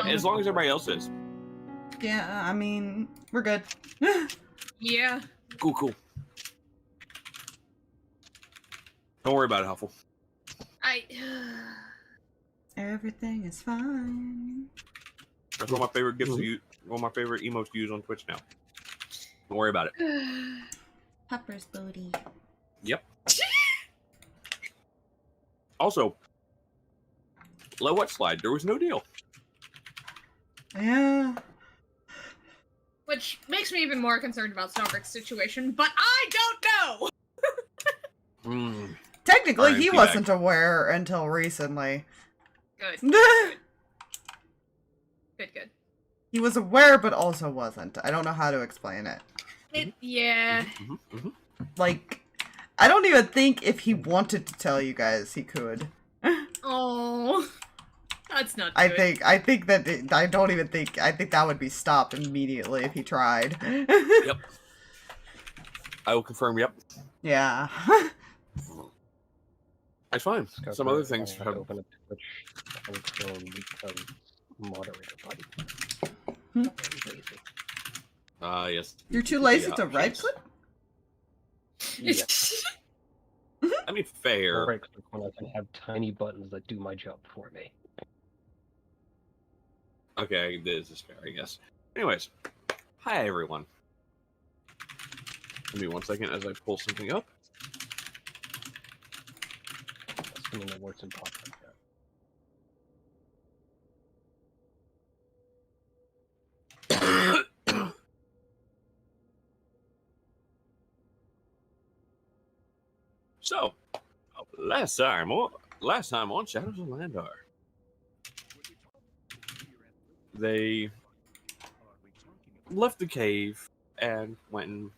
As long as everybody else is. Yeah, I mean, we're good. Yeah. Cool. Don't worry about it, Huffle. Everything is fine. That's one of my favorite gifts to use. One of my favorite emotes to use on Twitch now. Don't worry about it. Pepper's booty. Yep. Also, let what slide? There was no deal. Yeah. Which makes me even more concerned about Stalverk's situation, but I don't know! Technically, he wasn't aware until recently. Good. Good. He was aware, but also wasn't. I don't know how to explain it. Yeah. Like, I don't even think if he wanted to tell you guys, he could. Oh, that's not I good. think that I don't even think. I think that would be stopped immediately if he tried. Yep. I will confirm. Yep. Yeah. That's fine. Some other things have. Open a Twitch and moderator button. Hmm. Yes. You're too lazy Yeah, to right yes. click? Yeah. I mean, fair. Right click when I can have tiny buttons that do my job for me. Okay, this is fair, I guess. Anyways, hi everyone. Give me 1 second as I pull something up. Assuming it works in podcast. So, last time on Shadows of Landar, they left the cave and went and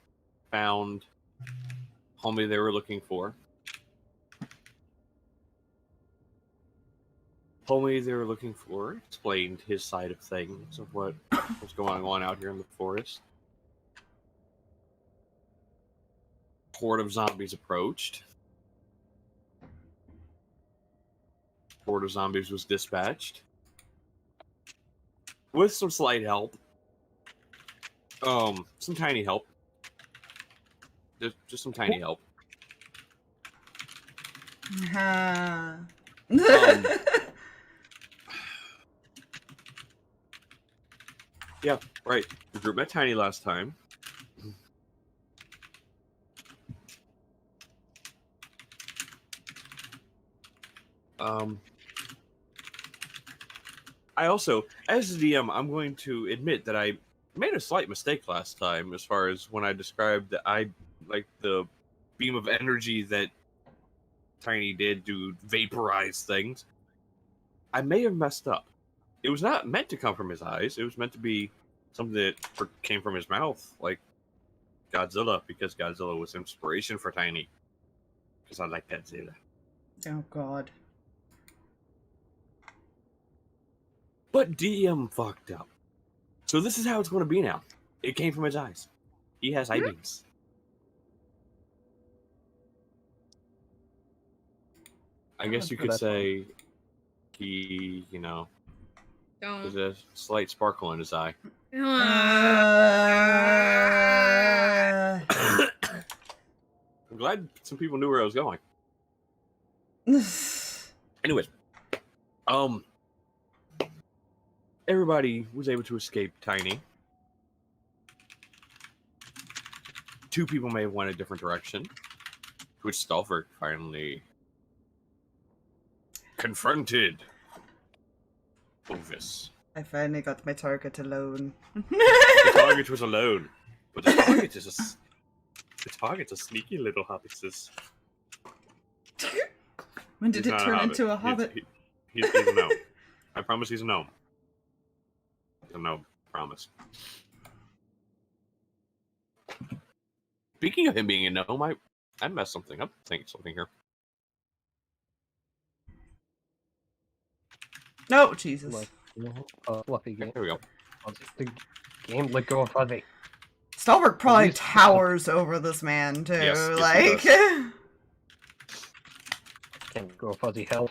found homie they were looking for. Homie they were looking for explained his side of things of what was going on out here in the forest. Horde of zombies approached. Horde of zombies was dispatched. With some slight help. Some tiny help. Just some tiny help. Yeah, right. The group met Tiny last time. I also, as the DM, I'm going to admit that I made a slight mistake last time as far as when I described that I like the beam of energy that Tiny did to vaporize things. I may have messed up. It was not meant to come from his eyes. It was meant to be something that came from his mouth, like Godzilla, because Godzilla was inspiration for Tiny. Because I like Godzilla. Oh god. But DM fucked up. So this is how it's going to be now. It came from his eyes. He has eye beams. I guess you could say he, you know, there's a slight sparkle in his eye. I'm glad some people knew where I was going. Anyways, everybody was able to escape Tiny. 2 people may have went a different direction, which Stalverk finally confronted Ovis. I finally got my target alone. The target was alone, but the target's a sneaky little hobbit. When did it turn into a hobbit? He's a gnome. I promise he's a gnome. He's a gnome. Promise. Speaking of him being a gnome, I messed something up. I think something here. No, Jesus. Like, fluffy game. Here we go. The game let go of Fuzzy. Stalverk probably towers over this man, too. Yes, he like, Can't go Fuzzy hell.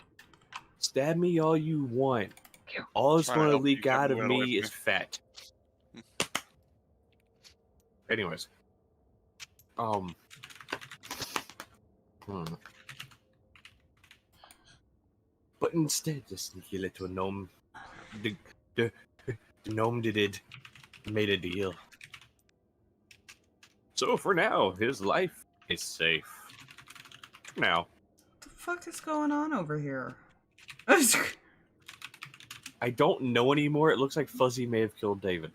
Stab me all you want. All it's going to leak out of me is fat. Anyways. But instead, the sneaky little gnome, the gnome made a deal. So for now, his life is safe. For now. what the fuck is going on over here? I don't know anymore. It looks like Fuzzy may have killed David.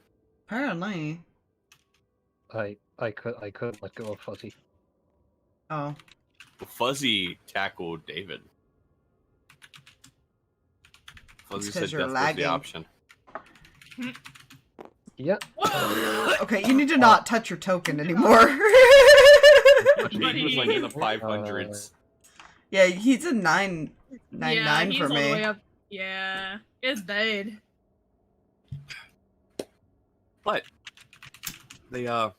Apparently. I couldn't let go of Fuzzy. Oh. Fuzzy tackled David. Fuzzy said you're death was lagging. the option. Yeah. Okay, you need to not touch your token anymore. He was like in the 500s. Yeah, he's a 999 Yeah, he's for all the way me. up. Yeah, it's bad. But they a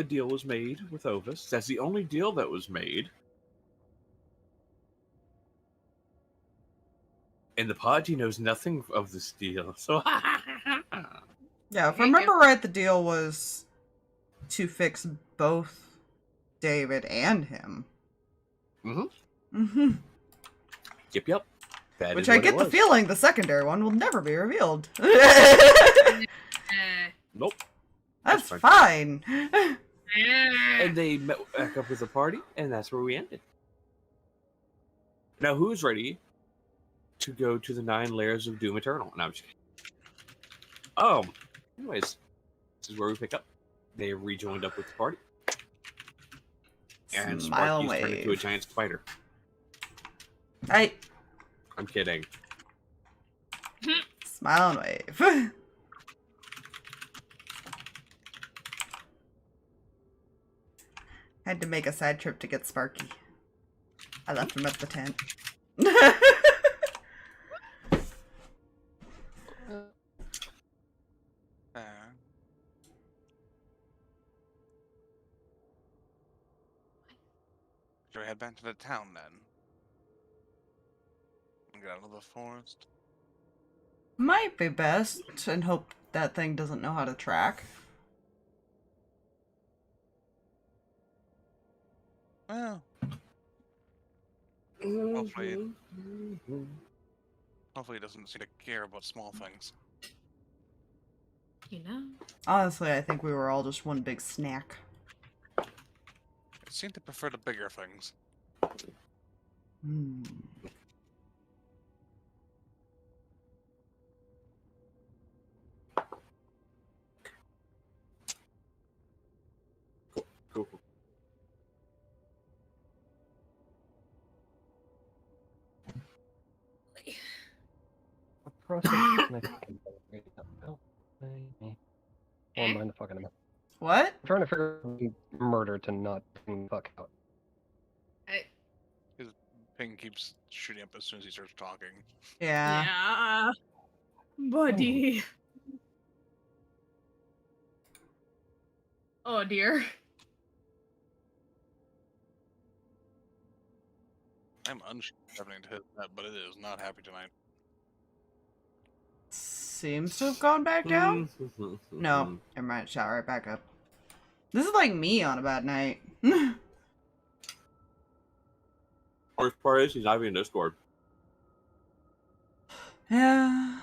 deal was made with Ovis. That's the only deal that was made. And the Podgy knows nothing of this deal. So Yeah, if I remember right, the deal was to fix both David and him. Mm-hmm. Yep. That Which is I what it get the was. feeling the secondary one will never be revealed. Nope. That's That's fine. And they met back up with the party, and that's where we ended. Now, who's ready to go to the 9 layers of Doom Eternal? And I'm just kidding. Anyways, this is where we pick up. They rejoined up with the party. And Smile Sparky's turned wave. into a giant spider. I'm kidding. Smile and wave. Had to make a side trip to get Sparky. I left him at the tent. Should we head back to the town then? And get out of the forest? Might be best, and hope that thing doesn't know how to track. Well, hopefully it doesn't seem to care about small things. You know. Honestly, I think we were all just one big snack. It seemed to prefer the bigger things. Hmm. Cool. Well, mind the fucking minute. What? I'm trying to figure out murder to not ping the fuck out. His ping keeps shooting up as soon as he starts talking. Yeah. Yeah. Buddy. Oh dear. I'm unsure happening to hit that, but it is not happy tonight. Seems to have gone back down? No. Never mind. Shot right back up. This is like me on a bad night. Worst part is he's not even in Discord. Yeah.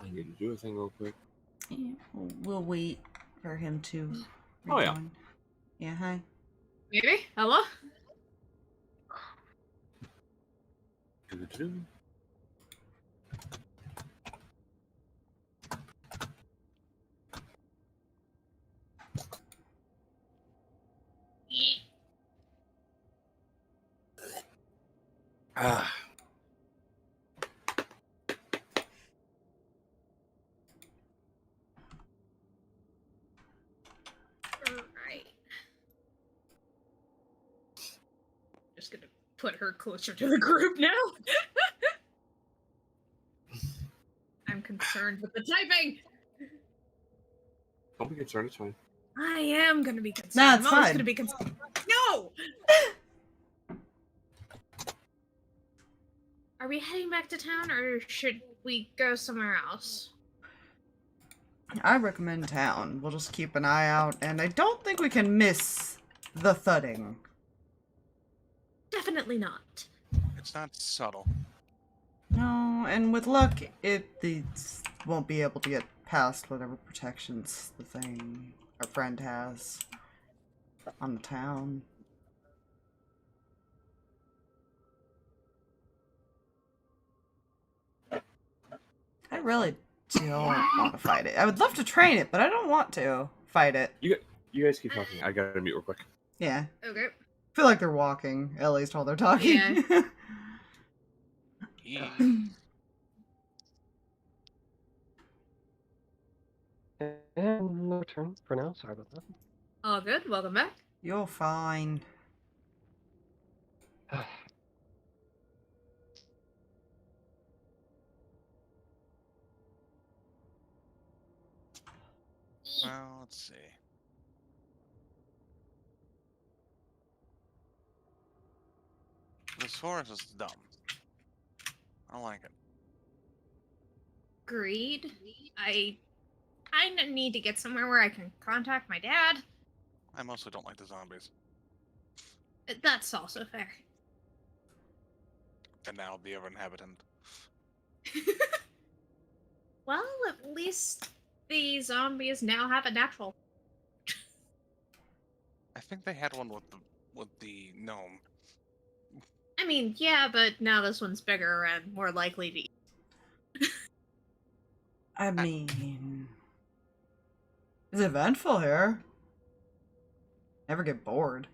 I need to do a thing real quick. Yeah, we'll wait for him to Oh, yeah. rejoin. Yeah, hi. Maybe? Hello? Do-do-do. Ah. Alright. Just gonna put her closer to the group now. I'm concerned with the typing. Don't be concerned, it's fine. I am gonna be concerned. Nah, it's I'm always fine. gonna be concerned. No! Are we heading back to town, or should we go somewhere else? I recommend town. We'll just keep an eye out, and I don't think we can miss the thudding. Definitely not. It's not subtle. No, and with luck, these won't be able to get past whatever protections the thing our friend has on the town. I really don't want to fight it. I would love to train it, but I don't want to fight it. You guys keep talking. I gotta mute real quick. Yeah. Okay. feel like they're walking, at least while they're talking. Yeah. And no turn for now. Sorry about that. All good. Welcome back. You're fine. Well, let's see. This forest is dumb. I don't like it. Agreed. I kind of need to get somewhere where I can contact my dad. I mostly don't like the zombies. That's also fair. And now the other inhabitant. Well, at least the zombies now have a natural. I think they had one with the gnome. I mean, yeah, but now this one's bigger and more likely to eat. I mean, it's eventful here. Never get bored.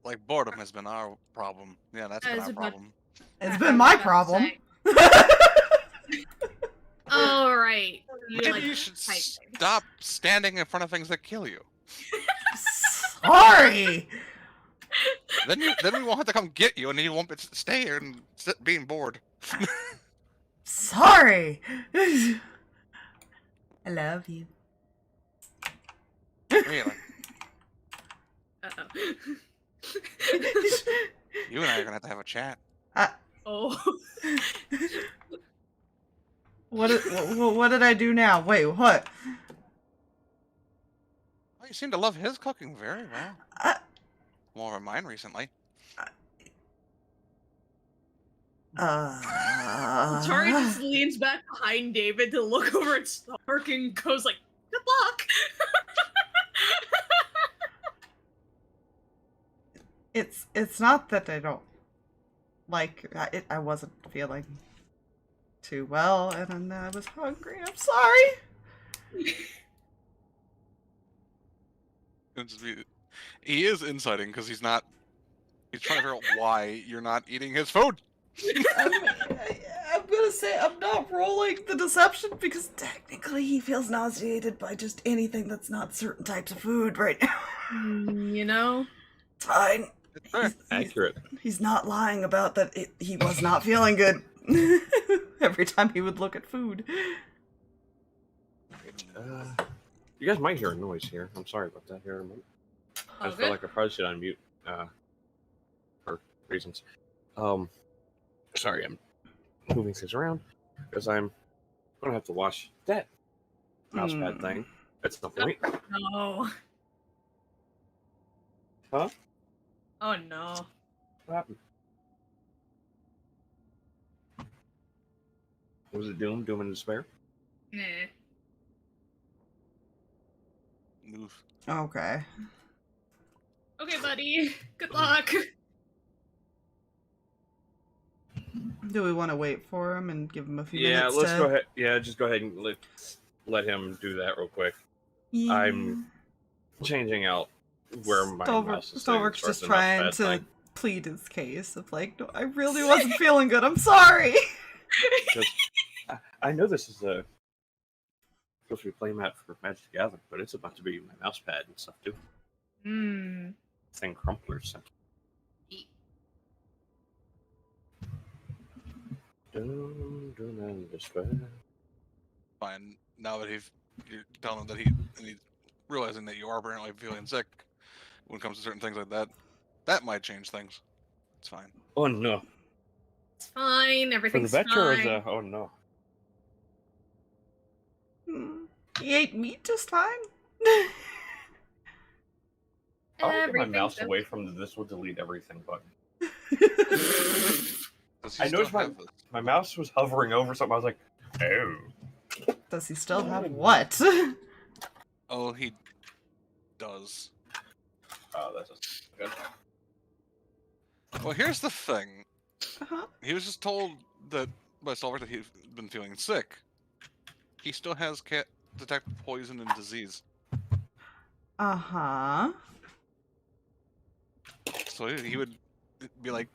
Like boredom has been our problem. Yeah, that's been As our about- problem. It's I been was my about to problem. say. Oh, right. You, Maybe like, you should type things. stop standing in front of things that kill you. Sorry. Then we won't have to come get you, and then you won't stay here and sit being bored. Sorry. I love you. Really. Uh-oh. You and I are gonna have to have a chat. Oh. What did I do now? Wait, what? Well, you seem to love his cooking very well. More than mine recently. Tori just leans back behind David to look over at Stalverk and goes like, "Good luck." It's not that I don't like it. I wasn't feeling too well, and then I was hungry. I'm sorry. He is inciting because he's trying to figure out why you're not eating his food. I'm gonna say I'm not rolling the deception because technically he feels nauseated by just anything that's not certain types of food right now. You know? It's fine. It's fair. Accurate. He's not lying about that. He was not feeling good every time he would look at food. You guys might hear a noise here. I'm sorry about that here. I just feel like I probably should unmute for reasons. Sorry, I'm moving things around because I'm gonna have to wash that mousepad thing at some point. No. Huh? Oh no. What happened? Was it doom and despair? Nah. Move. Okay. Okay, buddy. Good luck. Do we want to wait for him and give him a few Yeah, minutes? let's go ahead. Yeah, just go ahead and let him do that real quick. Yeah. I'm changing out where my mouse is. Stalverk's just trying to plead his case of like, no, I really wasn't feeling good. I'm sorry. I know this is supposed to be play mat for Magic the Gathering, but it's about to be my mouse pad and stuff too. Hmm. Thing Crumpler's sent. Doom and despair. Fine. Now that you're telling him that he's realizing that you are apparently feeling sick when it comes to certain things like that, that might change things. It's fine. Oh no! It's fine. For the Everything's betcher or fine. the oh no? He ate meat just fine. I'll get my Everything's mouse okay. away from this will delete everything button. Does he I still noticed have this? my mouse was hovering over something. I was like, oh. Does he still have what? Oh, he does. Oh, that's just good. Well, here's the thing. Uh-huh. He was just told that by Stalverk that he's been feeling sick. He still has detected poison and disease. Uh-huh. So he would be like,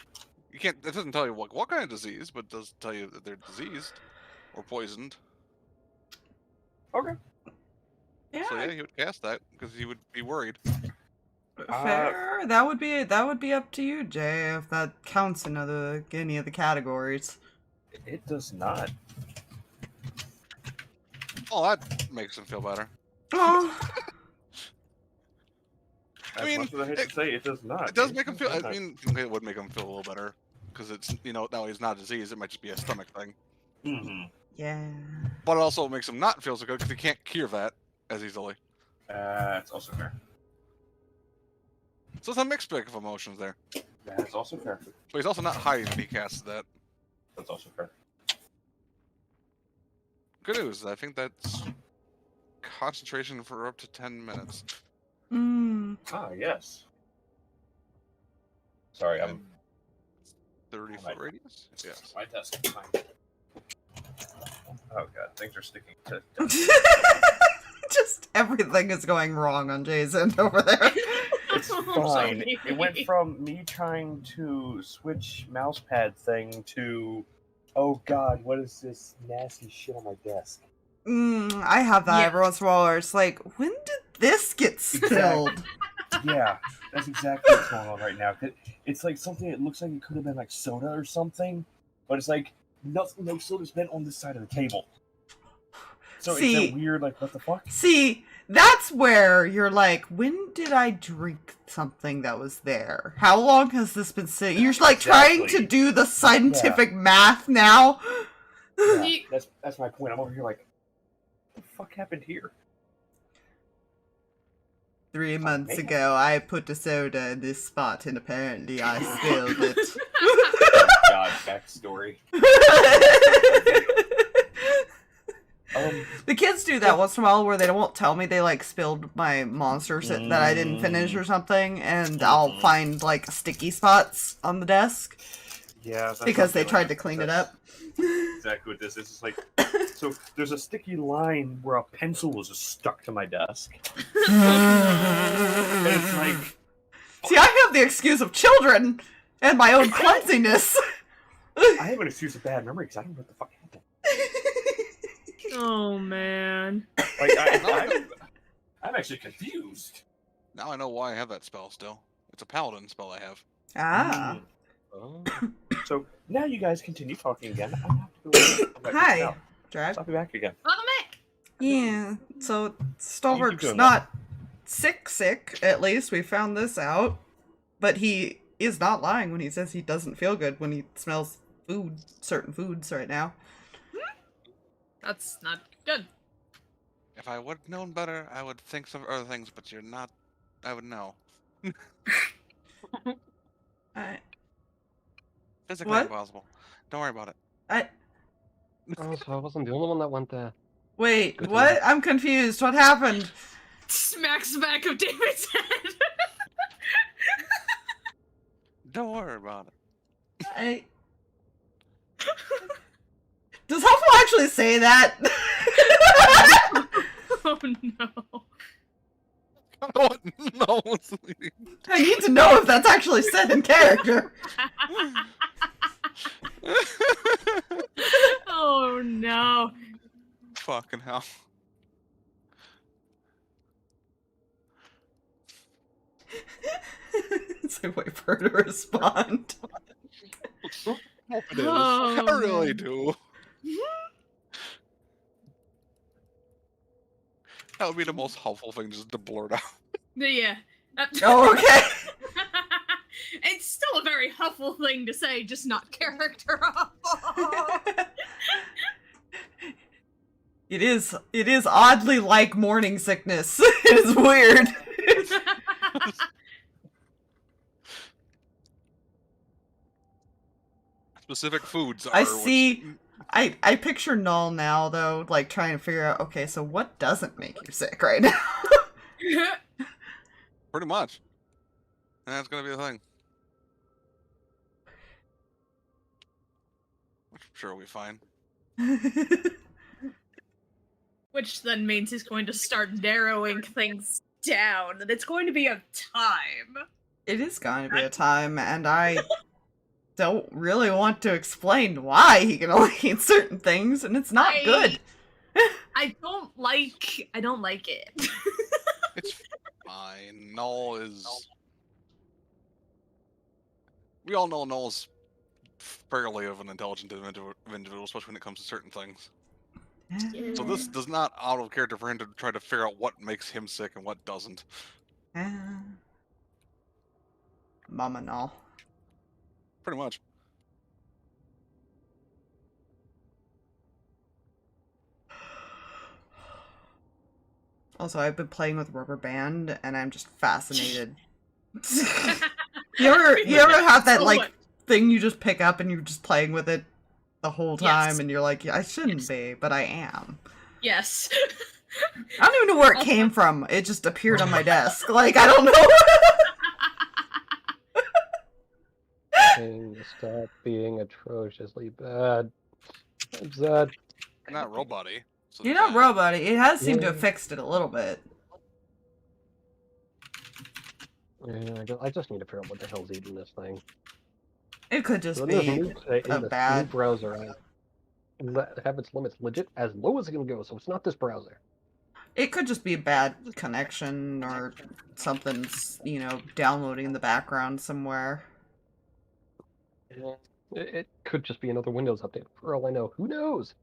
you can't. It doesn't tell you what kind of disease, but it does tell you that they're diseased or poisoned. Okay. Yeah, So yeah, he would cast that because he would be worried. fair. That would be up to you, Jay, if that counts in any of the categories. It does not. Oh, that makes him feel better. Oh, I mean, much as I hate to say, it does not. It does make him feel. I mean, okay, it would make him feel a little better because it's now he's not diseased. It might just be a stomach thing. Mm-hmm. yeah. But it also makes him not feel so good because he can't cure that as easily. That's also fair. So it's a mixed bag of emotions there. That's also fair. But he's also not hiding that he casts that. That's also fair. Good news. I think that's concentration for up to 10 minutes. Mm. Ah, yes. Sorry, I'm 30-foot radius? Yes. my desk. Oh god, things are sticking to. Just everything is going wrong on Jay's end over there. It's fine. It went from me trying to switch mousepad thing to, oh god, what is this nasty shit on my desk? I have that every once in a while where it's like, when did this get spilled? Yeah, that's exactly what's going on right now. It's like something that looks like it could have been like soda or something, but it's like nothing. No soda's been on this side of the table. So See- it's that weird, like, what the fuck? See, that's where you're like, when did I drink something that was there? How long has this been sitting? You're like trying to Exactly. do the scientific math now. Yeah, that's my point. I'm over here like, what the fuck happened here? 3 months man. ago, I put a soda in this spot and apparently I spilled it. Oh god, backstory. The kids do that once in a while where they won't tell me they like spilled my monsters that I didn't finish or something, and I'll find like sticky spots on the desk Yeah, that's because they something tried like- to clean it that's up. Exactly what this is. It's like, so there's a sticky line where a pencil was just stuck to my desk. And it's like, See, I have the excuse of children and my own clumsiness. I have an excuse of bad memory because I don't know what the fuck happened. Oh man. Like, I'm actually confused. Now I know why I have that spell still. It's a paladin spell I have. Ah. Oh. So now you guys continue talking again. I have to go Hi, Drag. I'll be back again. Welcome back. Yeah, so You keep Stalverk's doing not sick, at least. We found this out. But he is not lying when he says he doesn't feel good when he smells certain foods right now. That's not good. If I would have known better, I would think of other things, but you're not. I would know. Physically What? impossible. Don't worry about it. Oh, so I wasn't the only one that went there. Wait, Good what? one. I'm confused. What happened? Smacks the back of David's head. Don't worry about it. Does Huffle actually say that? Oh no. No, sweetie. I need to know if that's actually said in character. Oh no. Fucking hell. So wait for her to respond. Hope it is. Oh, I really man. do. That would be the most helpful thing just to blurt out. Yeah. Oh, okay. It's still a very Huffle thing to say, just not character Huffle. It is oddly like morning sickness. It is weird. Specific foods are I what's- see. I picture Null now though, like trying to figure out, okay, so what doesn't make you sick right now? Pretty much. And that's gonna be the thing. Which I'm sure we'll be fine. Which then means he's going to start narrowing things down, and it's going to be a time. It is going to be a time, and I don't really want to explain why he can only eat certain things, and it's not good. I don't like it. It's fine. Null is. We all know Null's fairly of an intelligent individual, especially when it comes to certain things. So this does not out of character for him to try to figure out what makes him sick and what doesn't. Mama no. Pretty much. Also, I've been playing with Rubber Band, and I'm just fascinated. you ever have that like thing you just pick up and you're just playing with it the whole time, Yes. and you're like, I shouldn't be, but I am. Yes. I don't even know where it came from. It just appeared on my desk. Like, I don't know. Stop being atrociously bad. I'm sad. Not robot-y. So You're there's not that. robot. It has seemed to have Yeah. fixed it a little bit. Yeah, I just need to figure out what the hell's eating this thing. It could just So in be this a new bad. browser, I have its limits legit as low as it can go, so it's not this browser. It could just be a bad connection or something's, downloading in the background somewhere. Yeah. It could just be another Windows update. For all I know, who knows?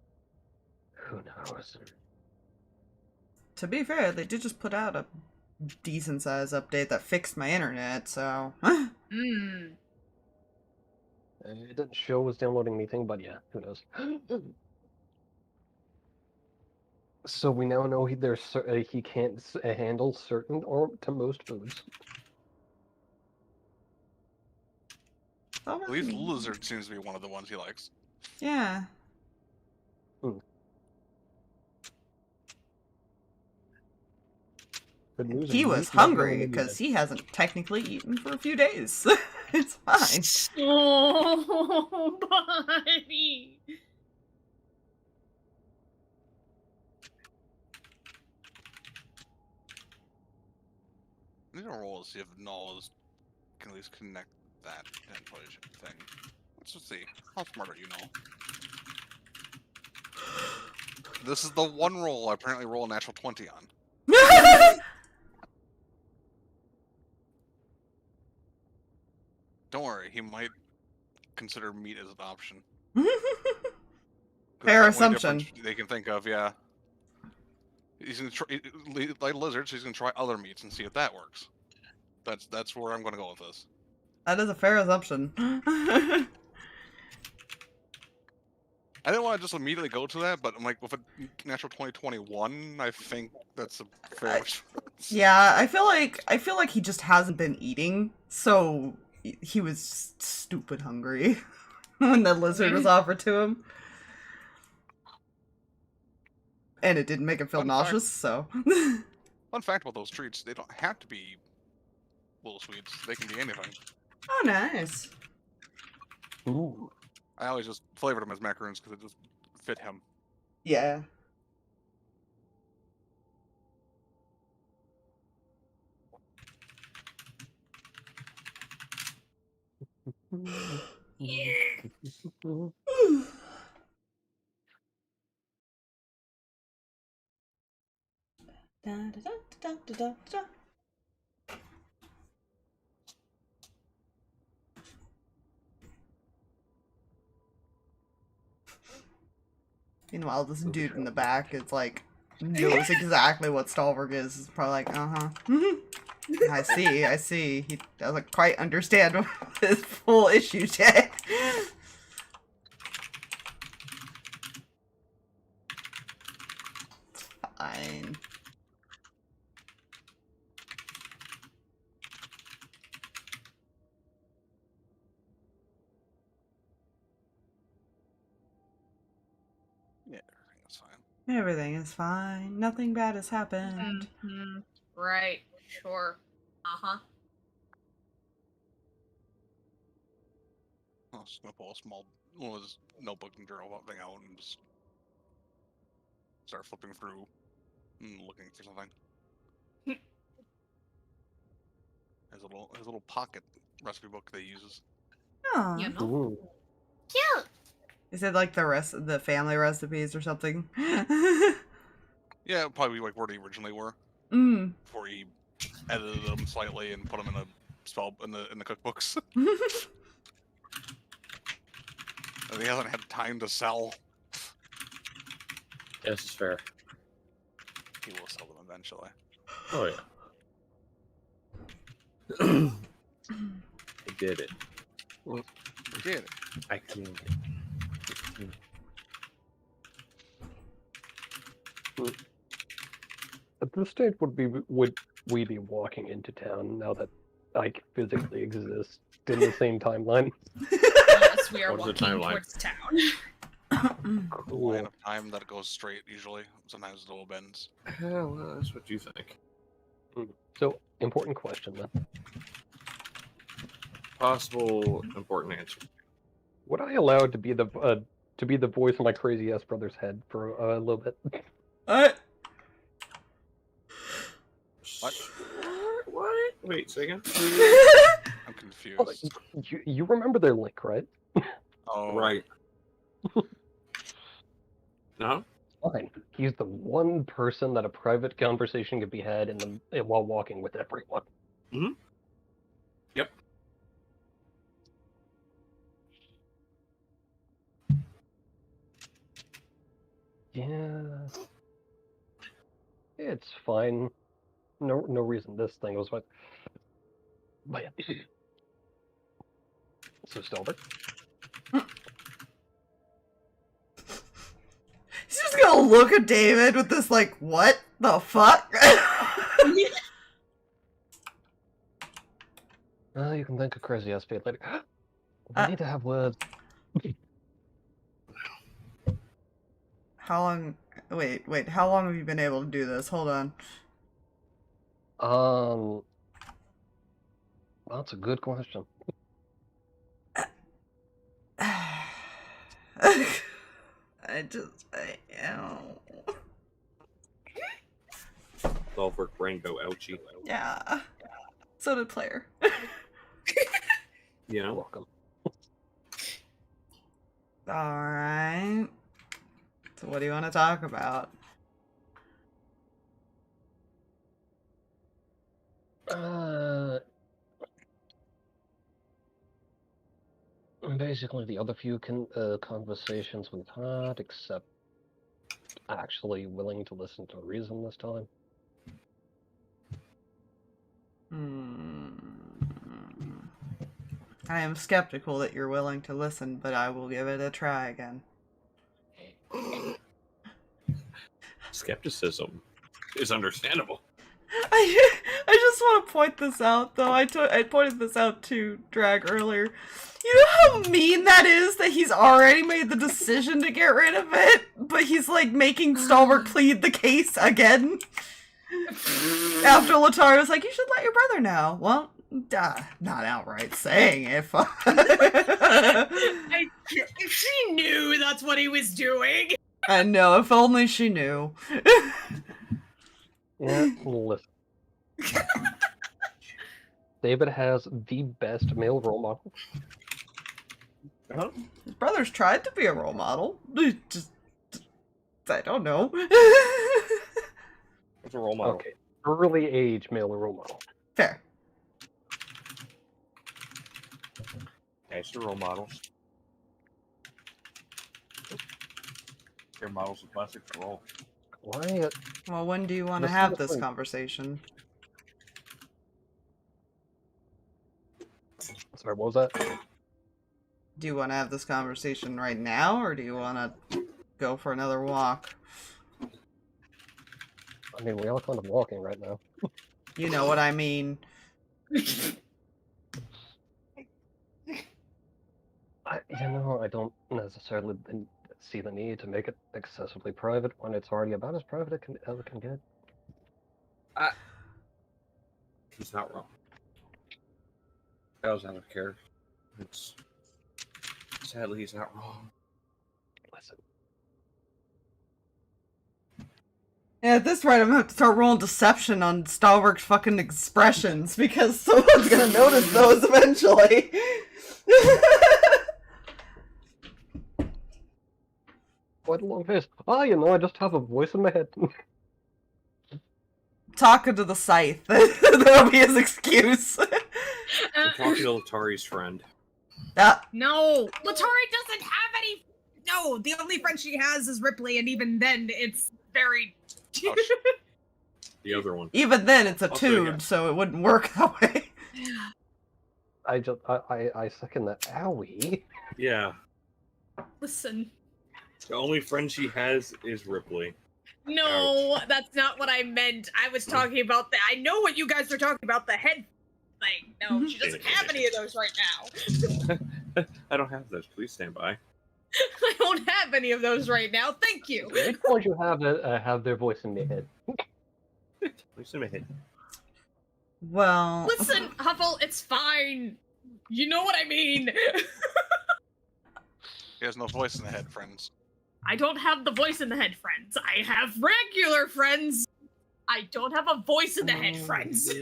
Who knows? To be fair, they did just put out a decent sized update that fixed my internet, so. Mm. It didn't show it was downloading anything, but yeah, who knows? So we now know he can't handle certain or to most foods. Oh, At least lizard seems to be one of the ones he likes. yeah. Good news, He and was meat's not hungry going in because yet. he hasn't technically eaten for a few days. It's fine. Oh, buddy. I need to roll to see if Null can at least connect that intelligent thing. Let's just see. How smart are you, Null? This is the one roll I apparently roll a natural 20 on. Don't worry, he might consider meat as an option. 'Cause Fair it's the only assumption. difference they can think of, yeah. He's gonna try, like lizards, he's gonna try other meats and see if that works. That's where I'm gonna go with this. That is a fair assumption. I didn't want to just immediately go to that, but I'm like, with a natural 2021, I think that's a fair response. Yeah, I feel like he just hasn't been eating, so he was stupid hungry when the lizard was offered to him. And it didn't make him feel Fun fact. nauseous, so. Fun fact about those treats, they don't have to be little sweets. They can be anything. Oh, nice. Ooh. I always just flavored them as macaroons because it just fit him. Yeah. Meanwhile, this dude in the back is like, knows exactly what Stalverk is. He's probably like, I see. He doesn't quite understand his full issue yet. Fine. Yeah, everything is fine. Everything is fine. Nothing bad has happened. Mhm. Right. Sure. Uh-huh. I'm just gonna pull a small one of his notebook and journal thing out and just start flipping through and looking for something. His little pocket recipe book that he uses. Oh. You know? Ooh. Cute. Is it like the rest of the family recipes or something? Yeah, probably like where they originally were Mm. before he edited them slightly and put them in a spell in the cookbooks. And he hasn't had time to sell. Yes, it's fair. He will sell them eventually. Oh yeah. I did it. Get it. I can. At this stage, would we be walking into town now that I physically exist in the same timeline? Yes, we are What's the walking timeline? towards town. A line of time that goes straight usually. Sometimes it little bends. Yeah, well, that's what you think. So, important question then. Possible important answer. Would I allow to be the voice in my crazy ass brother's head for a little bit? What? What? What? Wait, say again? I'm Oh, confused. you remember their link, right? Oh, Right. No? Fine. He's the one person that a private conversation could be had while walking with everyone. Mm-hmm. Yep. Yeah. It's fine. No reason this thing was what. But yeah. So Stalverk. He's just gonna look at David with this, like, what the fuck? You can think of crazy ass fate later. We need to have words. How long? Wait. How long have you been able to do this? Hold on. That's a good question. I Stalverk Rainbow ouchie. yeah. So did player. You know? Welcome. Alright. So what do you want to talk about? Basically the other few conversations we've had, except actually willing to listen to reason this time. I am skeptical that you're willing to listen, but I will give it a try again. Skepticism is understandable. I just want to point this out, though. I pointed this out to Drag earlier. You know how mean that is that he's already made the decision to get rid of it, but he's like making Stalverk plead the case again? After Letari was like, you should let your brother know. Well, not outright saying it. If she knew that's what he was doing. I know, if only she knew. Yeah, listen. David has the best male role model. Huh? His brother's tried to be a role model. Just I don't know. What's a role model? Okay, early age male role model. Fair. Nice role models. They're models of plastic for role. Quiet. Well, when do you want to Listen have to this me. conversation? Sorry, what was that? Do you want to have this conversation right now, or do you want to go for another walk? I mean, we are kind of walking right now. You know what I mean. I don't necessarily see the need to make it excessively private when it's already about as private as it can get. He's not wrong. I was out of care. It's sadly he's not wrong. Listen. Yeah, at this point, I'm gonna have to start rolling deception on Stalverk's fucking expressions because someone's gonna notice those eventually. Quite a long face. Oh, you know, I just have a voice in my head. Talking to the scythe. That'll be his excuse. I'm talking to Letari's friend. No, Letari doesn't have any. No, the only friend she has is Ripley, and even then, it's very. The other one. Even then, it's a Also, tune, yeah. so it wouldn't work that way. I second that. Owie. Yeah. Listen. The only friend she has is Ripley. No, that's not what I meant. I was talking about the. I know what you guys are talking about. The head thing. No, she doesn't have any of those right now. I don't have those. Please stand by. I don't have any of those right now. Thank you. Which ones you have their voice in their head? Please in my head. Well... Listen, Huffle, it's fine. You know what I mean. He has no voice in the head, friends. I don't have the voice in the head, friends. I have regular friends. I don't have a voice in the head, friends.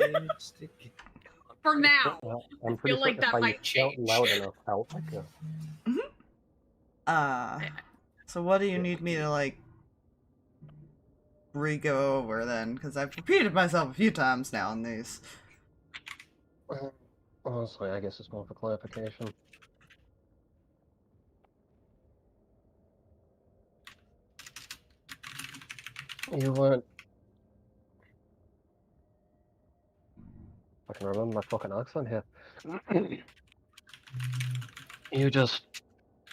For now. Well, I'm I pretty feel like sure that if I might shout change. loud enough, I'll echo. So what do you need me to, like, re-go over, then? Because I've repeated myself a few times now in these. Honestly, I guess it's more for clarification. You weren't... I can remember my fucking accent here.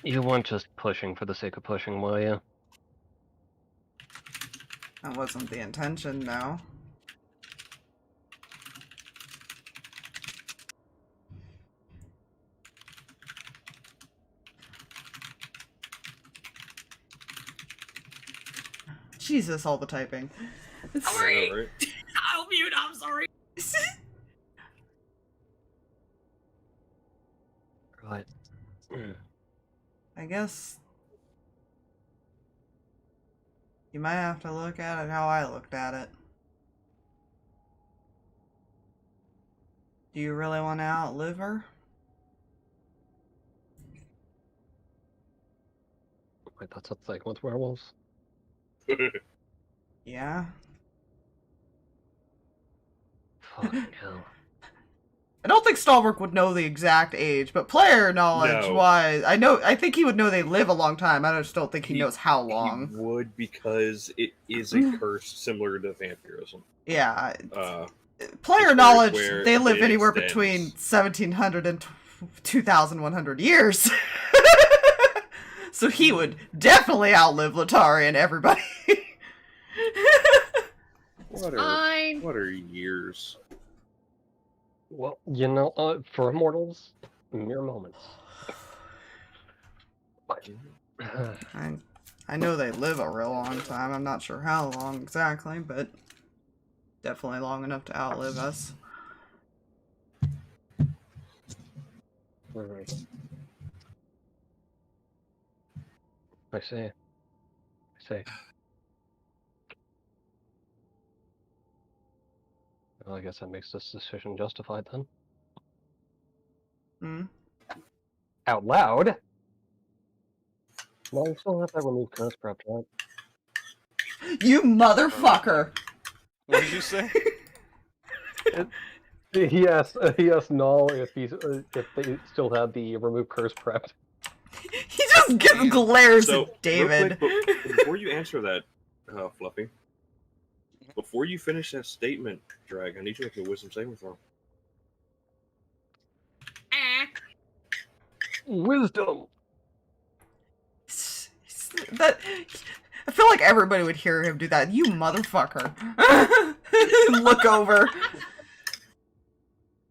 You weren't just pushing for the sake of pushing, were you? That wasn't the intention, no. Jesus, all the typing. Sorry. Yeah, right? I'll mute. I'm sorry. Right. I guess you might have to look at it how I looked at it. Do you really want to outlive her? Wait, that's a thing with werewolves? Yeah. Fucking hell. I don't think Stalverk would know the exact age, but player knowledge wise, I think he would know they live a long time. I just don't think he knows how long. He would, because it is a curse similar to vampirism. Yeah. It's Player where knowledge, they live it anywhere extends. between 1700 and 2100 years. So he would definitely outlive Letari and everybody. Fine. What are years? Well, you know, for immortals, mere moments. I know they live a real long time. I'm not sure how long exactly, but definitely long enough to outlive us. I see. Well, I guess that makes this decision justified then. Hmm? Out loud? No, you still have that remove curse prep, right? You motherfucker! What did you say? He asked Null if they still had the remove curse prepped. He just glares So, at David. real quick, before you answer that, Fluffy, before you finish that statement, Drag, I need you to make a wisdom saving throw. Wisdom! That, I feel like everybody would hear him do that. You motherfucker. Look over.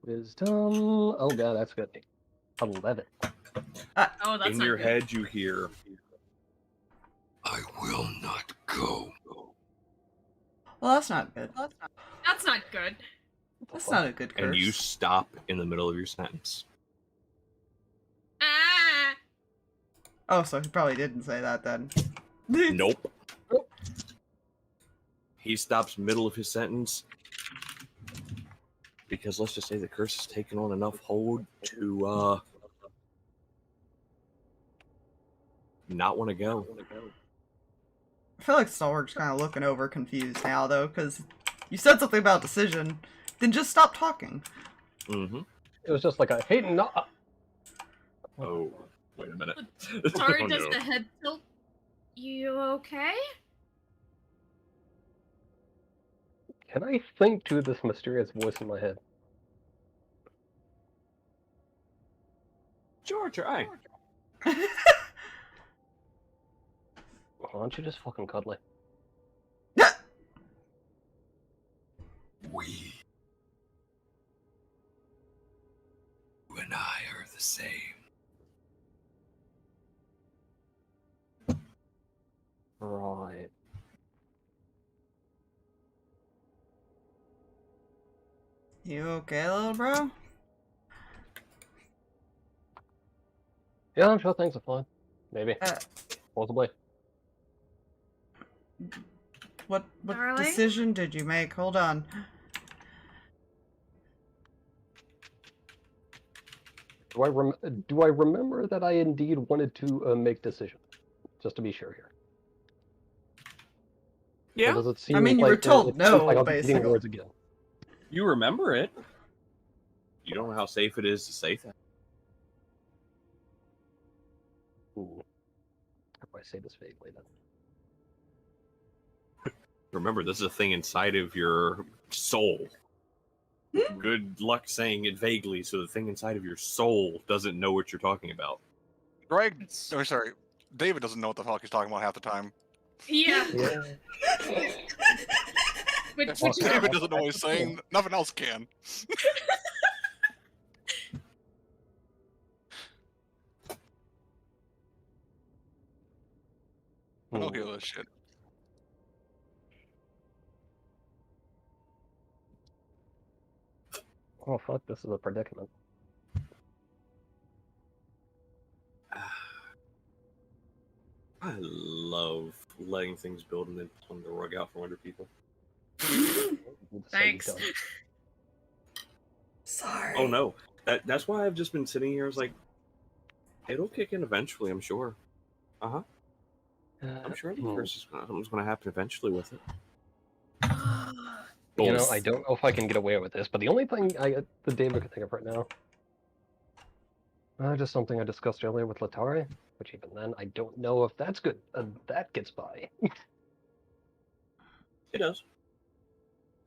Wisdom. Oh god, that's good. 11. Oh, that's In not your good. head, you hear, I will not go. Well, that's not good. That's not good. That's not a good curse. and you stop in the middle of your sentence. Ah. Oh, so he probably didn't say that then. Nope. he stops middle of his sentence because let's just say the curse has taken on enough hold to not want to go. I feel like Stalverk's kind of looking over confused now, though, because you said something about decision, then just stop talking. Mm-hmm. It was just like a hey, no. Oh, wait a minute. Sorry, Oh, does no. the head tilt? You okay? Can I think to this mysterious voice in my head? George, hi. Why don't you just fucking cuddle? We, you and I are the same. Right. You okay, little bro? Yeah, I'm sure things are fine. Maybe. Uh, Possibly. what Darling? decision did you make? Hold on. Do I remember that I indeed wanted to make decision? Just to be sure here. Yeah, Or does it seem I mean, you like were told it seems no, like I'm repeating basically. words again? you remember it. You don't know how safe it is to say that. Ooh. How do I say this vaguely then? Remember, this is a thing inside of your soul. Good luck saying it vaguely so the thing inside of your soul doesn't know what you're talking about. Greg, oh, sorry, David doesn't know what the fuck he's talking about half the time. Yeah. Yeah. Which Awesome. is David doesn't know what he's saying. Nothing else can. I don't hear this shit. Oh fuck, this is a predicament. I love letting things build and then pulling the rug out from under people. Thanks. So Sorry. Oh no, that's why I've just been sitting here. I was like, it'll kick in eventually. I'm sure. I'm sure the curse is something's going to happen eventually with it. You know, I don't know if I can get away with this, but the only thing that David can think of right now, just something I discussed earlier with Letari, which even then, I don't know if that's good. That gets by. It does.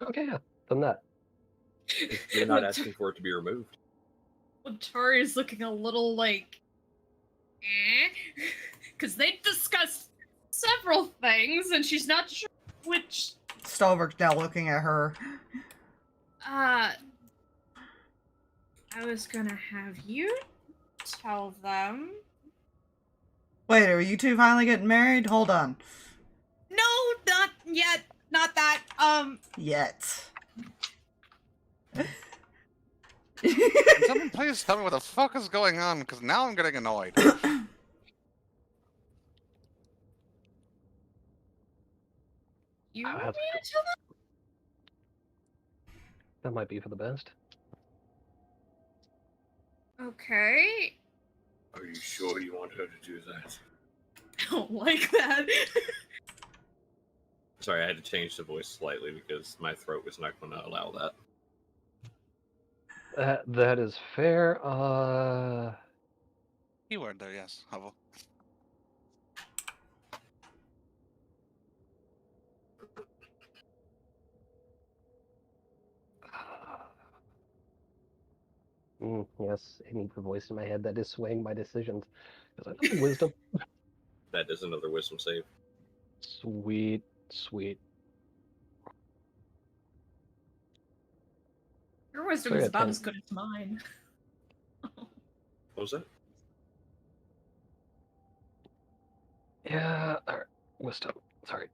Okay, yeah, then that. You're not asking for it to be removed. Latari is looking a little like, because they discussed several things, and she's not sure which. Stalverk's now looking at her. I was gonna have you tell them. Wait, are you two finally getting married? Hold on. No, not yet. Not that. Yet. Can someone please tell me what the fuck is going on? Because now I'm getting annoyed. You want me to tell them? That might be for the best. Okay. Are you sure you want her to do that? I don't like that. Sorry, I had to change the voice slightly because my throat was not going to allow that. That is fair. Keyword there, yes, Huffle. Yes, I need the voice in my head that is swaying my decisions. Because I know wisdom. That is another wisdom save. Sweet, sweet. Your wisdom Sorry, is I about can't- as good as mine. What was that? Yeah, alright. Wisdom. Sorry.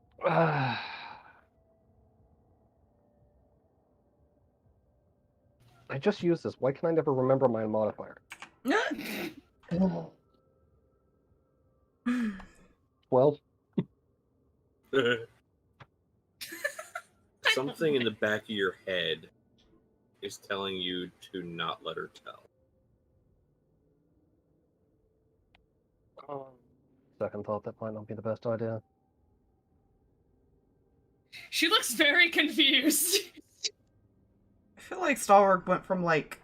I just used this. Why can I never remember my modifier? 12? something in the back of your head is telling you to not let her tell. Second thought, that might not be the best idea. She looks very confused. I feel like Stalverk went from, like,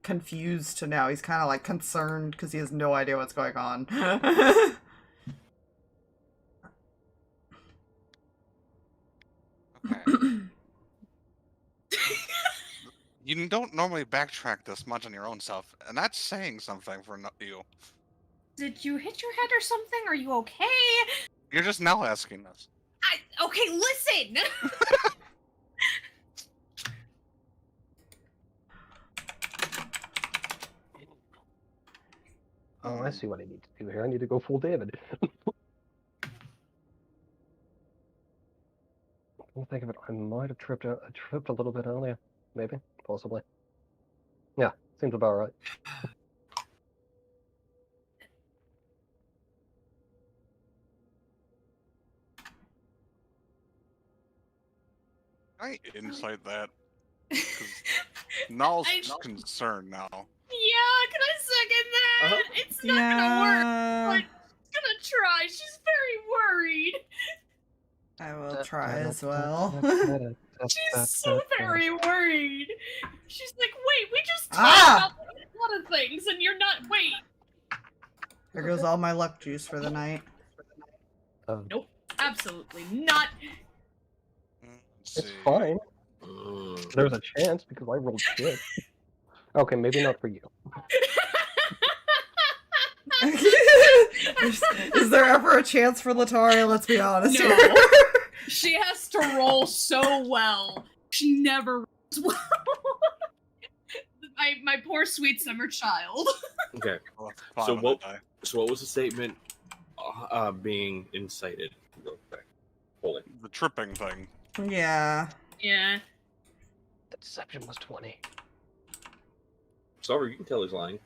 confused to now he's kind of, like, concerned because he has no idea what's going on. Okay. You don't normally backtrack this much on your own stuff, and that's saying something for you. Did you hit your head or something? Are you okay? You're just now asking us. Okay, listen! Oh, I see what I need to do here. I need to go full David. I think of it, I might have tripped a little bit earlier. Maybe, possibly. Yeah, seems about right. I insight that. Null's I- concerned now. Yeah, can I second that? It's not gonna work, but she's gonna try. She's very worried. I will try as well. She's so very worried. She's like, wait, we just talked Ah! about a lot of things, and you're not. Wait. There goes all my luck juice for the night. Nope, absolutely not. Let's It's see. fine. There's a chance because I rolled shit. Okay, maybe not for you. Is there ever a chance for Letari? Let's be honest No. here. She has to roll so well. She never rolls well. my poor sweet summer child. Okay. Well, So fine, what- I die. So what was the statement being incited? Real quick. Hold it. The tripping thing. Yeah. Yeah. The deception was 20. Sorry, you can tell he's lying.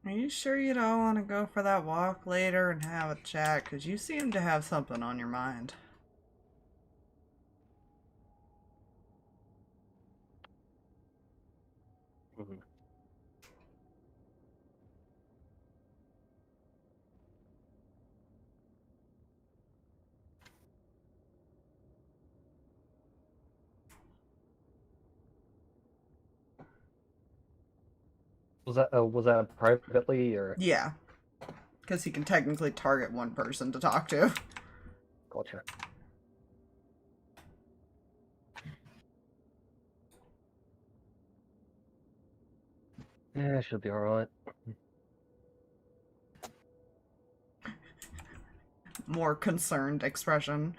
Are you sure you don't want to go for that walk later and have a chat? Because you seem to have something on your mind. Mm-hmm. Was that privately or? Yeah. Because he can technically target one person to talk to. Gotcha. Yeah, should be alright. More concerned expression.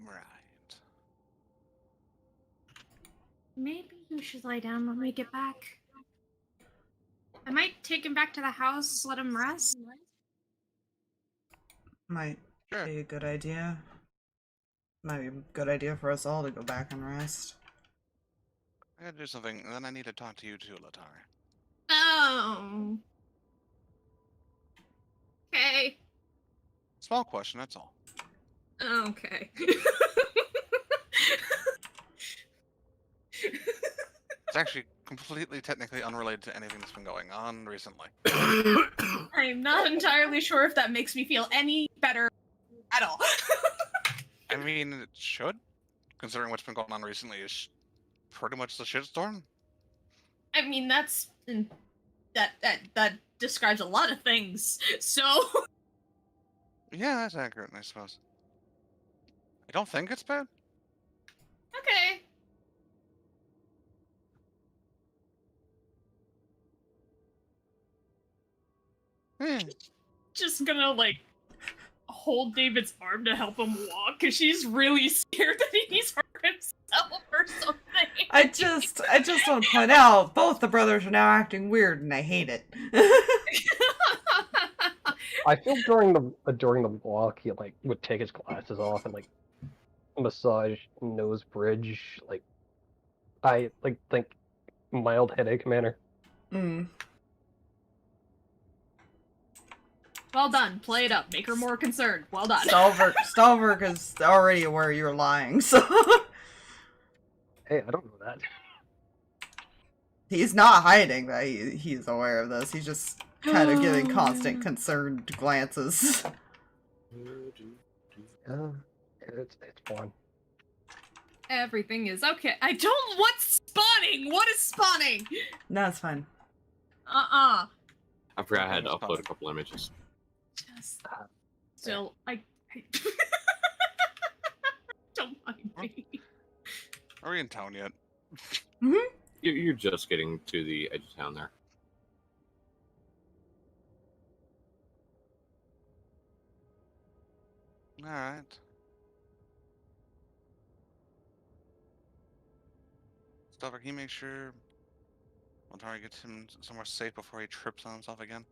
Right. Maybe you should lie down when we get back. I might take him back to the house, let him rest. Might Sure. be a good idea. Might be a good idea for us all to go back and rest. I gotta do something, and then I need to talk to you too, Letari. Oh. Okay. Small question, that's all. Okay. It's actually completely technically unrelated to anything that's been going on recently. I'm not entirely sure if that makes me feel any better at all. I mean, it should, considering what's been going on recently is pretty much the shitstorm. I mean, that describes a lot of things. So. Yeah, that's accurate, I suppose. I don't think it's bad. Okay. Eh. Just gonna like hold David's arm to help him walk because she's really scared that he's hurt himself or something. I just want to point out, both the brothers are now acting weird, and I hate it. I feel during the walk, he like would take his glasses off and like massage nose bridge, like I like think mild headache manner. Mm. Well done. Play it up. Make her more concerned. Well done. Stalverk is already aware you're lying, so Hey, I don't know that. he's not hiding that he's aware of this. He's just kind of giving constant concerned glances. It's fun. Everything is okay. I don't. What's spawning? What is spawning? No, it's fine. I forgot I had to upload a couple images. Just still, I don't mind me. Are we in town yet? You're just getting to the edge of town there. All right. Stalverk, can you make sure Letari gets him somewhere safe before he trips on himself again?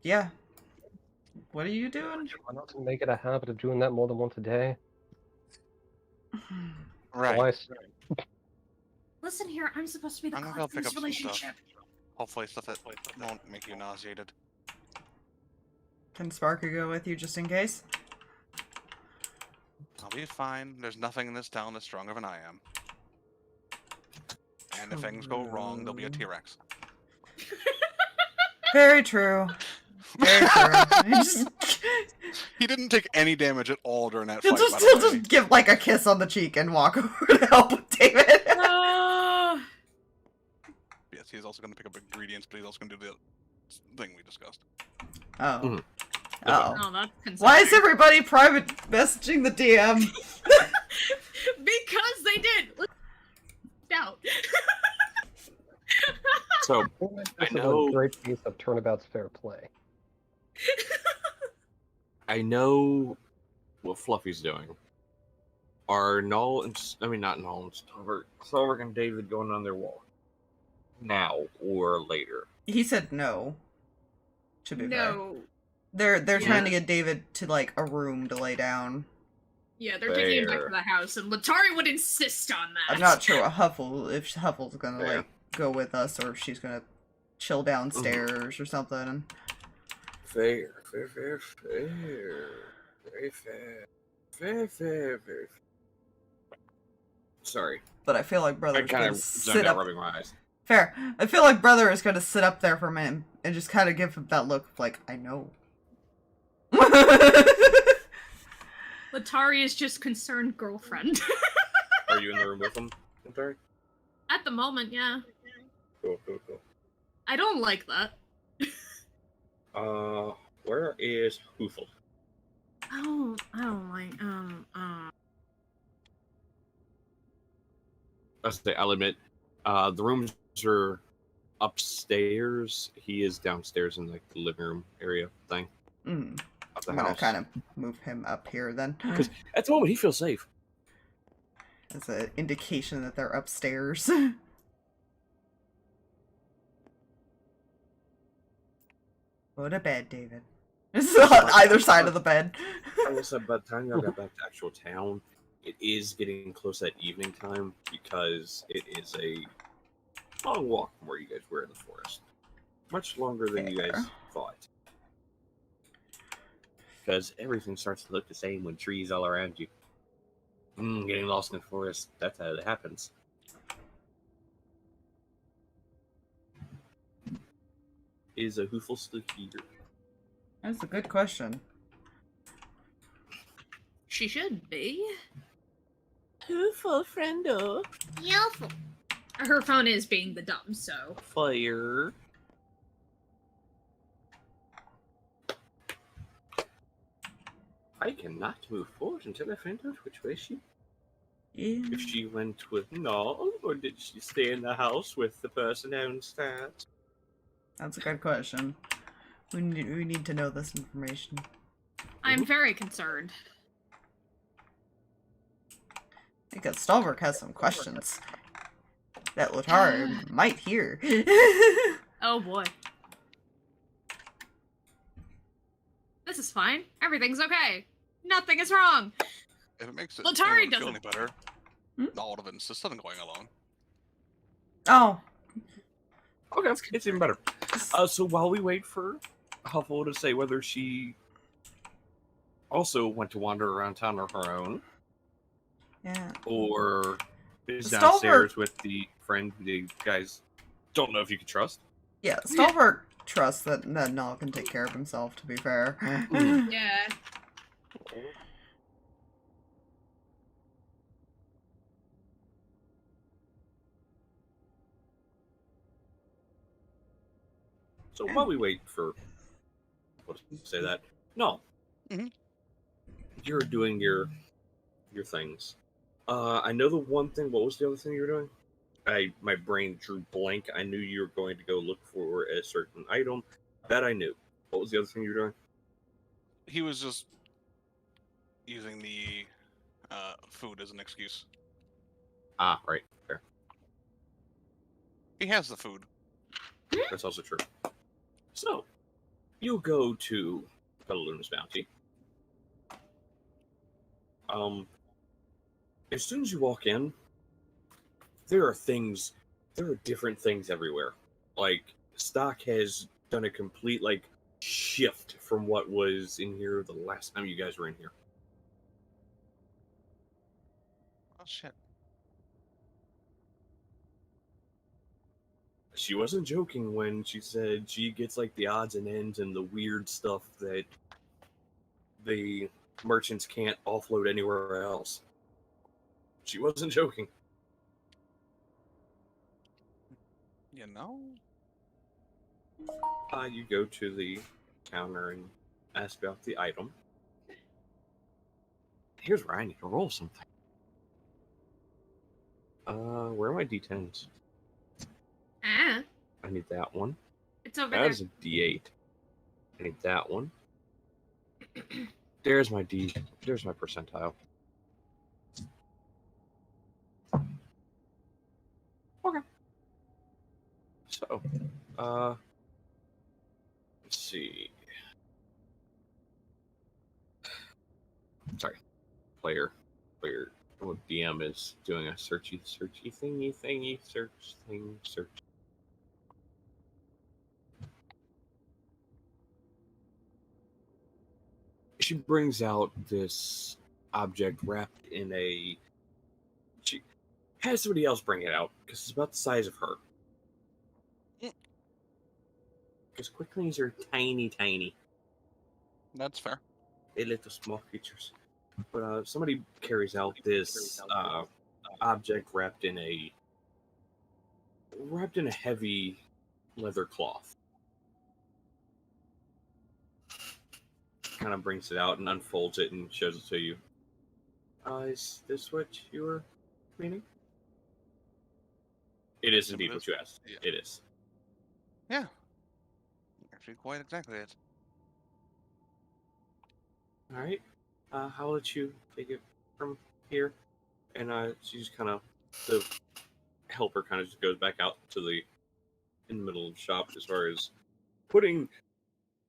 Yeah. What are you doing? Try not to make it a habit of doing that more than once a day. Right. Twice. Listen here, I'm supposed to be the I'm gonna clerk go in pick this up some relationship. stuff. Hopefully stuff that won't make you nauseated. Can Sparker go with you just in case? I'll be fine. There's nothing in this town that's stronger than I am. And if things go wrong, there'll be a T-Rex. Very true. Very true. He didn't take any damage at all during that He'll fight, by just the way. give like a kiss on the cheek and walk over to help with David. Yes, he's also going to pick up ingredients, but he's also going to do the thing we discussed. Oh. Mhm. Oh. Oh, that's concerning. Why is everybody private messaging the DM? Because they did. Out. So This I is know- a great piece of turnabout's fair play. I know what Fluffy's doing. Are Null and not Null and Stalverk and David going on their walk now or later? He said no. To be fair. No. They're Yeah. trying to get David to like a room to lay down. Yeah, they're taking him back Fair. to the house, and Letari would insist on that. I'm not sure what if Huffle's gonna Fair. like go with us or if she's gonna chill downstairs or something. Fair. Very fair. Very fair. Sorry. But I feel like I Brother's kind gonna of sit zoned out up. rubbing my eyes. Fair. I feel like Brother is gonna sit up there for a minute and just kind of give him that look of like, I know. Letari is just concerned girlfriend. Are you in the room with them? I'm sorry. At the moment, yeah. Cool. I don't like that. Where is Huffle? I don't like, I'll admit, the rooms are upstairs. He is downstairs in like the living room area thing Mm. of the I'm gonna house. kind of move him up here then. Because at the moment he feels safe. As an indication that they're upstairs. Go to bed, David. It's on either side of the bed. I will say by the time y'all got back to actual town, it is getting close at evening time because it is a long walk from where you guys were in the forest. Much longer than you guys Fair. thought. Because everything starts to look the same when trees all around you. Getting lost in the forest, that's how it happens. Is a Huffle still here? That's a good question. she should be. Huffle, friendo. Yelpful. Her phone is being the dumb, so. Fire. I cannot move forward until I find out which way she. Yeah. If she went with Null, or did she stay in the house with the person downstairs? That's a good question. We need to know this information. I'm very concerned. Because Stalverk has some questions that Letari might hear. Oh boy. This is fine. Everything's okay. Nothing is wrong. If it makes it Letari anyone feel doesn't- any better, Hmm? all of it insists on going alone. Oh. Okay, it's even better. So while we wait for Huffle to say whether she also went to wander around town on her own, Yeah. or is Stalverk- downstairs with the friend who you guys don't know if you can trust. Yeah, Stalverk trusts that Null can take care of himself, to be fair. Yeah. So while we wait for what to say that, no, Mhm. you're doing your things. I know the one thing. What was the other thing you were doing? My brain drew blank. I knew you were going to go look for a certain item. That I knew. What was the other thing you were doing? He was just using the food as an excuse. Ah, right. Fair. He has the food. That's also true. So, you go to Belaluna's Bounty. As soon as you walk in, there are different things everywhere. Like, stock has done a complete, shift from what was in here the last time you guys were in here. Oh shit. She wasn't joking when she said she gets, the odds and ends and the weird stuff that the merchants can't offload anywhere else. She wasn't joking. You know? You go to the counter and ask about the item. Here's where I need to roll something. Where are my D10s? Ah, I need that one. it's over That there. is a D8. I need that one. There's my percentile. Okay. So, let's see. Sorry. Player. Oh, DM is doing a searchy thingy, search. She brings out this object wrapped in a. She has somebody else bring it out because it's about the size of her. Because quicklings are tiny. That's fair. They're little small creatures. But somebody carries out this object wrapped in a heavy leather cloth. Kind of brings it out and unfolds it and shows it to you. Is this what you were meaning? It is indeed what you asked. Yeah. It is. Yeah. Actually, quite exactly it. All right. I'll let you take it from here. And she just kind of, the helper kind of just goes back out to in the middle of the shop as far as putting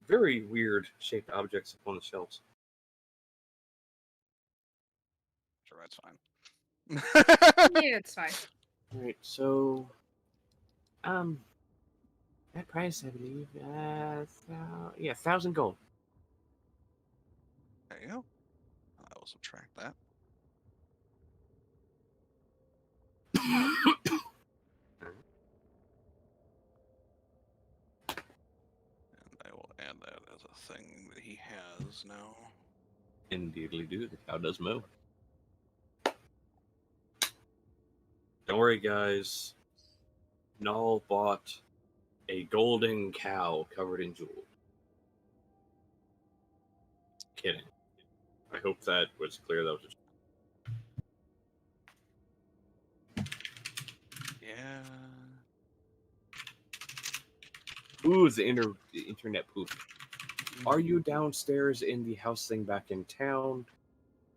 very weird shaped objects up on the shelves. Sure, that's fine. Yeah, it's fine. All right. So, that price, I believe, 1,000 gold. There you go. I will subtract that. And I will add that as a thing that he has now. Indeedly do. The cow does moo. Don't worry, guys. Null bought a golden cow covered in jewels. Kidding. I hope that was clear. That was just... Yeah. Ooh, the internet poop. Are you downstairs in the house thing back in town,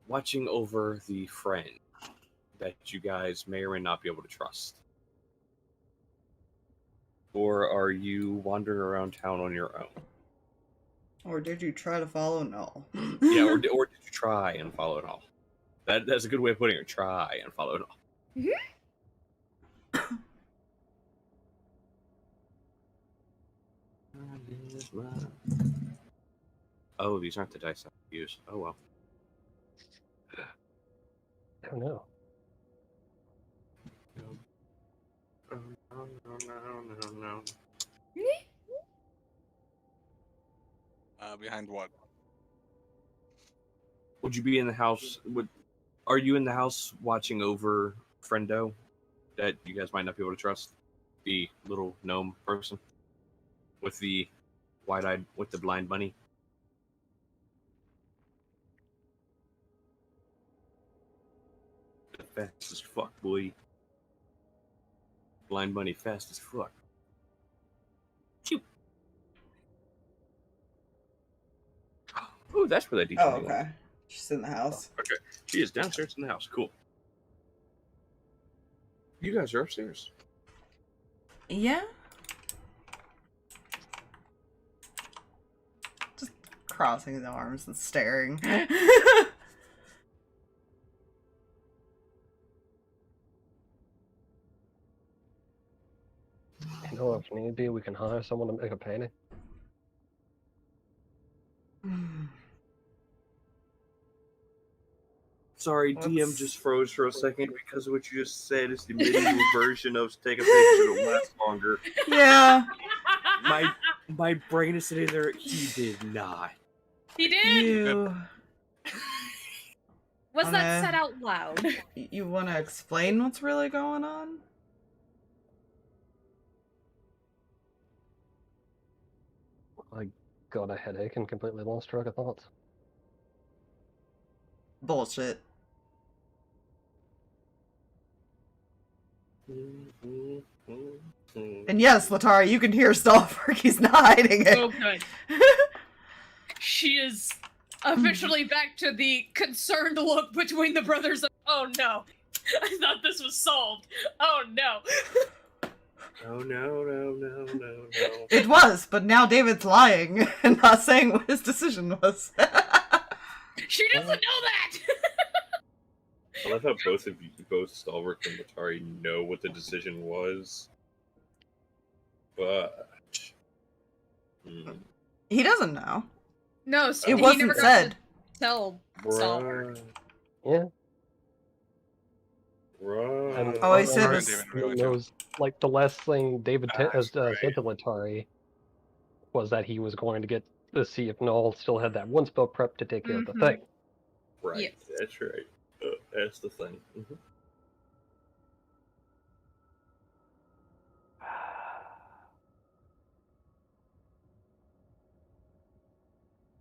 watching over the friend that you guys may or may not be able to trust? Or are you wandering around town on your own? Or did you try to follow Null? Yeah, or did you try and follow it all? That's a good way of putting it. Try and follow it all. Oh, these aren't the dice I use. Oh well. I don't know. No. Behind what? Would you be in the house? Are you in the house watching over Friendo that you guys might not be able to trust? The little gnome person with the wide-eyed, with the blind bunny. Fast as fuck, boy. Blind bunny, fast as fuck. Shoot. Oh, that's where that Oh, D20 went. okay. She's in the house. Okay, she is downstairs in the house. Cool. You guys are upstairs. Yeah? Just crossing his arms and staring. You know, if need be, we can hire someone to make a painting. Sorry, DM What's- just froze for a second because what you just said is the medieval version of take a picture to last longer. Yeah. My brain is sitting there. He did not. He did. You Was that Okay. said out loud? you want to explain what's really going on? I got a headache and completely lost track of thoughts. Bullshit. And yes, Letari, you can hear Stalverk. He's not hiding it. Oh, good. She is officially back to the concerned look between the brothers. Oh no, I thought this was solved. Oh no. Oh no. It was, but now David's lying and not saying what his decision was. She doesn't know that. I love how both of you, both Stalverk and Letari, know what the decision was. But He doesn't know. No, It he wasn't never got said. to tell Stalverk. Right. Yeah. Right. Oh, he said Alright, was- David, It really too. was like the last thing David That's said to Letari was that he was going to get to see if Null still had that one spell prep to take care of the Mhm. thing. Right. Yes. That's right. That's the thing.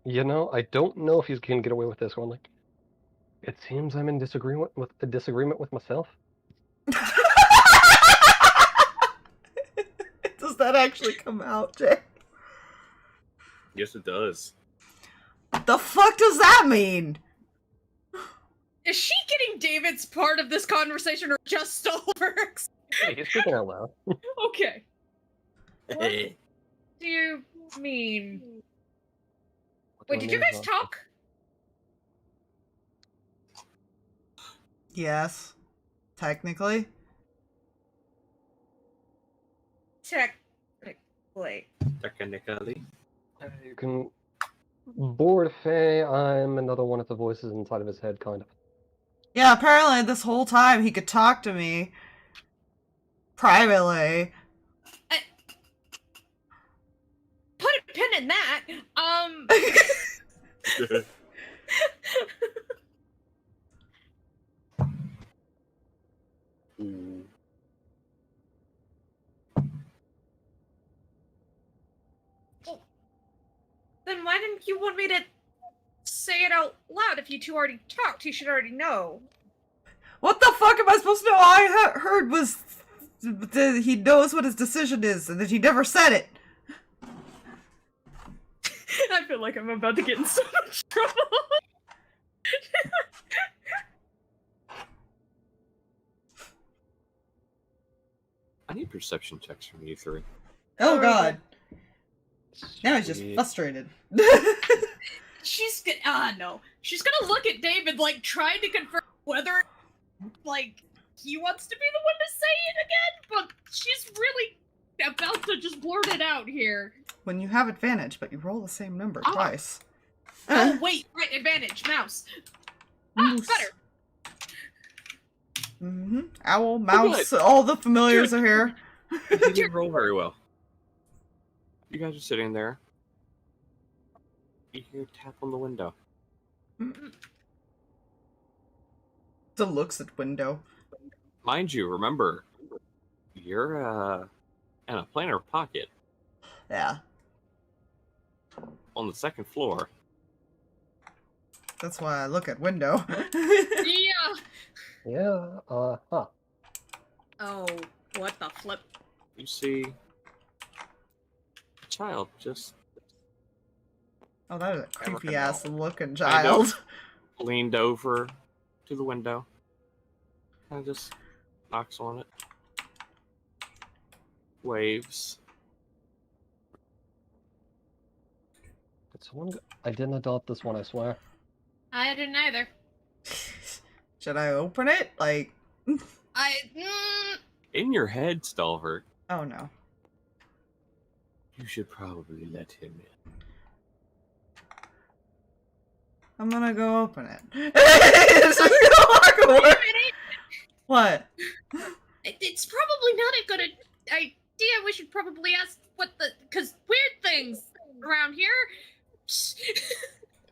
You know, I don't know if he can get away with this one. Like, it seems I'm in disagreement with myself. Does that actually come out, Jay? Yes, it does. What the fuck does that mean? Is she getting David's part of this conversation or just Stalverk's? Hey, he's speaking out loud. Okay. What do you mean? What do Wait, I did you mean? guys talk? Yes. Technically. Technically. Technically. You can board Faye. I'm another one of the voices inside of his head, kind of. Yeah, apparently this whole time he could talk to me. Privately. Put a pin in that. Ooh. Then why didn't you want me to say it out loud? If you two already talked, he should already know. What the fuck am I supposed to know? All I heard was that he knows what his decision is and that he never said it. I feel like I'm about to get in so much trouble. I need perception checks from you three. Oh god. Now he's just Sweet. frustrated. She's gonna, no. She's gonna look at David, like, trying to confirm whether, like, he wants to be the one to say it again, but she's really about to just blurt it out here. When you have advantage, but you roll the same number Oh. twice. Oh, wait, right, advantage, mouse. Ah, Moose. better. Mm-hmm. Owl, mouse, all the familiars are here. You didn't roll very well. You guys are sitting there. You hear a tap on the window. Still looks at window. Mind you, remember, you're in a planar pocket Yeah. on the second floor. That's why I look at window. Yeah. Yeah, huh. Oh, what the flip? You see a child just Oh, that is a Never creepy can ass know. looking I know. child. leaned over to the window. Kind of just knocks on it. Waves. Did someone I didn't adopt this one, I swear. I didn't either. Should I open it? Like, In your head, Stalverk, oh no. you should probably let him in. I'm gonna go open it. It's just gonna walk away. What? It's probably not a good idea. We should probably ask because weird things around here.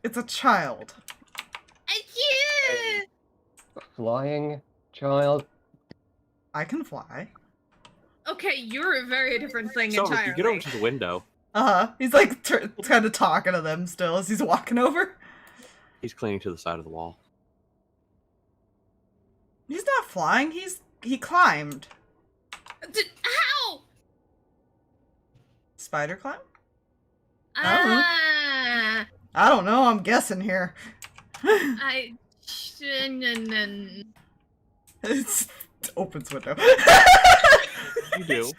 It's a child. Yeah. Flying child. I can fly. Okay, you're a very different thing Stalverk, entirely. you get over to the window. He's like kind of talking to them still as he's walking over. He's clinging to the side of the wall. He's not flying. He climbed. How? Spider climb? Ah, I don't know. I'm guessing here. I. It opens window. You do.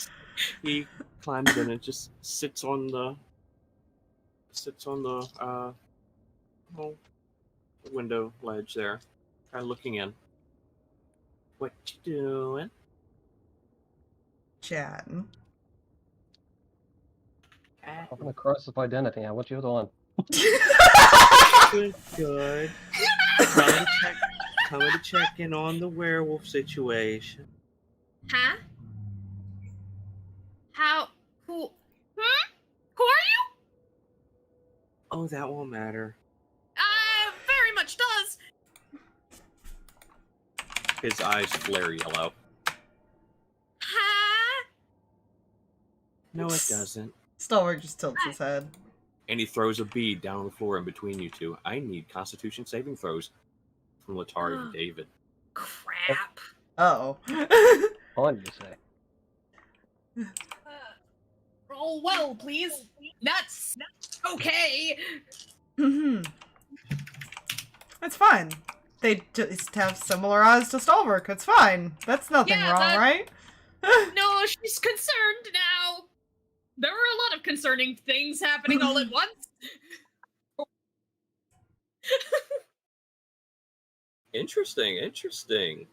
He climbs in and just sits on the well, window ledge there, kind of looking in. What you doing? Chatting. I'm gonna cross up identity. What you doing? Good, good. Coming to check in on the werewolf situation. Huh? How? Who? Who are you? Oh, that won't matter. Very much does. His eyes flare yellow. Huh? No, it doesn't. Stalverk just tilts his head. And he throws a bead down on the floor in between you two. I need Constitution saving throws from Letari and David. Crap. Oh. On, you say. Roll well, please. That's okay. It's fine. They just have similar eyes to Stalverk. It's fine. That's nothing Yeah, wrong, right? No, she's concerned now. There are a lot of concerning things happening all at once. Interesting, interesting.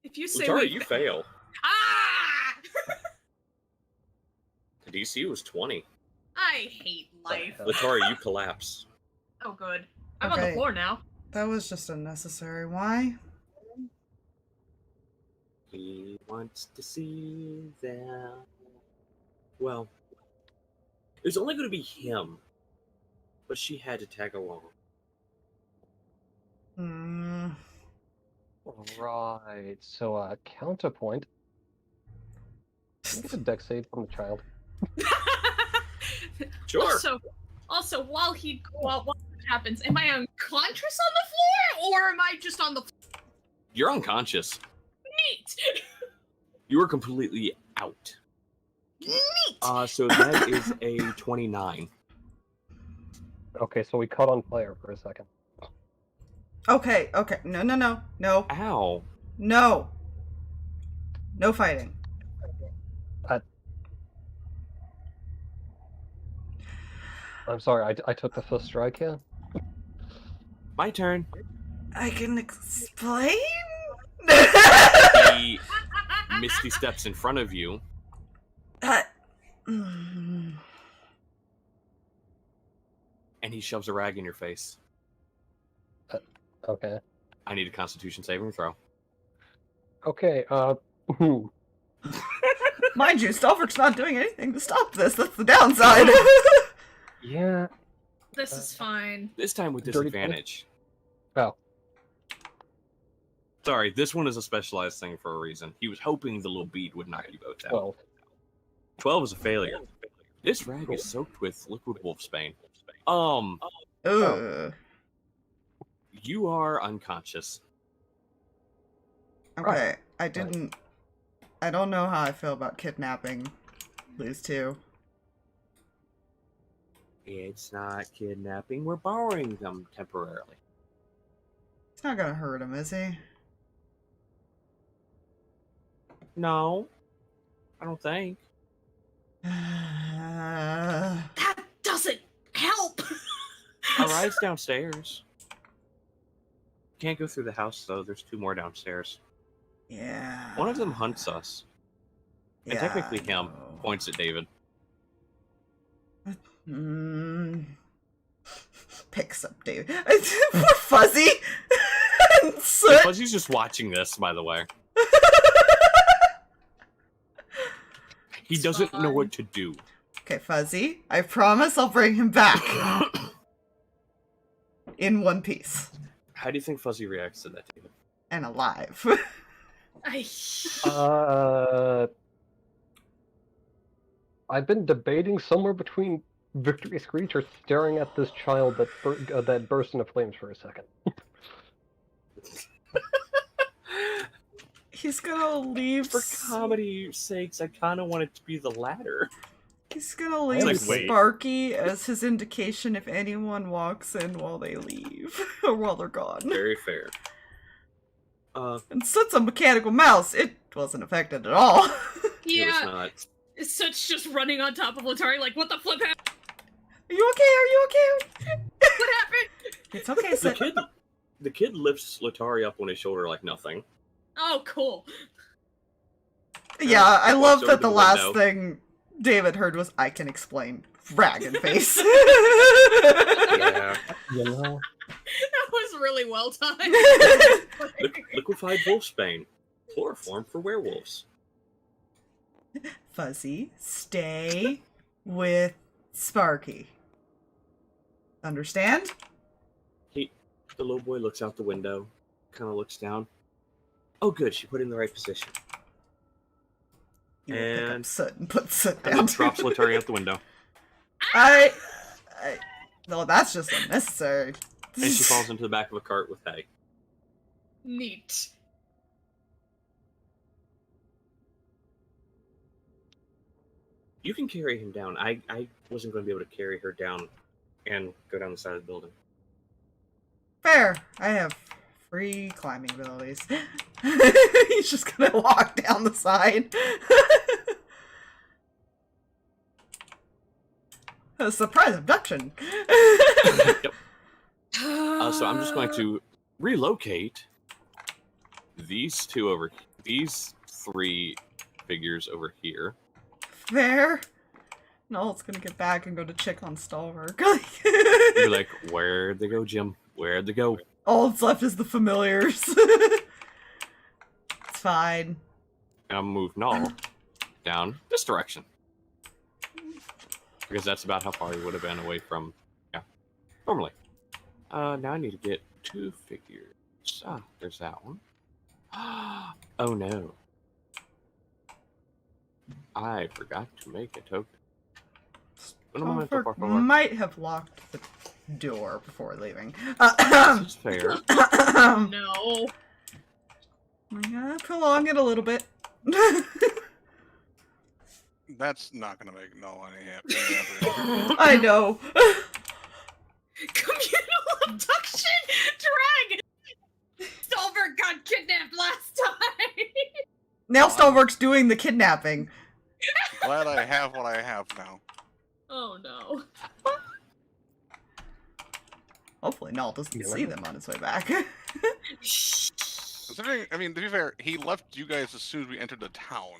If you say Letari, you fail. Ah! The DC was 20. I hate life. Letari, you collapse. Oh, good. I'm on the Okay. floor now. That was just unnecessary. Why? He wants to see them. Well, it was only going to be him, but she had to tag along. Right. So, counterpoint. Can I get a dex save from the child? Sure. Also, while that happens, am I unconscious on the floor, or am I just on the floor? You're unconscious. Neat. You were completely out. Neat. So that is a 29. Okay, so we caught on fire for a second. Okay, okay. No, no, no. No. Ow. No. No fighting. I'm sorry, I took the first strike here. My turn. I can explain? He misty steps in front of you. Mm. And he shoves a rag in your face. Okay. I need a Constitution saving throw. Okay, Mind you, Stalverk's not doing anything to stop this. That's the downside. yeah. This is fine. This time with Dirty disadvantage. Oh. Sorry, this one is a specialized thing for a reason. He was hoping the little bead would knock you both out. 12. 12 is a failure. This rag is soaked with liquid wolfsbane. Ugh. You are unconscious. Okay, I don't know how I feel about kidnapping these two. It's not kidnapping. We're borrowing them temporarily. It's not gonna hurt him, is he? No, I don't think. That doesn't help. Our ride's downstairs. Can't go through the house though. There's 2 more downstairs. Yeah. One of them hunts us. And technically I him know. points at David. Picks up David. Poor Fuzzy. Soot. Fuzzy's just watching this, by the way. He It's doesn't know fine. what to do. Okay, Fuzzy. I promise I'll bring him back. In one piece. How do you think Fuzzy reacts to that, David? And alive. I've been debating somewhere between Victory Screech or staring at this child that burst into flames for a second. He's gonna leave. For comedy's sakes, I kind of want it to be the latter. He's gonna leave like, wait. Sparky as his indication if anyone walks in while they leave. Or while they're gone. Very fair. And since a mechanical mouse, it wasn't affected at all. It was Yeah, not. Such just running on top of Letari like, what the flip happened? Are you okay? Are you okay? What happened? It's okay, The kid lifts Letari up on his shoulder like nothing. Oh, cool. Yeah, I Walks love over that to the the last window. thing David heard was, I can explain. Dragon face. Yeah. You know? That was really well timed. Liquefied wolfsbane. Chloroform for werewolves. Fuzzy, stay with Sparky. Understand? The little boy looks out the window, kind of looks down. Oh, good, she put it in the right position. You will pick up And- Soot and put Soot And down. then drops Letari out the window. No, that's just unnecessary. And she falls into the back of a cart with hay. Neat. You can carry him down. I wasn't going to be able to carry her down and go down the side of the building. Fair. I have free climbing abilities. He's just gonna walk down the side. A surprise abduction. Yep. So I'm just going to relocate these 3 figures over here. Fair. Noel's gonna get back and go to check on Stalverk. You're like, where'd they go, Jim? Where'd they go? All that's left is the familiars. It's fine. And I'm moving all down this direction. Because that's about how far he would have been away from, normally. Now I need to get 2 figures. There's that one. Oh no. I forgot to make a token. Un momento, por Stalverk favor. might have locked the door before leaving. This is fair. No. I'm gonna prolong it a little bit. That's not gonna make no any happen. I know. Communal abduction? Drag! Stalverk got kidnapped last time! Now Stalverk's doing the kidnapping. Glad I have what I have now. Oh no. Hopefully Null doesn't Yeah, see right. them on his way back. Considering, I mean, to be fair, he left you guys as soon as we entered the town.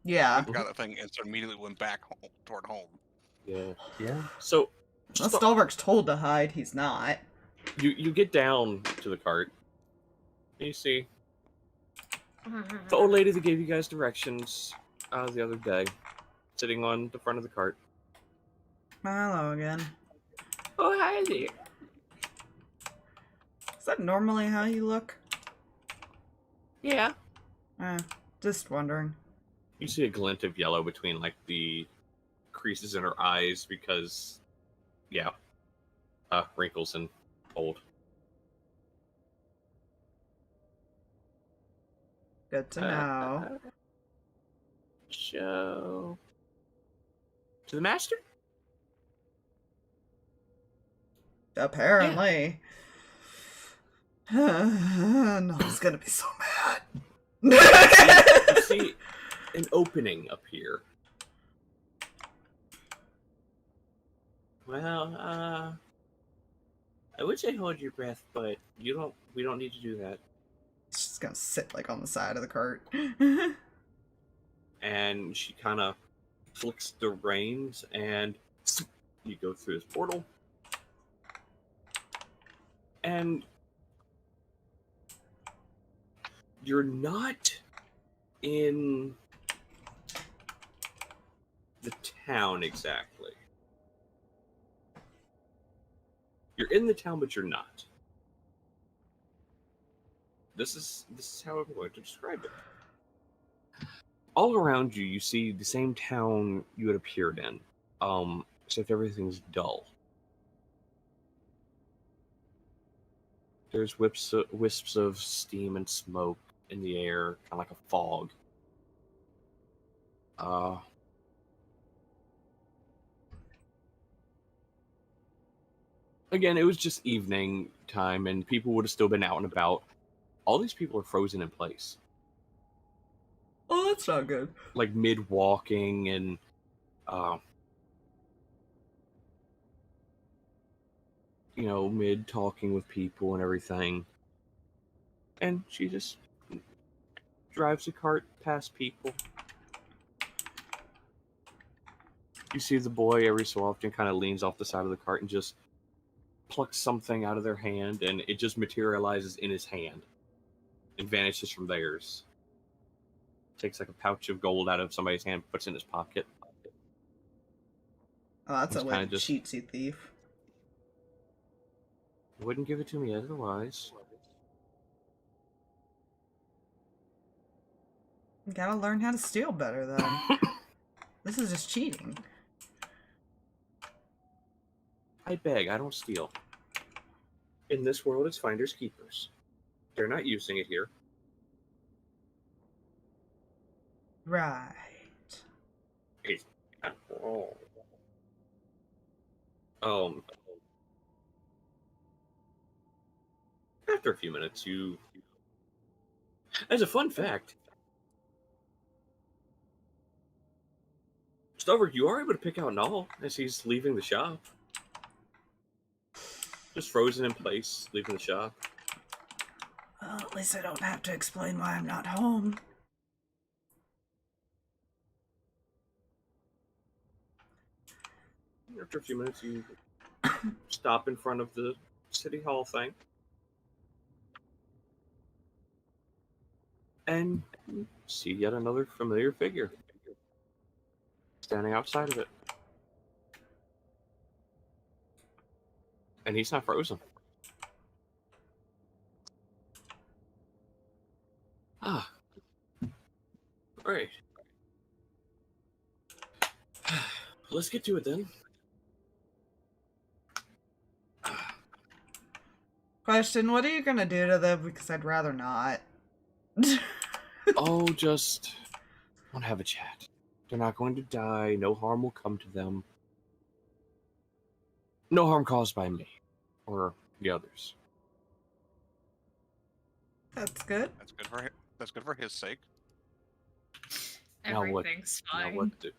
Yeah. Got that thing and so immediately went back home, toward home. Yeah. Yeah. So Well, Stalverk's told to hide, he's not. you get down to the cart. And you see the old lady that gave you guys directions the other day, sitting on the front of the cart. Hello again. Oh, hi there. Is that normally how you look? Yeah. Just wondering. You see a glint of yellow between like the creases in her eyes because, yeah, wrinkles and old. Good to know. Show to the master. Apparently. Null's gonna be so mad. You see an opening up here. Well, I would say hold your breath, but you don't. We don't need to do that. She's gonna sit like on the side of the cart. And she kind of flicks the reins, and you go through this portal, and you're not in the town exactly. You're in the town, but you're not. This is how I'm going to describe it. All around you, you see the same town you had appeared in, except everything's dull. There's wisps of steam and smoke in the air, kind of like a fog. Again, it was just evening time, and people would have still been out and about. All these people are frozen in place. Oh, that's not good. Like mid-walking and mid-talking with people and everything. And she just drives the cart past people. You see the boy every so often kind of leans off the side of the cart and just plucks something out of their hand, and it just materializes in his hand and vanishes from theirs. Takes like a pouch of gold out of somebody's hand, puts it in his pocket. Oh, that's It's a kinda little just- cheatsy thief. Wouldn't give it to me otherwise. You gotta learn how to steal better, then. This is just cheating. I beg, I don't steal. In this world, it's finders keepers. They're not using it here. Right. Oh. After a few minutes, you... As a fun fact, Stalverk, you are able to pick out Null as he's leaving the shop. Just frozen in place, leaving the shop. Well, at least I don't have to explain why I'm not home. After a few minutes, you stop in front of the City Hall thing. And see yet another familiar figure standing outside of it. And he's not frozen. Ah. Alright. Let's get to it then. Question, what are you gonna do to them? Because I'd rather not. Oh, just want to have a chat. They're not going to die. No harm will come to them. No harm caused by me. or the others. That's good. That's good for his sake. Now what- Everything's Now, fine. what the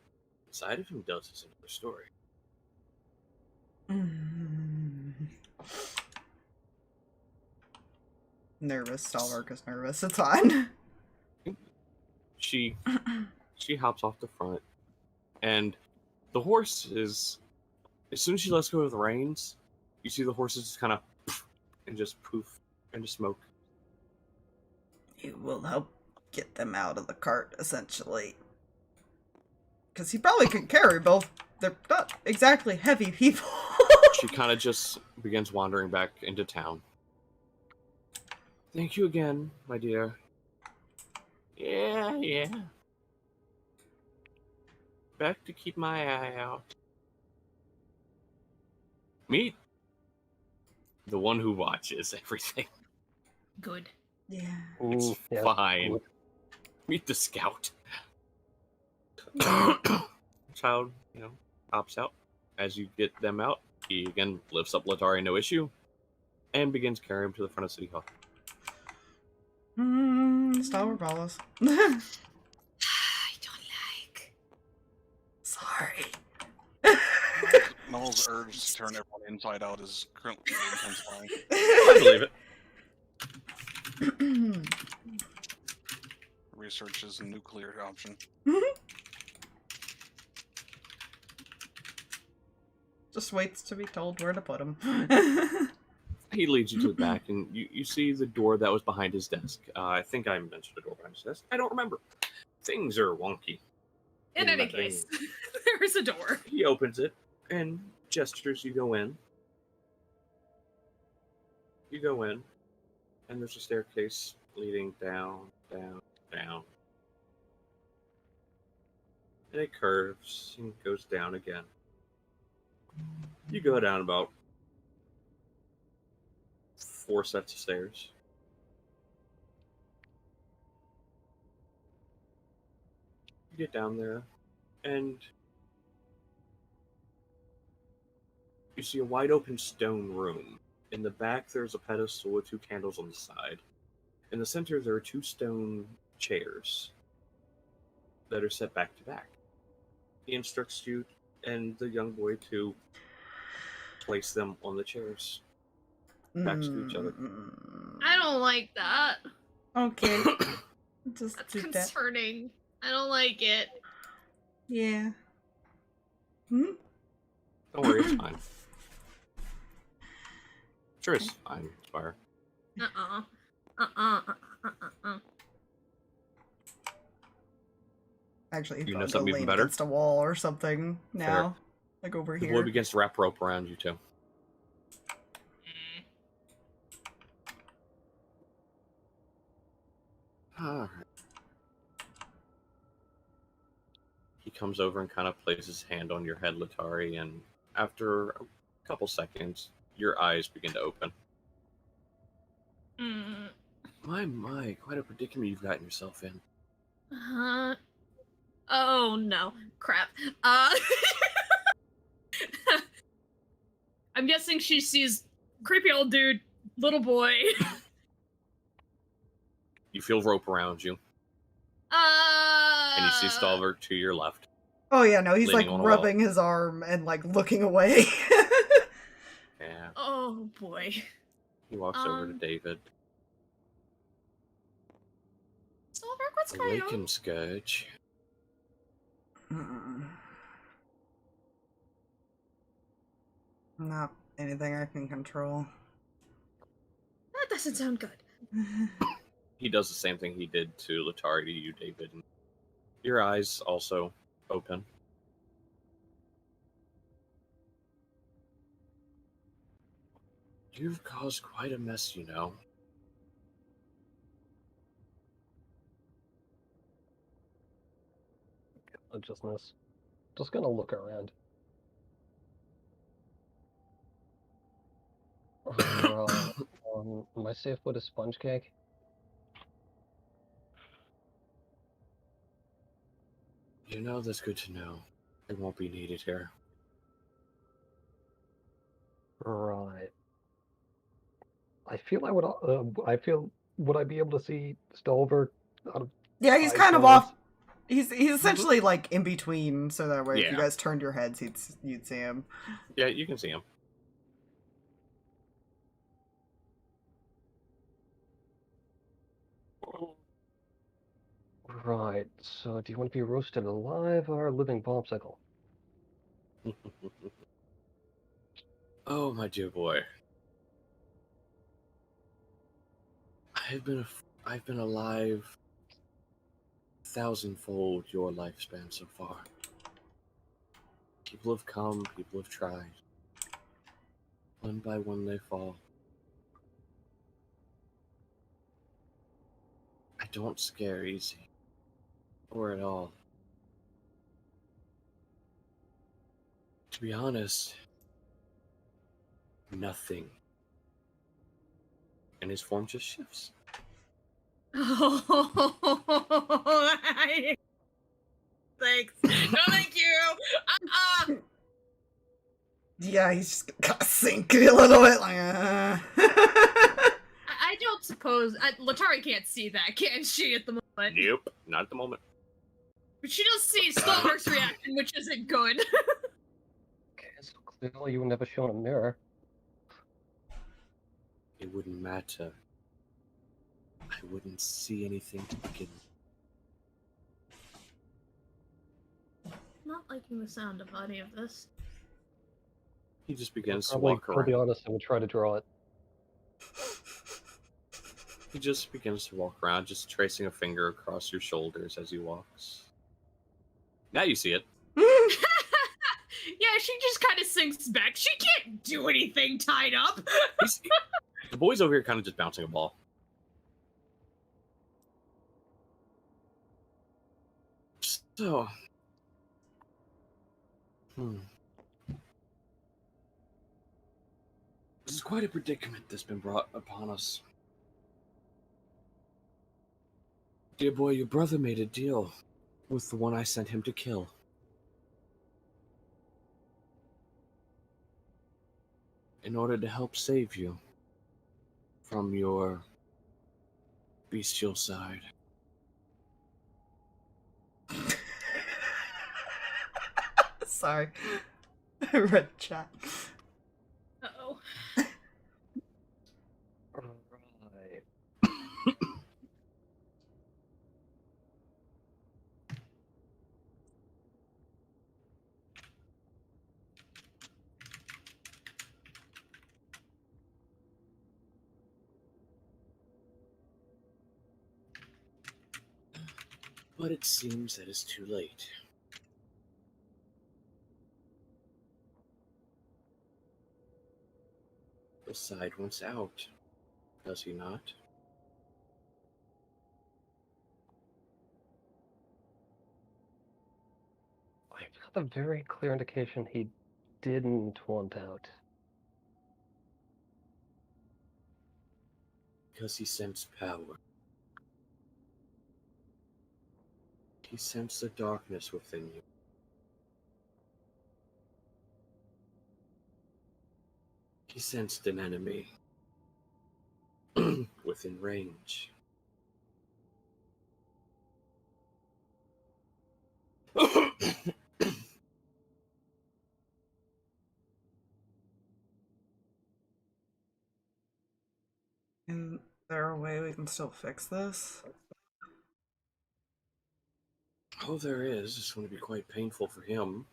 side of him does is another story. Nervous. Stalverk is nervous. It's fine. She hops off the front, and the horse is, as soon as she lets go of the reins, you see the horses just kind of and just poof into smoke. You will help get them out of the cart, essentially. Because he probably could carry both. They're not exactly heavy people. She kind of just begins wandering back into town. Thank you again, my dear. Yeah. Back to keep my eye out. Meet the one who watches everything. Good. Yeah. It's Ooh, yeah. fine. Meet the scout. Child, pops out. As you get them out, he again lifts up Letari, no issue, and begins carrying him to the front of City Hall. Stalverk follows. I don't like. Sorry. Noel's urge to turn everyone inside out is currently intensifying. I believe it. Research is a nuclear option. Just waits to be told where to put him. He leads you to the back, and you see the door that was behind his desk. I think I mentioned the door behind his desk. I don't remember. Things are wonky. In any case, there's a door. He opens it and gestures you go in. You go in, and there's a staircase leading down. And it curves and goes down again. You go down about 4 sets of stairs. You get down there, and you see a wide open stone room. In the back, there's a pedestal with 2 candles on the side. In the center, there are 2 stone chairs that are set back to back. He instructs you and the young boy to place them on the chairs, next to each other. I don't like that. Okay. Just That's do that. concerning. I don't like it. Yeah. Don't worry, it's fine. Sure, it's fine, Spire. Actually, You he's know probably something lean even better? against a wall or something now. Fair. Like over The here. boy begins to wrap rope around you, too. Alright. He comes over and kind of places his hand on your head, Letari, and after a couple seconds, your eyes begin to open. My, quite a predicament you've gotten yourself in. Oh no. Crap. I'm guessing she sees creepy old dude, little boy. You feel rope around you, and you see Stalverk to your left. Oh yeah, no, he's like leaning on a wall. rubbing his arm and like looking away. Yeah. Oh boy. He walks over to David. Stalverk, what's going on? Awaken, Scourge. Not anything I can control. That doesn't sound good. He does the same thing he did to Letari to you, David. And your eyes also open. You've caused quite a mess, you know. Just gonna look around. Am I safe with a sponge cake? You know, that's good to know. It won't be needed here. Right. I feel I would. I feel would I be able to see Stalverk out of Yeah, he's 5 kind of yards? off. He's essentially like in between, so that way if you Yeah. guys turned your heads, you'd see him. Yeah, you can see him. Right. So, do you want to be roasted alive or a living popsicle? Oh, my dear boy. I've been alive 1,000-fold your lifespan so far. People have come, people have tried. One by one they fall. I don't scare easy. Or at all. To be honest, nothing. And his form just shifts. Thanks. No, thank you. Yeah, he's just kind of sink a little bit, like. I don't suppose Letari can't see that, can she? At the moment, Nope, not at the moment. but she does see Stalverk's reaction, which isn't good. Okay, so clearly you were never shown a mirror. It wouldn't matter. I wouldn't see anything to begin with. Not liking the sound of any of this. He just begins to Probably, walk I'll be around. honest, I would try to draw it. He just begins to walk around, just tracing a finger across your shoulders as he walks. Now you see it. Yeah, she just kind of sinks back. She can't do anything tied up. The boy's over here kind of just bouncing a ball. So... This is quite a predicament that's been brought upon us. Dear boy, your brother made a deal with the one I sent him to kill. In order to help save you from your bestial side. Sorry. I read chat. Uh-oh. Right. But it seems that it's too late. The side wants out, does he not? I've got a very clear indication he didn't want out. Because he sensed power. He sensed the darkness within you. He sensed an enemy within range. Is there a way we can still fix this? Oh, there is. It's going to be quite painful for him.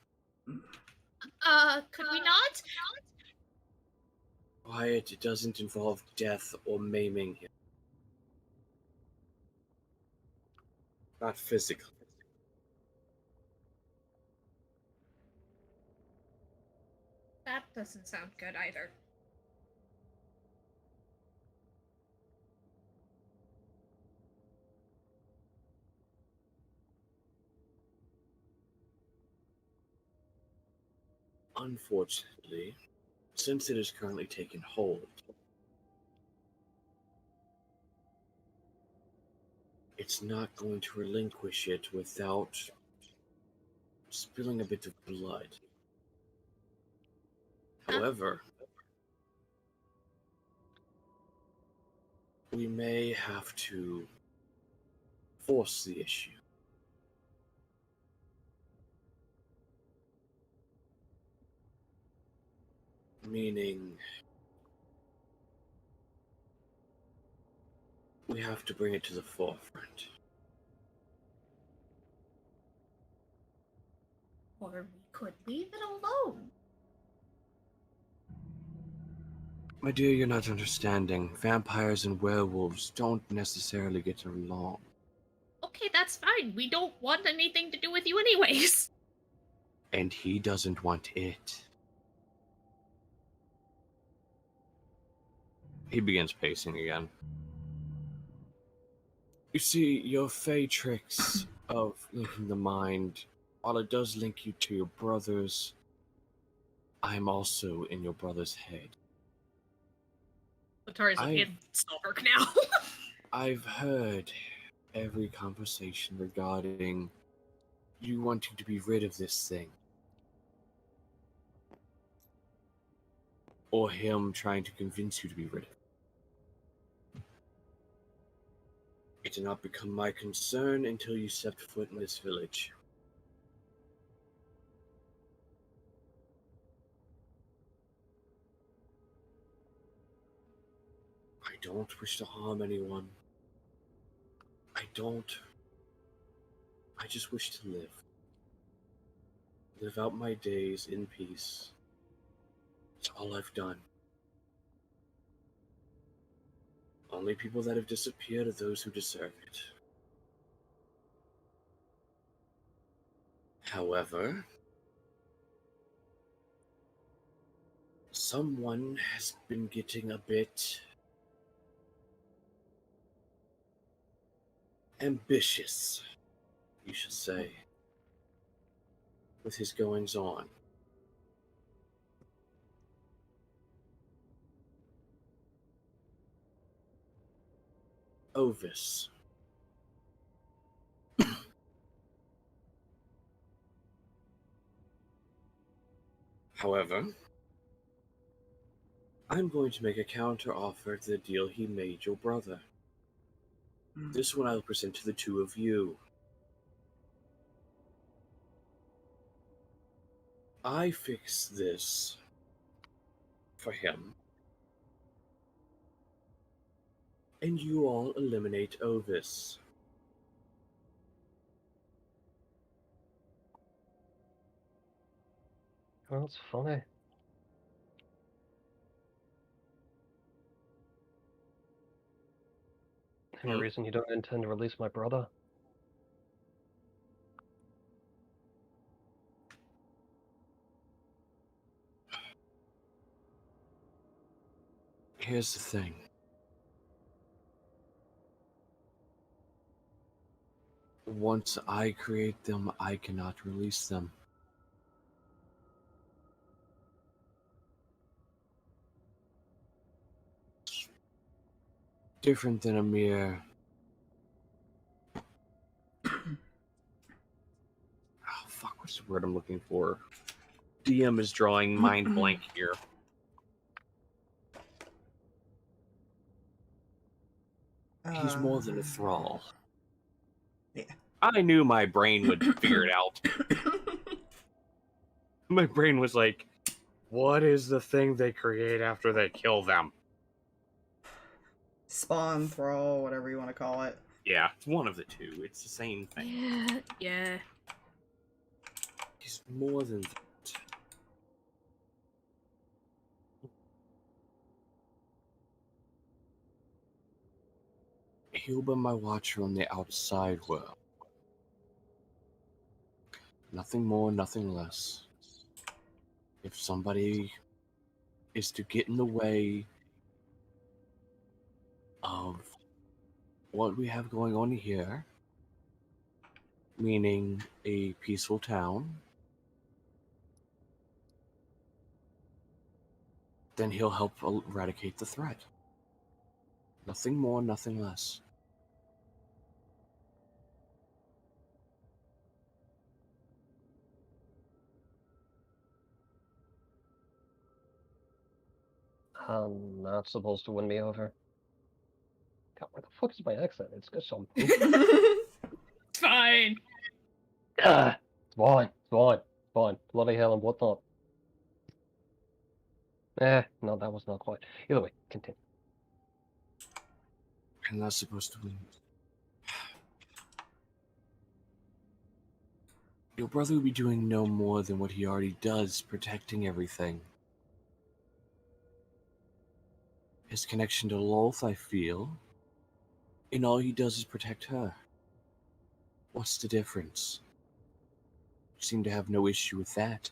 Could we not? Quiet, it doesn't involve death or maiming him. Not physically. That doesn't sound good either. Unfortunately, since it has currently taken hold, it's not going to relinquish it without spilling a bit of blood. However, we may have to force the issue. Meaning, we have to bring it to the forefront. Or we could leave it alone. My dear, you're not understanding. Vampires and werewolves don't necessarily get along. Okay, that's fine. We don't want anything to do with you anyways. And he doesn't want it. He begins pacing again. You see, your fey tricks of linking the mind, while it does link you to your brothers, I'm also in your brother's head. Letari's looking at Stalverk now. I've heard every conversation regarding you wanting to be rid of this thing. Or him trying to convince you to be rid of it. It did not become my concern until you stepped foot in this village. I don't wish to harm anyone. I don't. I just wish to live. Live out my days in peace. It's all I've done. Only people that have disappeared are those who deserve it. However, someone has been getting a bit ambitious, you should say, with his goings on. Ovis. However, I'm going to make a counter offer to the deal he made your brother. This one I'll present to the two of you. I fix this for him, and you all eliminate Ovis. Oh, that's funny. Any reason you don't intend to release my brother? Here's the thing. Once I create them, I cannot release them. Different than a mere... Oh, fuck, what's the word I'm looking for? DM is drawing mind blank here. He's more than a thrall. Yeah. I knew my brain would figure it out. My brain was like, what is the thing they create after they kill them? Spawn, thrall, whatever you want to call it. Yeah, it's one of the two. It's the same thing. Yeah. He's more than that. He'll be my watcher on the outside world. Nothing more, nothing less. If somebody is to get in the way of what we have going on here, meaning a peaceful town, then he'll help eradicate the threat. Nothing more, nothing less. I'm not supposed to win me over. God, where the fuck is my accent? It's got something. It's fine. It's fine. It's fine. It's fine. Bloody hell and whatnot. No, that was not quite. Either way, continue. I'm not supposed to win. Your brother would be doing no more than what he already does, protecting everything. His connection to Lolth, I feel, and all he does is protect her. What's the difference? You seem to have no issue with that.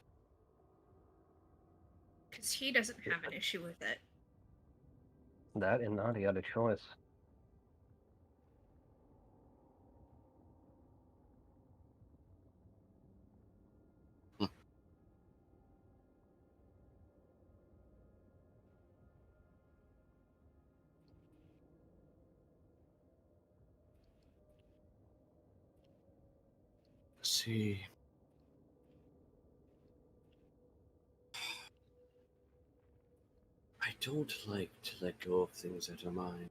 Because he doesn't have an issue with it. That and not he had a choice. See. I don't like to let go of things that are mine.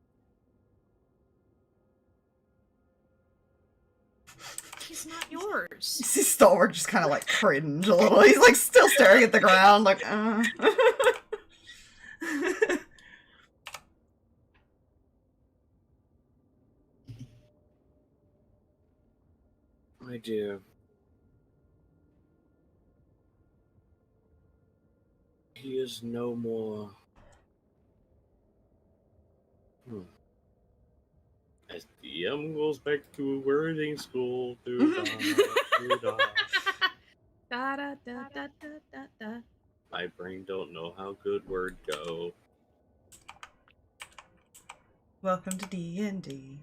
He's not yours. You see Stalverk just kind of like cringe a little. He's like still staring at the ground, like, My dear. He is no more. As DM goes back to wording school. Da da da da da da da. My brain don't know how good word go. welcome to D&D.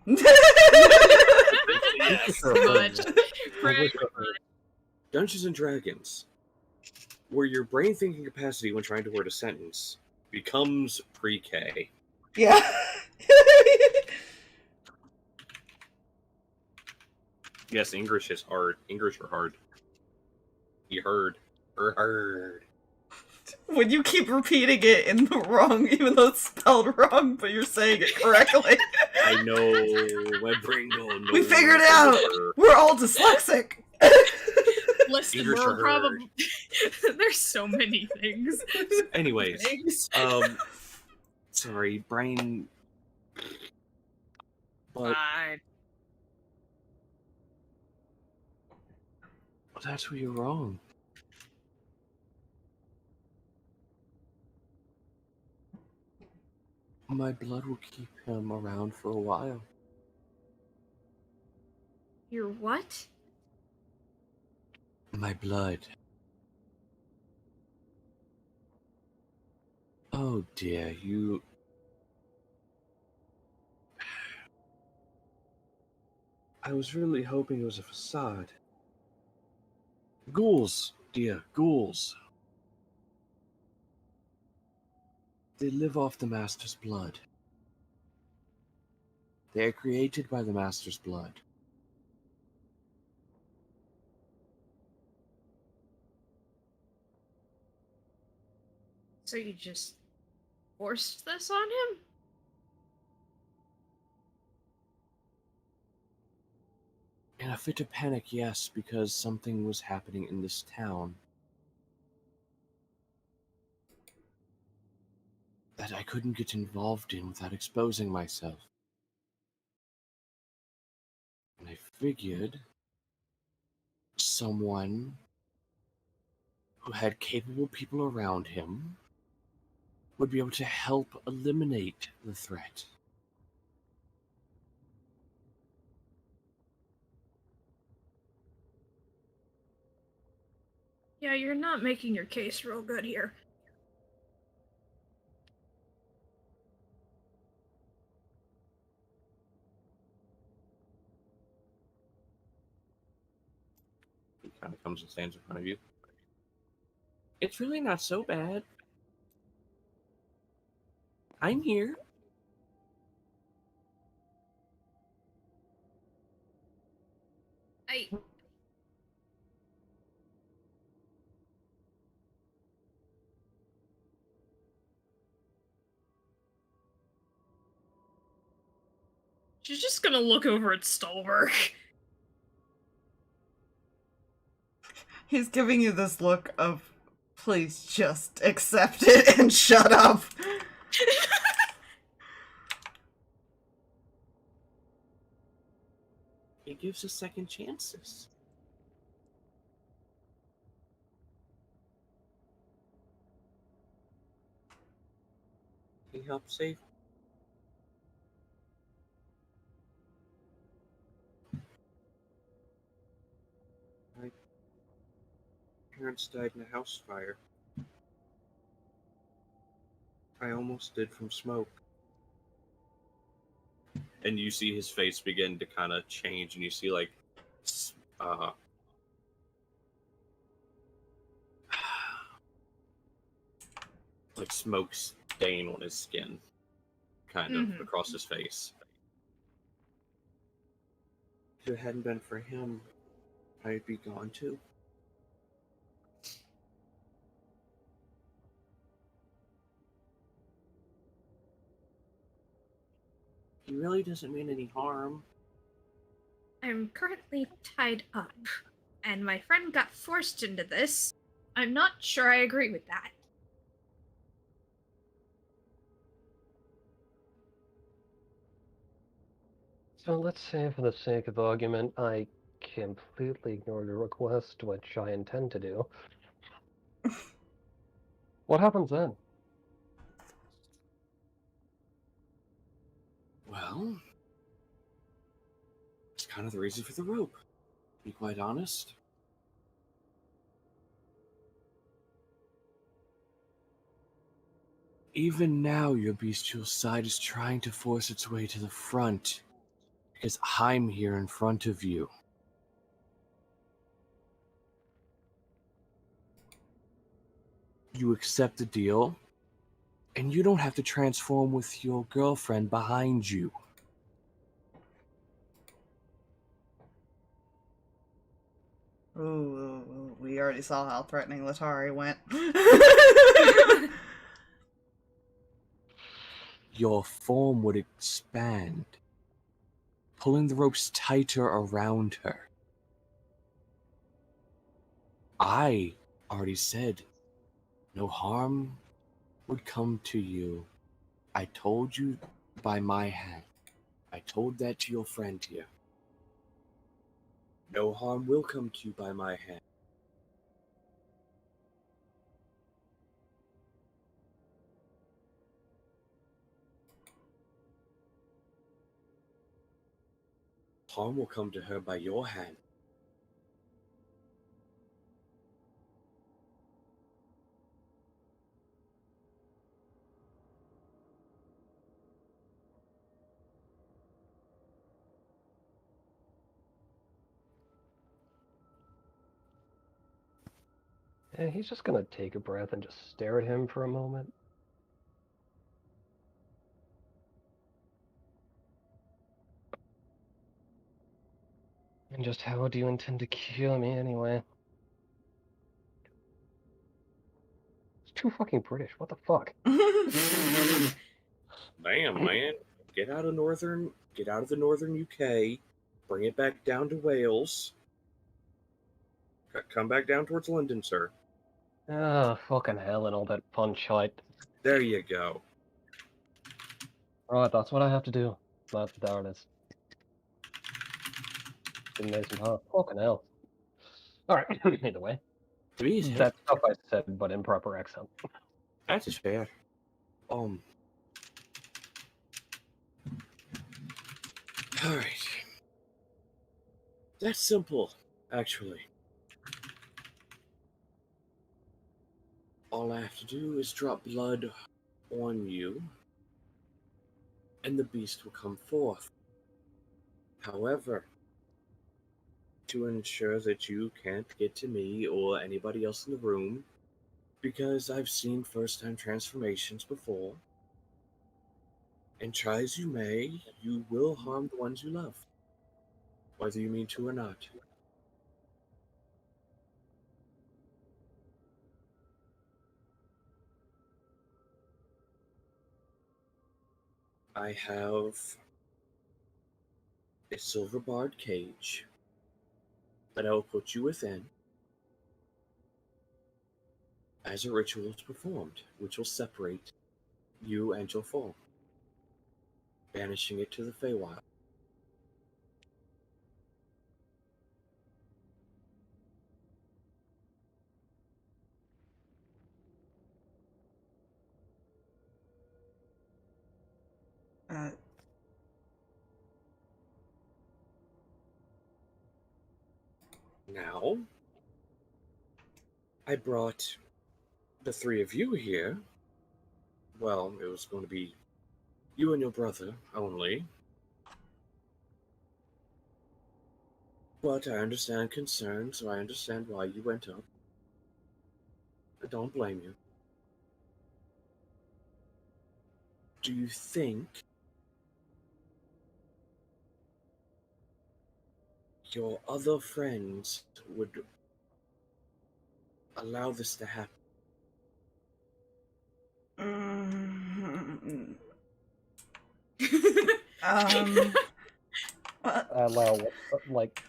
Yes, much. Right. Dungeons and Dragons, where your brain thinking capacity when trying to word a sentence becomes pre-K. Yeah. Yes, English is hard. English are hard. You heard. Heard. When you keep repeating it in the wrong, even though it's spelled wrong, but you're saying it correctly. I know. My brain don't know. We figured it out. We're all dyslexic. Listen, English we're are probably there's so many things. Anyways, Things. sorry, brain. But Fine. that's where you're wrong. My blood will keep him around for a while. Your what? My blood. Oh dear, you... I was really hoping it was a facade. Ghouls, dear, ghouls. They live off the Master's blood. They are created by the Master's blood. So you just forced this on him? In a fit of panic, yes, because something was happening in this town that I couldn't get involved in without exposing myself. And I figured someone who had capable people around him would be able to help eliminate the threat. Yeah, you're not making your case real good here. He kind of comes and stands in front of you. It's really not so bad. I'm here. She's just gonna look over at Stalverk. He's giving you this look of, please just accept it and shut up. He gives us second chances. He helps save. My parents died in a house fire. I almost did from smoke. And you see his face begin to kind of change, and you see like, like smoke stain on his skin, kind of across his face. If it hadn't been for him, I'd be gone too. He really doesn't mean any harm. I'm currently tied up, and my friend got forced into this. I'm not sure I agree with that. So let's say, for the sake of argument, I completely ignore your request, which I intend to do. What happens then? Well, it's kind of the reason for the rope, to be quite honest. Even now, your bestial side is trying to force its way to the front, because I'm here in front of you. You accept the deal, and you don't have to transform with your girlfriend behind you. Ooh, we already saw how threatening Letari went. Your form would expand, pulling the ropes tighter around her. I already said no harm would come to you. I told you by my hand. I told that to your friend here. No harm will come to you by my hand. Harm will come to her by your hand. And he's just gonna take a breath and just stare at him for a moment. And just how do you intend to kill me anyway? It's too fucking British. What the fuck? Damn, man. Get out of the northern UK, bring it back down to Wales. Come back down towards London, sir. Ah, fucking hell and all that punch height. There you go. Right, that's what I have to do. There it is. Amazing, huh? Fucking hell. Alright, either way. That stuff I said, but in proper accent. That's fair. Alright. That's simple, actually. All I have to do is drop blood on you, and the beast will come forth. However, to ensure that you can't get to me or anybody else in the room, because I've seen first-time transformations before, and try as you may, you will harm the ones you love, whether you mean to or not. I have a silver barred cage that I will put you within as a ritual is performed, which will separate you and your foe, banishing it to the Feywild. Uh, Now, I brought the three of you here. Well, it was going to be you and your brother only. But I understand concern, so I understand why you went up. I don't blame you. Do you think your other friends would allow this to happen? What? Allow like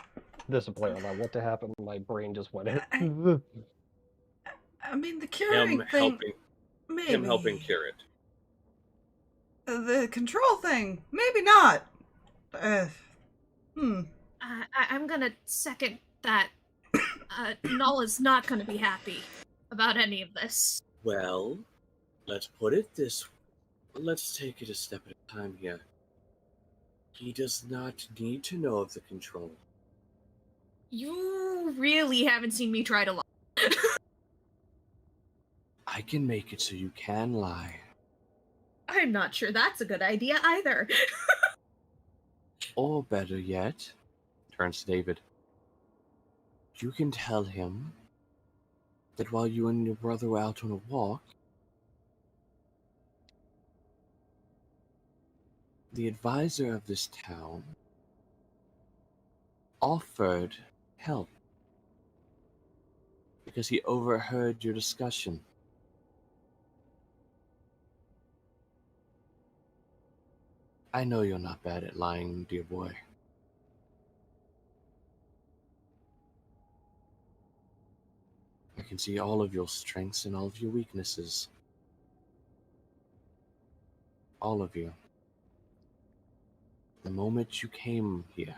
discipline. Allow what to happen? My brain just went it. I mean, the curing thing, maybe. Him helping cure it. The control thing, maybe not. I'm gonna second that. Null is not gonna be happy about any of this. Well, let's put it this way. Let's take it a step at a time here. He does not need to know of the control. You really haven't seen me try to lie. I can make it so you can lie. I'm not sure that's a good idea either. Or better yet, turns to David, you can tell him that while you and your brother were out on a walk, the advisor of this town offered help because he overheard your discussion. I know you're not bad at lying, dear boy. I can see all of your strengths and all of your weaknesses. All of you. The moment you came here,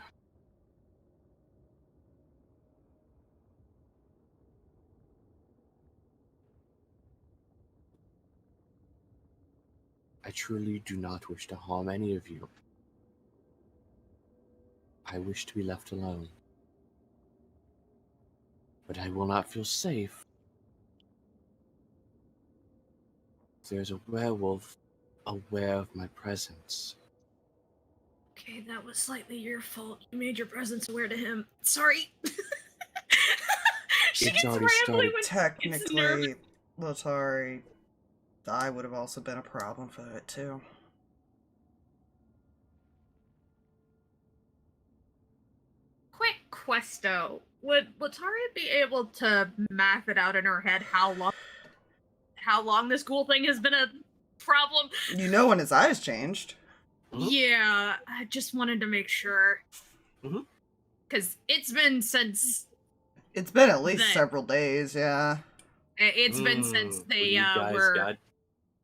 I truly do not wish to harm any of you. I wish to be left alone. But I will not feel safe if there's a werewolf aware of my presence. Okay, that was slightly your fault. You made your presence aware to him. Sorry. She It's gets already rambling started. when Technically, Letari, I would have also been a problem for it too. Quick questo. Would Letari be able to math it out in her head how long this ghoul thing has been a problem? You know when his eyes changed. Mhm. Yeah, I just wanted to make sure. Mhm. Because it's been since... It's been at least Then- several days, yeah. It's been since they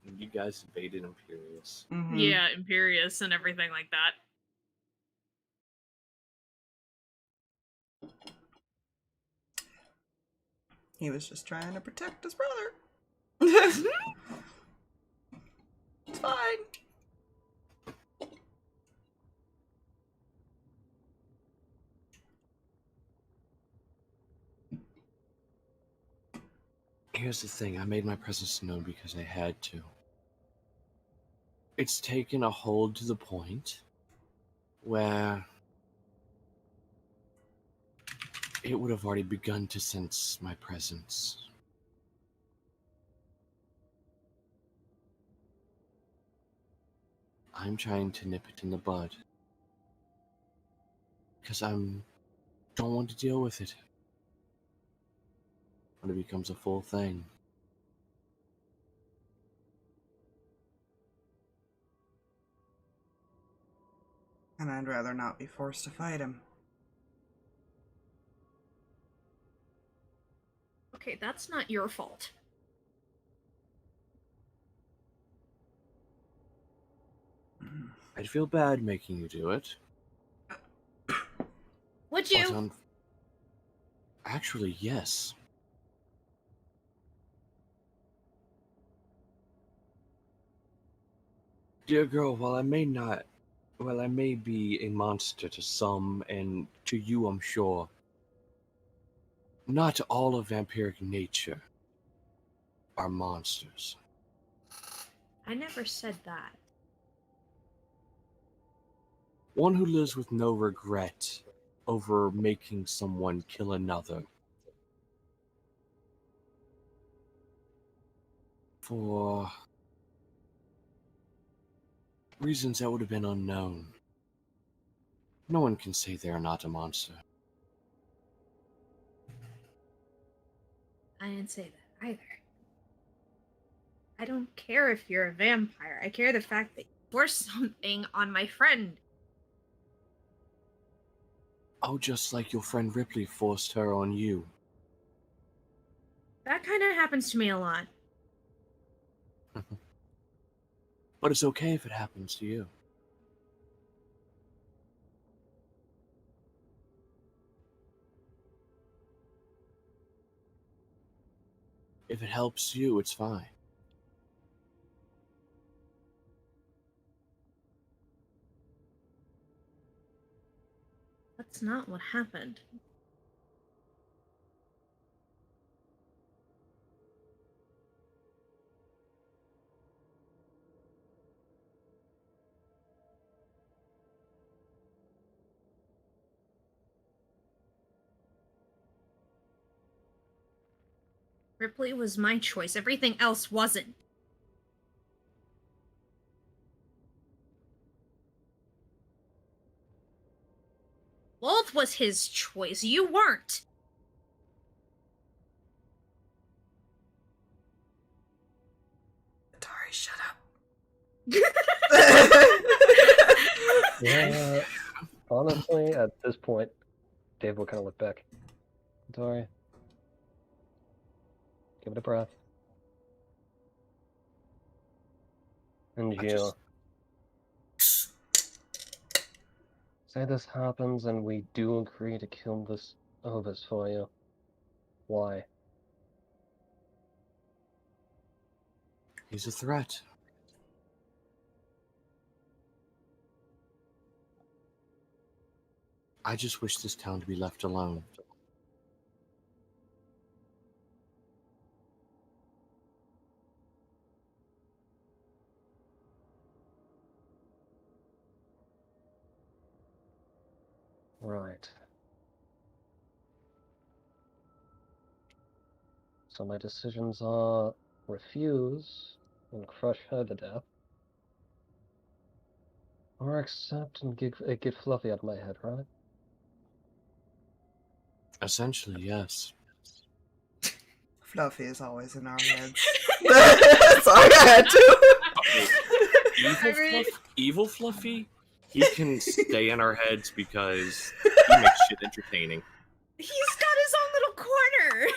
when you guys invaded Imperius. Mhm. Yeah, Imperius and everything like that. He was just trying to protect his brother. It's fine. Here's the thing, I made my presence known because I had to. It's taken a hold to the point where it would have already begun to sense my presence. I'm trying to nip it in the bud. Because don't want to deal with it when it becomes a full thing. And I'd rather not be forced to fight him. Okay, that's not your fault. I'd feel bad making you do it. Would But you? actually, yes. Dear girl, while I may be a monster to some, and to you I'm sure, not all of vampiric nature are monsters. I never said that. One who lives with no regret over making someone kill another. For reasons that would have been unknown. No one can say they are not a monster. I didn't say that either. I don't care if you're a vampire. I care the fact that you forced something on my friend. Oh, just like your friend Ripley forced her on you. That kind of happens to me a lot. But it's okay if it happens to you. If it helps you, it's fine. That's not what happened. Ripley was my choice. Everything else wasn't. Both was his choice. You weren't. Letari, shut up. Yeah, honestly, at this point, Dave will kind of look back. Sorry. Give it a breath. And I Jill. Say this happens and we do agree to kill this Ovis for you. Why? He's a threat. I just wish this town to be left alone. Right. So my decisions are refuse and crush her to death, or accept and get Fluffy out of my head, right? Essentially, yes. Fluffy is always in our heads. Sorry, I had to. Evil Fluffy, he can stay in our heads because he makes shit entertaining. He's got his own little corner.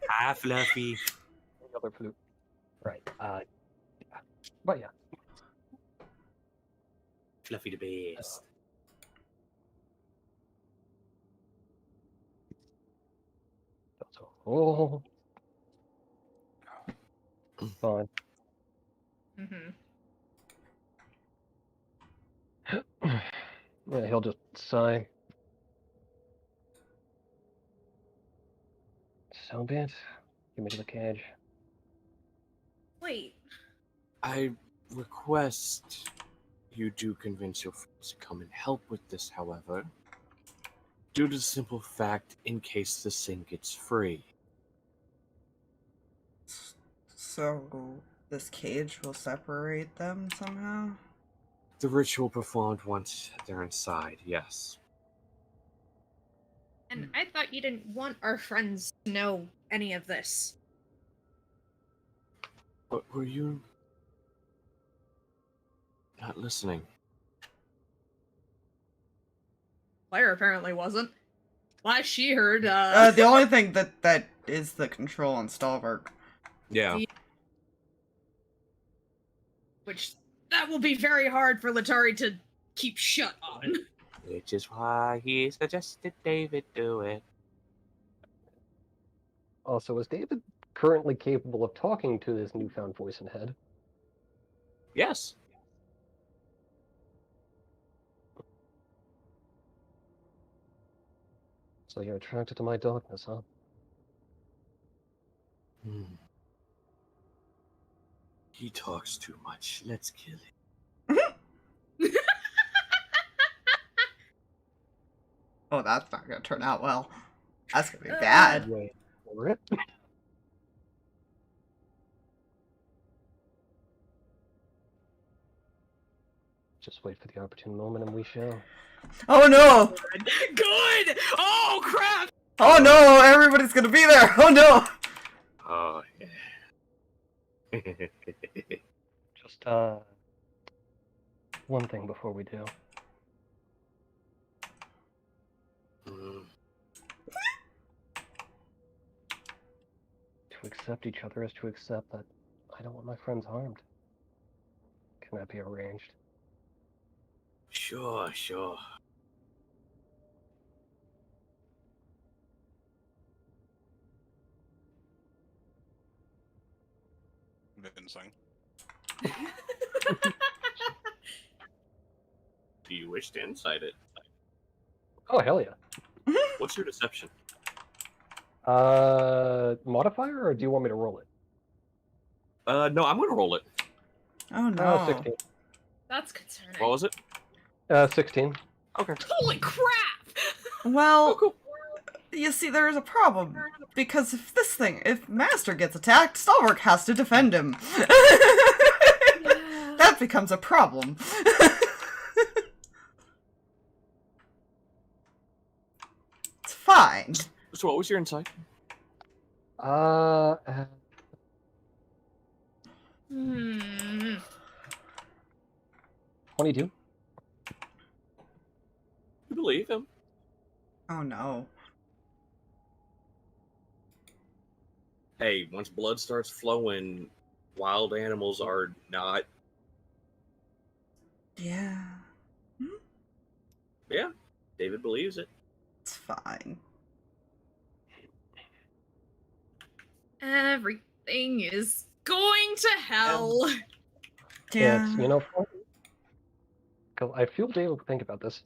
Hi, Fluffy. The other flute. Right. But yeah. Fluffy the best. That's a whole. Fine. Mm-hmm. Yeah, he'll just sigh. So be it. Give me to the cage. Wait. I request you do convince your friends to come and help with this, however, due to the simple fact in case the thing gets free. So, this cage will separate them somehow? The ritual performed once they're inside, yes. And I thought you didn't want our friends to know any of this. But were you not listening? Claire apparently wasn't. Last she heard, The only thing that is the control on Stalverk. Yeah. which that will be very hard for Letari to keep shut on. Which is why he suggested David do it. Also, is David currently capable of talking to his newfound voice and head? Yes. So you're attracted to my darkness, huh? He talks too much. Let's kill him. Oh, that's not gonna turn out well. That's gonna be bad. Wait for it. Just wait for the opportune moment and we shall. Oh no! Good! Oh crap! Oh no! Everybody's gonna be there! Oh no! Oh, yeah. Just, one thing before we do. To accept each other is to accept that I don't want my friends harmed. Can that be arranged? Sure, sure. Convincing. Do you wish to insight it? Oh, hell yeah. What's your deception? Modifier, or do you want me to roll it? No, I'm gonna roll it. Oh no! 16. That's concerning. What was it? 16. Okay. Holy crap! Well, Oh, cool. you see, there is a problem. Because if Master gets attacked, Stalverk has to defend him. That becomes a problem. It's fine. So what was your insight? 22. You believe him. Oh no. Hey, once blood starts flowing, wild animals are not... Yeah. Yeah, David believes it. It's fine. Everything is going to hell. Yeah. It's, you know, I feel David would think about this.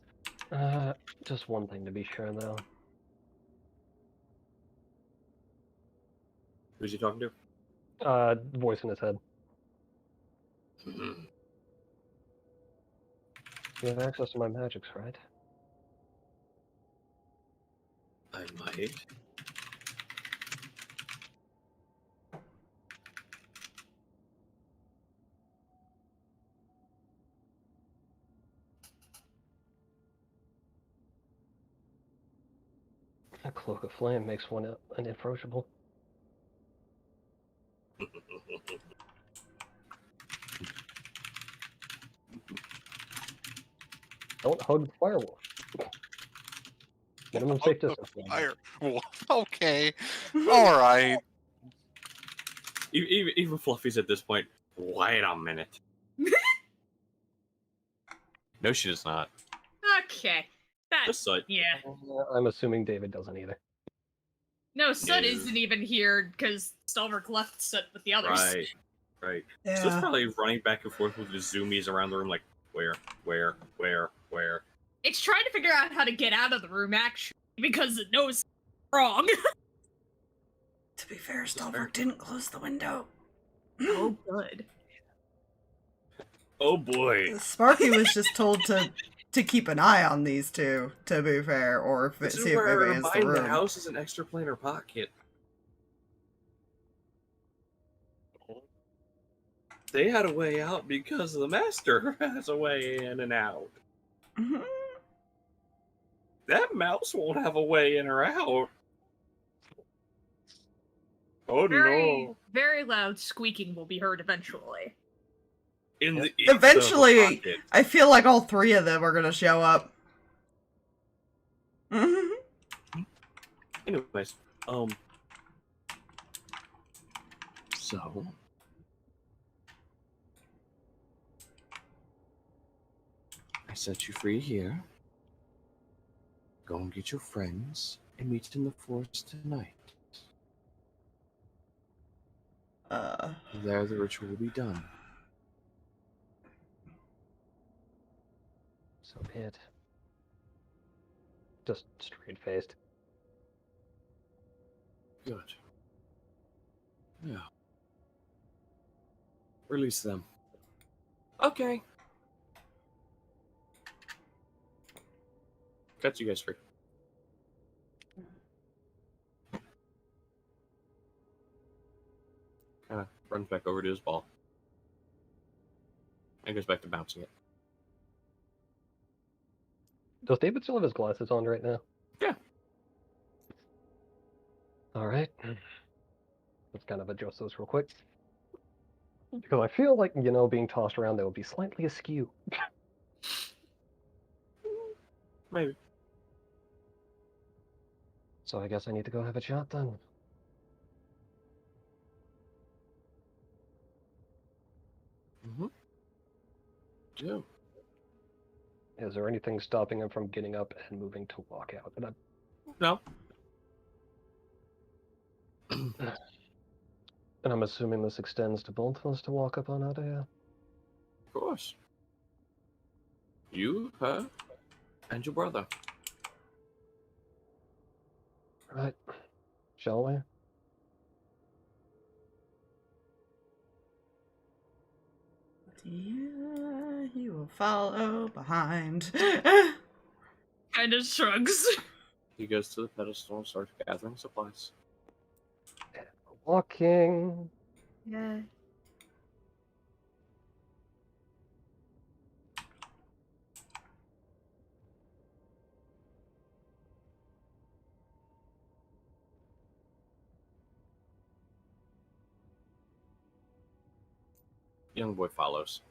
Just one thing to be sure, though. Who's he talking to? Voice in his head. Mhm. You have access to my magics, right? I might. A cloak of flame makes one unapproachable. Don't hug the firewolf. Minimum safe distance. Fire. Okay. All right. Even Fluffy's at this point. Wait a minute. No, she does not. Okay. That, Just so. yeah. I'm assuming David doesn't either. No, Sud No. isn't even here because Stalverk left Sud with the others. Right. Right. So it's Yeah. probably running back and forth with the zoomies around the room, like, where? It's trying to figure out how to get out of the room, actually, because it knows it's wrong. To be fair, Stalverk didn't close the window. Oh, good. Oh boy. Sparky was just told to keep an eye on these two, to be fair, or if This is see if where maybe it's the buying the room. house is an extra planar pocket. They had a way out because the master has a way in and out. Mhm. That mouse won't have a way in or out. Oh Very, no. very loud squeaking will be heard eventually. In the Eventually- pocket. I feel like all three of them are gonna show up. Anyways, so I set you free here. Go and get your friends and meet in the forest tonight. There, the ritual will be done. So be it. Just straight faced. Good. Yeah. Release them. Okay. Cut you guys free. Kind of runs back over to his ball. And goes back to bouncing it. Does David still have his glasses on right now? Yeah. Alright. Let's kind of adjust those real quick. Because I feel like, you know, being tossed around, they would be slightly askew. Maybe. So I guess I need to go have a chat then. Mm-hmm. Yeah. Is there anything stopping him from getting up and moving to walk out? And No. I'm assuming this extends to both of us to walk up on out of here. Of course. You, her, and your brother. Right. Shall we? Yeah, he will follow behind. Kind of shrugs. He goes to the pedestal and starts gathering supplies. Walking. Yeah. Young boy follows.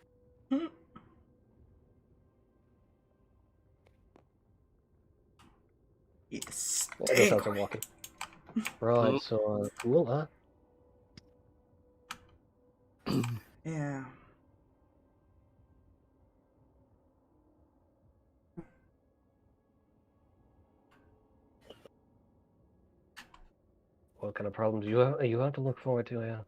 Yes. I guess as I'm walking. Right, so cool, huh? Yeah. What kind of problems you have to look forward to, yeah?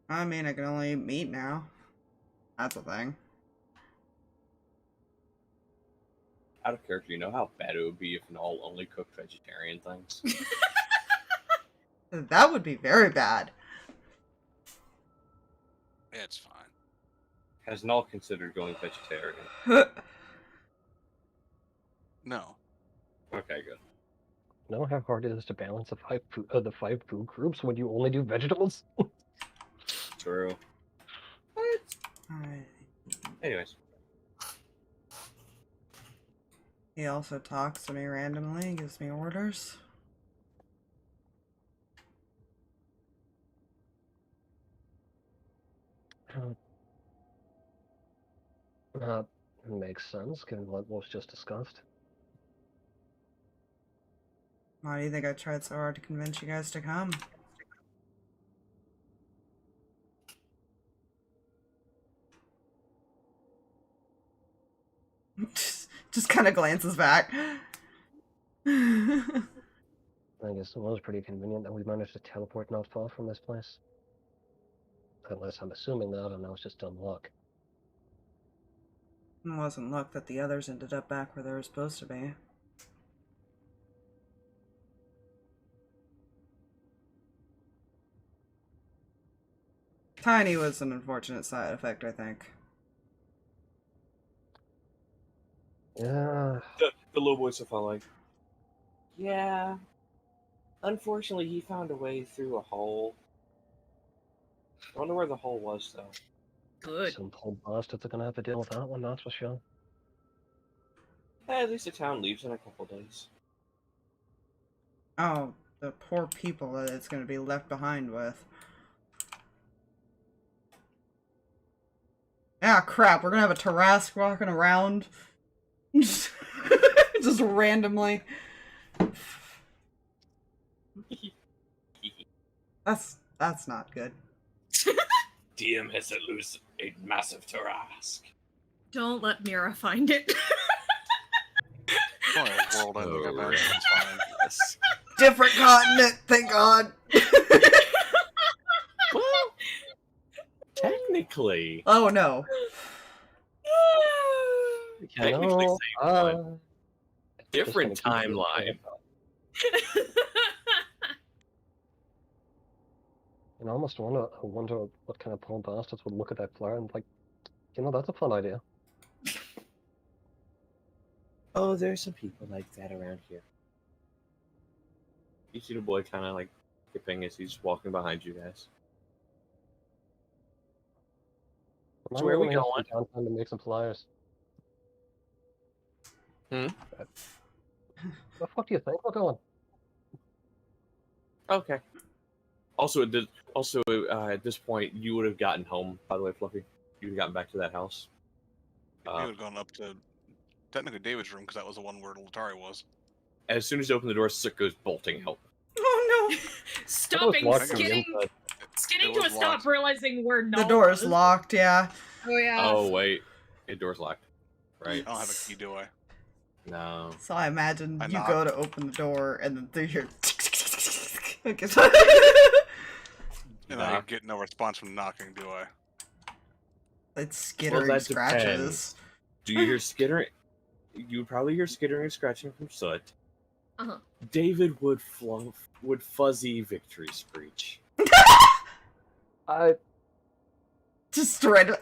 I mean, I can only eat meat now. That's a thing. Out of character, you know how bad it would be if Null only cooked vegetarian things? That would be very bad. It's fine. Has Null considered going vegetarian? No. Okay, good. Know how hard it is to balance the five food groups when you only do vegetables? True. Alright. Anyways. He also talks to me randomly and gives me orders. Makes sense, given what was just discussed. Why do you think I tried so hard to convince you guys to come? Just kind of glances back. I guess it was pretty convenient that we managed to teleport not far from this place. Unless I'm assuming that, and that was just dumb luck. It wasn't luck that the others ended up back where they were supposed to be. Tiny was an unfortunate side effect, I think. Yeah. The little boys are like, yeah. Unfortunately, he found a way through a hole. I wonder where the hole was, though. Good. Some poor bastards are gonna have to deal with that one, that's for sure. At least the town leaves in a couple days. Oh, the poor people that it's going to be left behind with. Ah, crap. We're going to have a Tarrasque walking around. Just randomly. That's not good. DM has to lose a massive Tarrasque. Don't let Mira find it. Oh, world ending event. It's fine. Yes. Different continent, thank God. Well, technically. Oh no. Technically No, same one. Different just gonna keep timeline. it. And I almost wonder what kind of poor bastards would look at that flare and like, you know, that's a fun idea. Oh, there's some people like that around here. You see the boy kind of like skipping as he's walking behind you guys. So where are we going? Downtown to make some flyers. Hmm? The fuck do you think we're going? Okay. Also, at this point, you would have gotten home. By the way, Fluffy, you would have gotten back to that house. We would have gone up to technically David's room because that was the one where Letari was. As soon as you open the door, Sook goes bolting out. Oh no. Stopping, locked from the skidding It to a was stop, locked. realizing where The door is locked, yeah. Oh yeah. Oh wait, the door's locked. Right? I don't have a key, do I? No. So I imagine I you knock. go to open the door and then you hear okay. And I Knock. get no response from knocking, do I? It's skittering that scratches. depends. Do you hear skittering? You would probably hear skittering and scratching from Soot. Uh-huh. David would fuzzy victory screech. I Just straight up.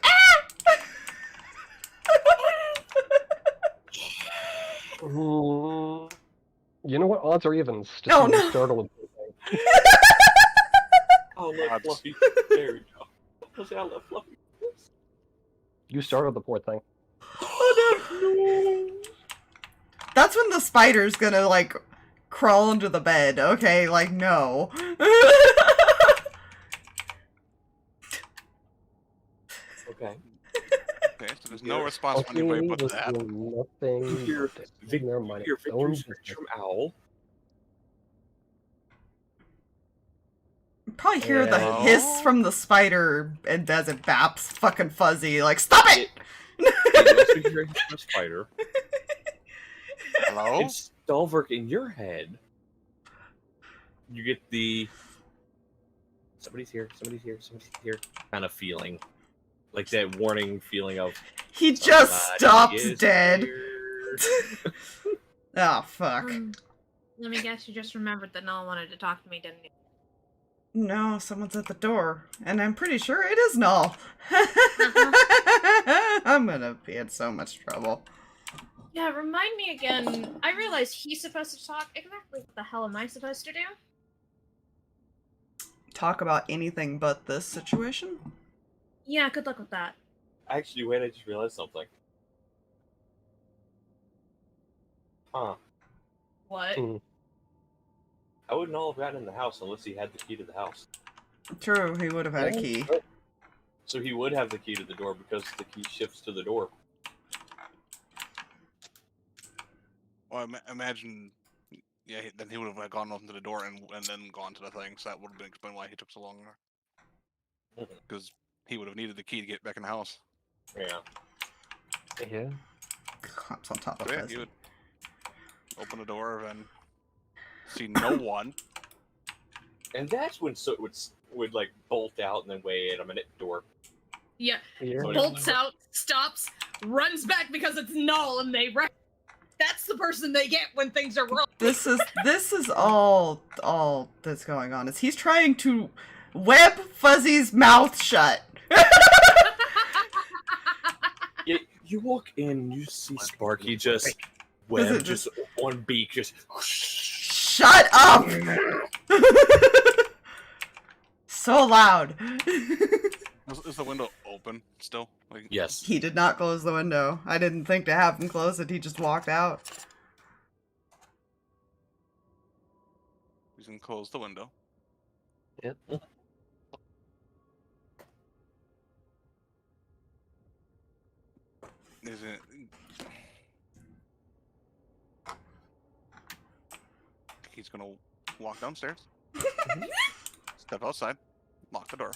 You know what? Odds are evens. Just Oh, to no. startle him. Oh, look, Odds. Fluffy. There we go. Let's see how love Fluffy. You startled the poor thing. Oh no. That's when the spider's gonna like crawl under the bed. Okay, like no. Okay. Okay, so there's no response from anybody but was that. doing nothing. You hear but never mind. Your its own victory screech from Owl. Probably hear the Yeah. hiss from the spider and as it baps fucking Fuzzy like stop it! You also hear a spider. Hello? And Stalverk in your head. You get the somebody's here kind of feeling. Like that warning feeling of He just somebody stopped is dead. here. Oh fuck. Let me guess, you just remembered that no one wanted to talk to me, didn't you? No, someone's at the door. And I'm pretty sure it is Null. I'm gonna be in so much trouble. Yeah, remind me again. I realize he's supposed to talk. Exactly what the hell am I supposed to do? Talk about anything but this situation? Yeah, good luck with that. Actually, wait, I just realized something. Huh. What? I wouldn't all have gotten in the house unless he had the key to the house. True, he would have had a key. So he would have the key to the door because the key shifts to the door. Well, imagine, yeah, then he would have gone open to the door and then gone to the thing, so that would have been explained why he took so long. Because he would have needed the key to get back in the house. Yeah. Yeah. Claps on top of So yeah, Fuzzy. he would open the door and see no one. And that's when Soot would like bolt out and then wait a minute door. Yeah, Yeah. bolts out, stops, runs back because it's Null, and they that's the person they get when things are wrong. This is all that's going on. Is he's trying to web Fuzzy's mouth shut. You walk in, you see Sparky just web, just one beak, just. Shut up! So loud. Is the window open still? Like, Yes. He did not close the window. I didn't think to have him close it. He just walked out. He's gonna close the window. Yep. Is it? He's gonna walk downstairs, step outside, lock the door.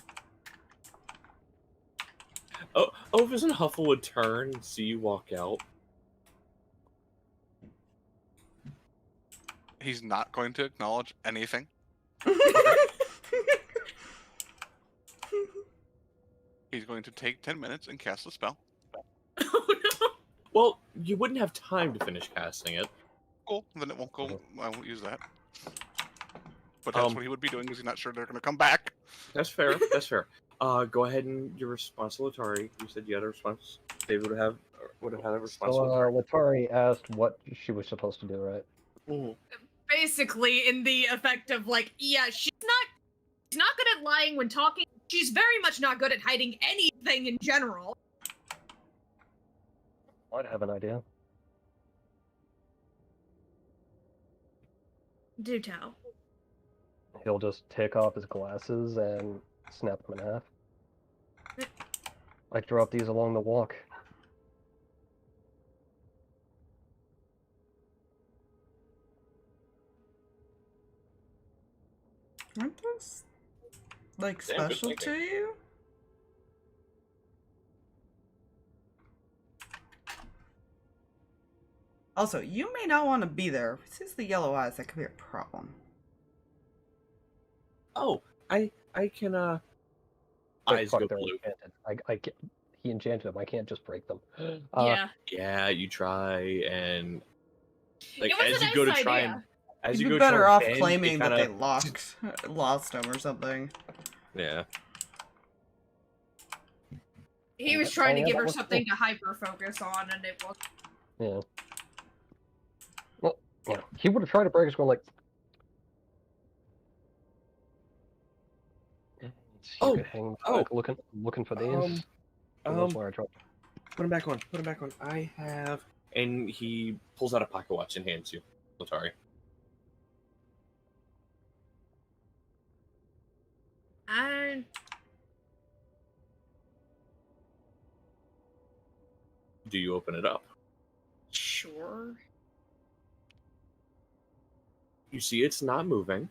Oh, isn't Huffle would turn and see you walk out? He's not going to acknowledge anything. He's going to take 10 minutes and cast a spell. Oh no. Well, you wouldn't have time to finish casting it. Cool. Then it won't go. I won't use that. But that's what he would be doing, because he's not sure they're going to come back. That's fair. That's fair. Go ahead and your response to Letari. You said you had a response. David would have had a response. So Letari asked what she was supposed to do, right? Mhm. Basically, in the effect of like, yeah, she's not good at lying when talking. She's very much not good at hiding anything in general. I'd have an idea. Do tell. He'll just take off his glasses and snap them in half. I drop these along the walk. Aren't those like Damn good special to thinking. you? Also, you may not want to be there. Since the yellow eyes, that could be a problem. Oh, I can Like, eyes fuck, go they're blue. enchanted. He enchanted them. I can't just break them. Yeah. Yeah, you try and like It was as a you go nice to try idea. and as You'd you be go better try off and bend, claiming it that kinda, they lost them or something. Yeah. He was trying to yeah, give that her was something to hyper focus on, and it was. Yeah. Well, yeah. He would have tried to break his going like. You Oh, could hang oh, back looking for these. That's where I dropped. Put him back on. Put him back on. I have, and he pulls out a pocket watch and hands you, Letari. Do you open it up? Sure. You see, it's not moving.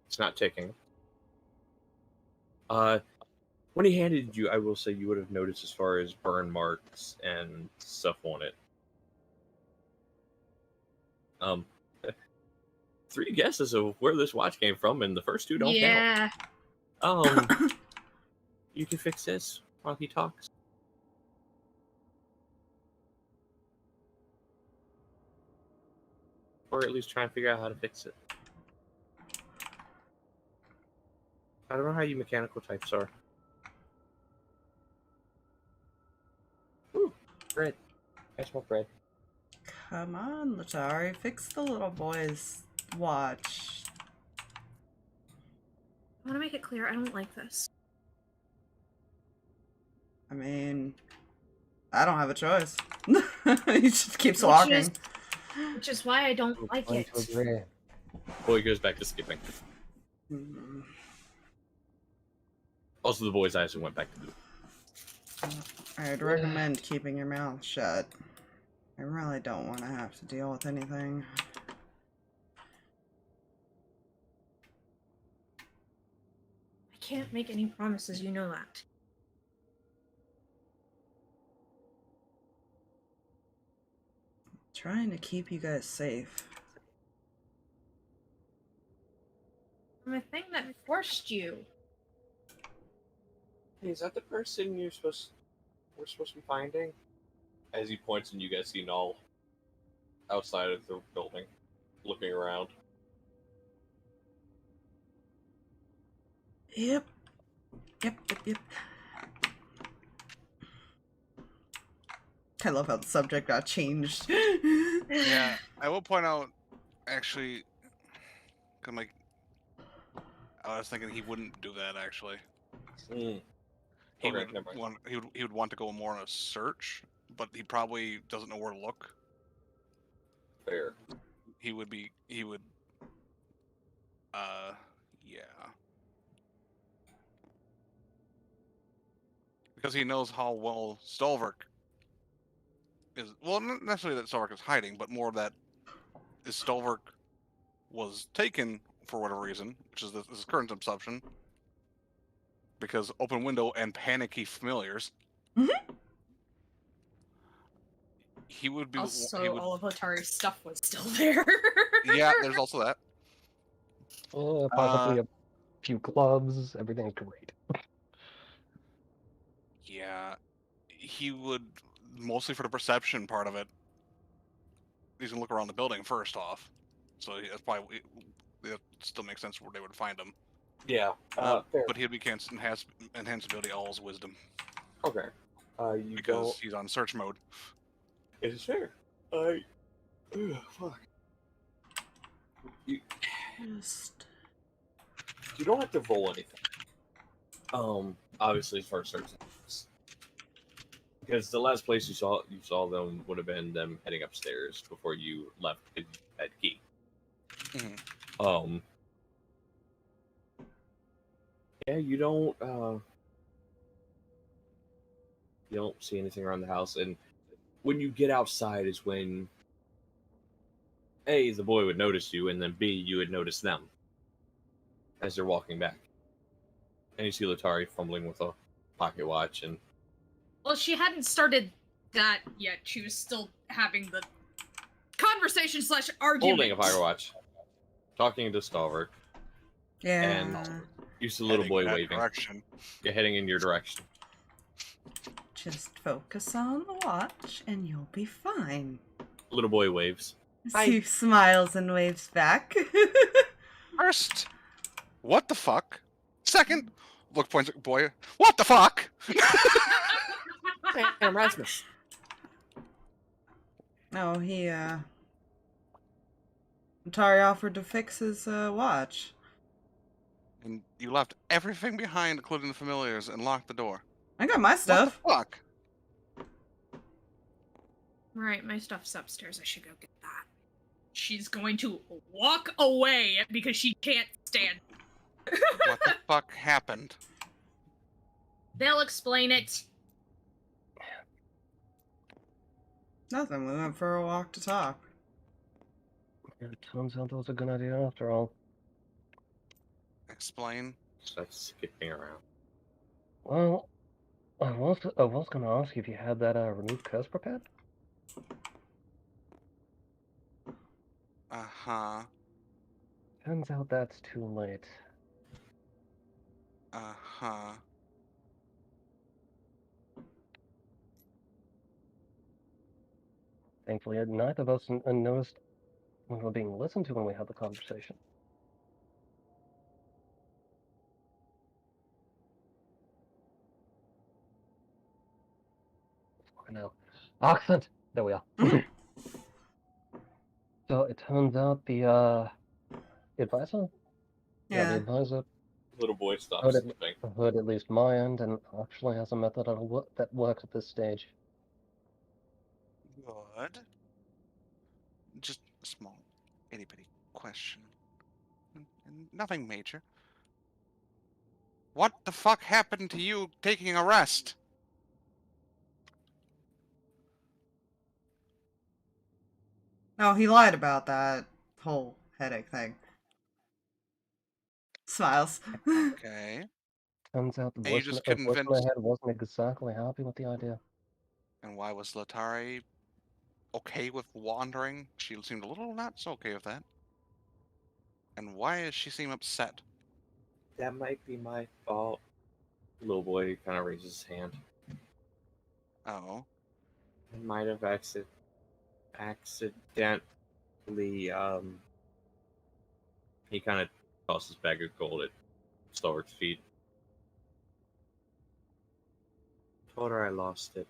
It's not ticking. When he handed you, I will say you would have noticed as far as burn marks and stuff on it. 3 guesses of where this watch came from, and the first 2 don't count. Yeah. You can fix this while he talks. Or at least try and figure out how to fix it. I don't know how you mechanical types are. Ooh, bread. I smell bread. Come on, Letari, fix the little boy's watch. I want to make it clear, I don't like this. I mean, I don't have a choice. He just keeps walking. Which is why I don't like it. Boy goes back to skipping. Hmm. Also, the boy's eyes went back to blue. I'd recommend keeping your mouth shut. I really don't want to have to deal with anything. I can't make any promises, you know that. Trying to keep you guys safe. I'm a thing that forced you. Hey, is that the person we're supposed to be finding? As he points and you guys see Null outside of the building, looking around. Yep. I love how the subject got changed. Yeah, I will point out, actually, I'm like, I was thinking he wouldn't do that, actually. Mm. He, Okay, would never mind. he would want to go more on a search, but he probably doesn't know where to look. Fair. He would Yeah. Because he knows how well Stalverk is. Well, not necessarily that Stalverk is hiding, but more that is Stalverk was taken for whatever reason, which is this current assumption, because open window and panicky familiars. Mhm. He would be. Also, he would, all of Letari's stuff was still there. yeah, there's also that. Possibly a few gloves. Everything's great. Yeah, he would mostly for the perception part of it. He's gonna look around the building first off, so that's probably it still makes sense where they would find him. Yeah. Fair. But he'd be enhanceability all his wisdom Okay. You because don't. he's on search mode. It is fair. Fuck. Just... You don't have to roll anything. Obviously, as far as search, because the last place you saw them would have been them heading upstairs before you left because you had key. Mhm. Yeah, you don't see anything around the house, and when you get outside is when A, the boy would notice you, and then B, you would notice them as they're walking back. And you see Letari fumbling with a pocket watch, and Well, she hadn't started that yet. She was still having the conversation / argument. holding a pocket watch, talking to Stalverk. Yeah. And you see the little boy Heading that waving. direction. You're heading in your direction. Just focus on the watch and you'll be fine. Little boy waves. He smiles and waves back. First, what the fuck? Second, look points at boy. What the fuck? Damn, Rasmus. No, Atari offered to fix his watch. And you left everything behind, including the familiars, and locked the door. I got my stuff. What the fuck? Right, my stuff's upstairs. I should go get that. She's going to walk away because she can't stand. What the fuck happened? They'll explain it. Nothing. We went for a walk to talk. It turns out that was a good idea after all. Explain. Start skipping around. Well, I was gonna ask you if you had that remove curse prepared. Uh-huh. Turns out that's too late. Uh-huh. Thankfully, neither of us noticed we were being listened to when we had the conversation. Now, accent. There we are. So it turns out the advisor, the Yeah. advisor Little boy stops heard skipping. at least my end, and actually has a method that works at this stage. Good. Just a small, itty-bitty question. Nothing major. What the fuck happened to you taking a rest? No, he lied about that whole headache thing. Smiles. Okay. Turns out the And you voice, just voice in my convinced- head wasn't exactly happy with the idea. And why was Letari okay with wandering? She seemed a little not so okay with that. And why does she seem upset? That might be my fault. Little boy kind of raises his hand. Oh. I might have accidentally, he kind of tosses a bag of gold at Stalverk's feet. Told her I lost it.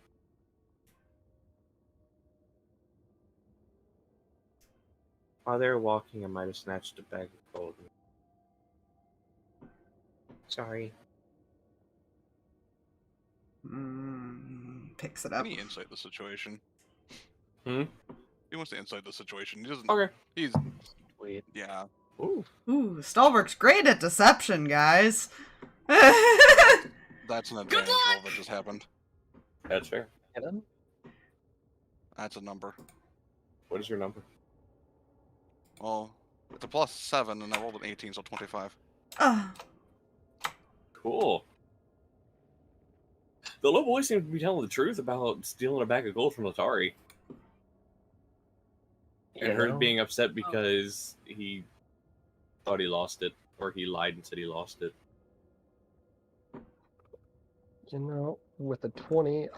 While they were walking, I might have snatched a bag of gold. Sorry. Picks it up. Can he insight the situation? Hmm? He wants to insight the situation. He doesn't. Okay. He's. Wait. Yeah. Ooh. Ooh, Stalverk's great at deception, guys. That's an Good advantage luck! of what just happened. That's fair. Get him? That's a number. What is your number? Well, it's a +7, and I rolled an 18, so 25. Cool. The little boy seems to be telling the truth about stealing a bag of gold from Letari. And her being upset because he thought he lost it, or he lied and said he lost it. You know, with the 20,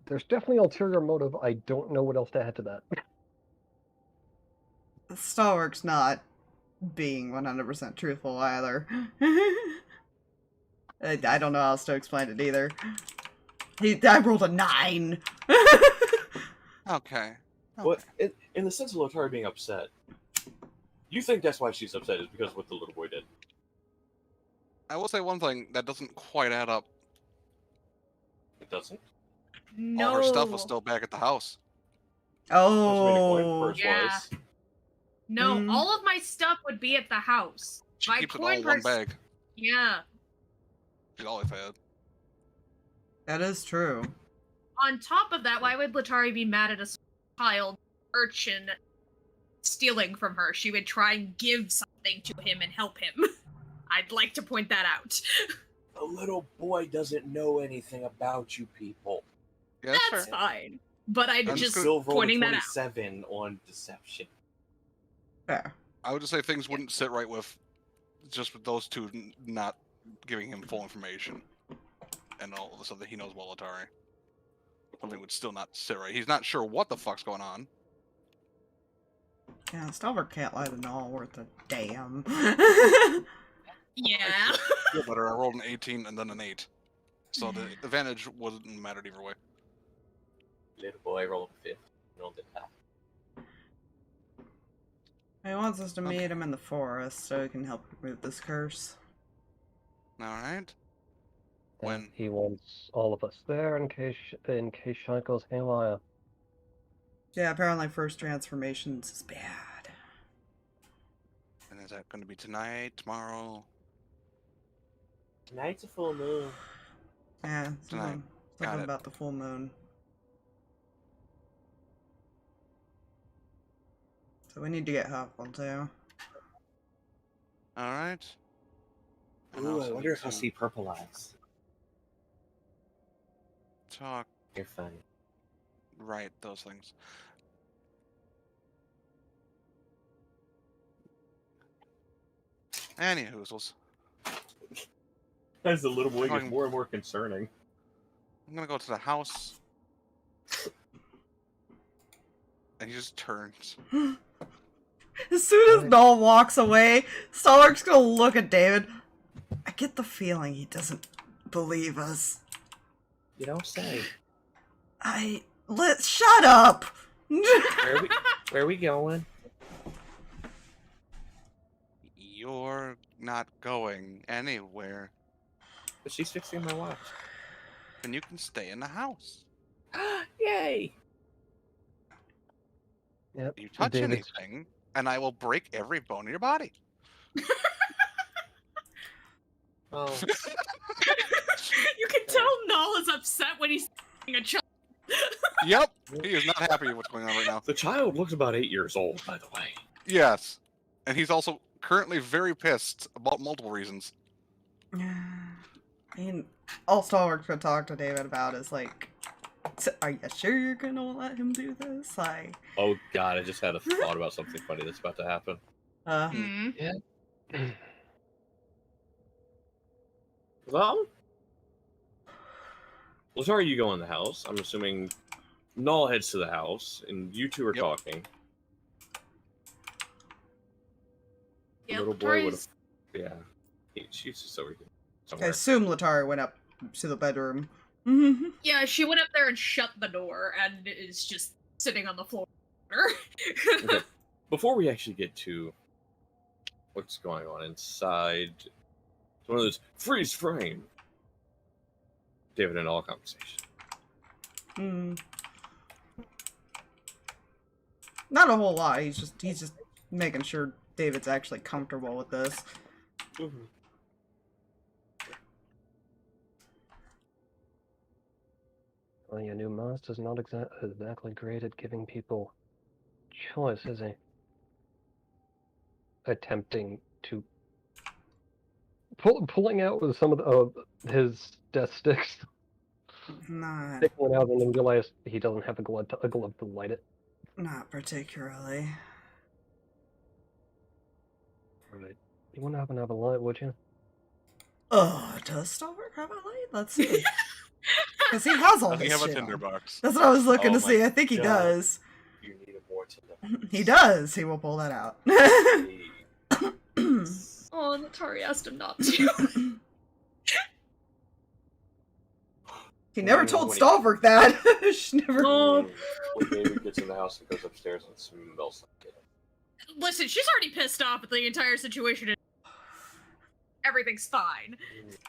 there's definitely ulterior motive. I don't know what else to add to that. Stalverk's not being 100% truthful either. I don't know how else to explain it either. I rolled a 9. Okay. But in the sense of Letari being upset, you think that's why she's upset is because of what the little boy did. I will say one thing that doesn't quite add up. It doesn't? No. All her stuff was still back at the house. Oh. Purse Yeah. was. No, Mm. all of my stuff would be at the house. She My keeps it all coin in one purse- bag. Yeah. She's always had. That is true. On top of that, why would Letari be mad at a child urchin stealing from her? She would try and give something to him and help him. I'd like to point that out. The little boy doesn't know anything about you people. Yeah, that's That's fair. fine. But I'm I'm just just Still rolled a pointing that out. 27 on deception. Fair. I would just say things wouldn't sit right with those two not giving him full information and all the stuff that he knows about Letari. Something would still not sit right. He's not sure what the fuck's going on. Yeah, Stalverk can't lie to Null worth a damn. Yeah. Feel better. I rolled an 18 and then an 8. So the advantage wouldn't matter either way. Little boy rolled a 5. No, did that. He wants us to meet him in the forest so he can help remove this curse. Alright. And When? he wants all of us there in case shit goes haywire. Yeah, apparently first transformations is bad. And is that going to be tonight, tomorrow? Tonight's a full moon. Yeah, Tonight. something Got it. about the full moon. So we need to get Huffle too. Alright. Ooh, I wonder if I see purple eyes. Talk. You're funny. Right, those things. Any hoozles. As the little boy gets Going- more and more concerning. I'm gonna go to the house. And he just turns. As soon as Null walks away, Stalverk's gonna look at David. I get the feeling he doesn't believe us. You don't say. Shut up! Where are we going? You're not going anywhere. But she's fixing my watch. Then you can stay in the house. Yay! Yep. You touch David's- anything, and I will break every bone in your body. Oh. You can tell Null is upset when he's a child. Yep. He is not happy with what's going on right now. The child looks about 8 years old, by the way. Yes. And he's also currently very pissed about multiple reasons. I mean, all Stalverk's gonna talk to David about is like, are you sure you're gonna let him do this? Like, Oh god, I just had a thought about something funny that's about to happen. Mm. Well, Letari, you go in the house. I'm assuming Null heads to the house, and you two are Yep. talking. The Yeah, little boy would have. Letari's- Yeah. She's just over here. I Somewhere. assume Letari went up to the bedroom. Yeah, she went up there and shut the door and is just sitting on the floor. Okay. Before we actually get to what's going on inside, it's one of those freeze frame David and all conversation. Not a whole lot. He's just making sure David's actually comfortable with this. Mhm. Well, your new master's not exactly great at giving people choice, is he? Attempting to pulling out with some of his death sticks, Not, take one out, and then realize he doesn't have a glove to light it. not particularly. Right. You wouldn't happen to have a light, would you? Does Stalverk have a light? Let's see. Because he has all Does he this have a shit on. tinderbox? That's what I was looking Oh to my see. I think he God. does. You need a more to He does. He will pull that out. Oh, Letari asked him not to. He never told Stalverk that. She never. Oh, When David gets in the house, he goes upstairs and smells like it. Listen, she's already pissed off at the entire situation. Everything's fine.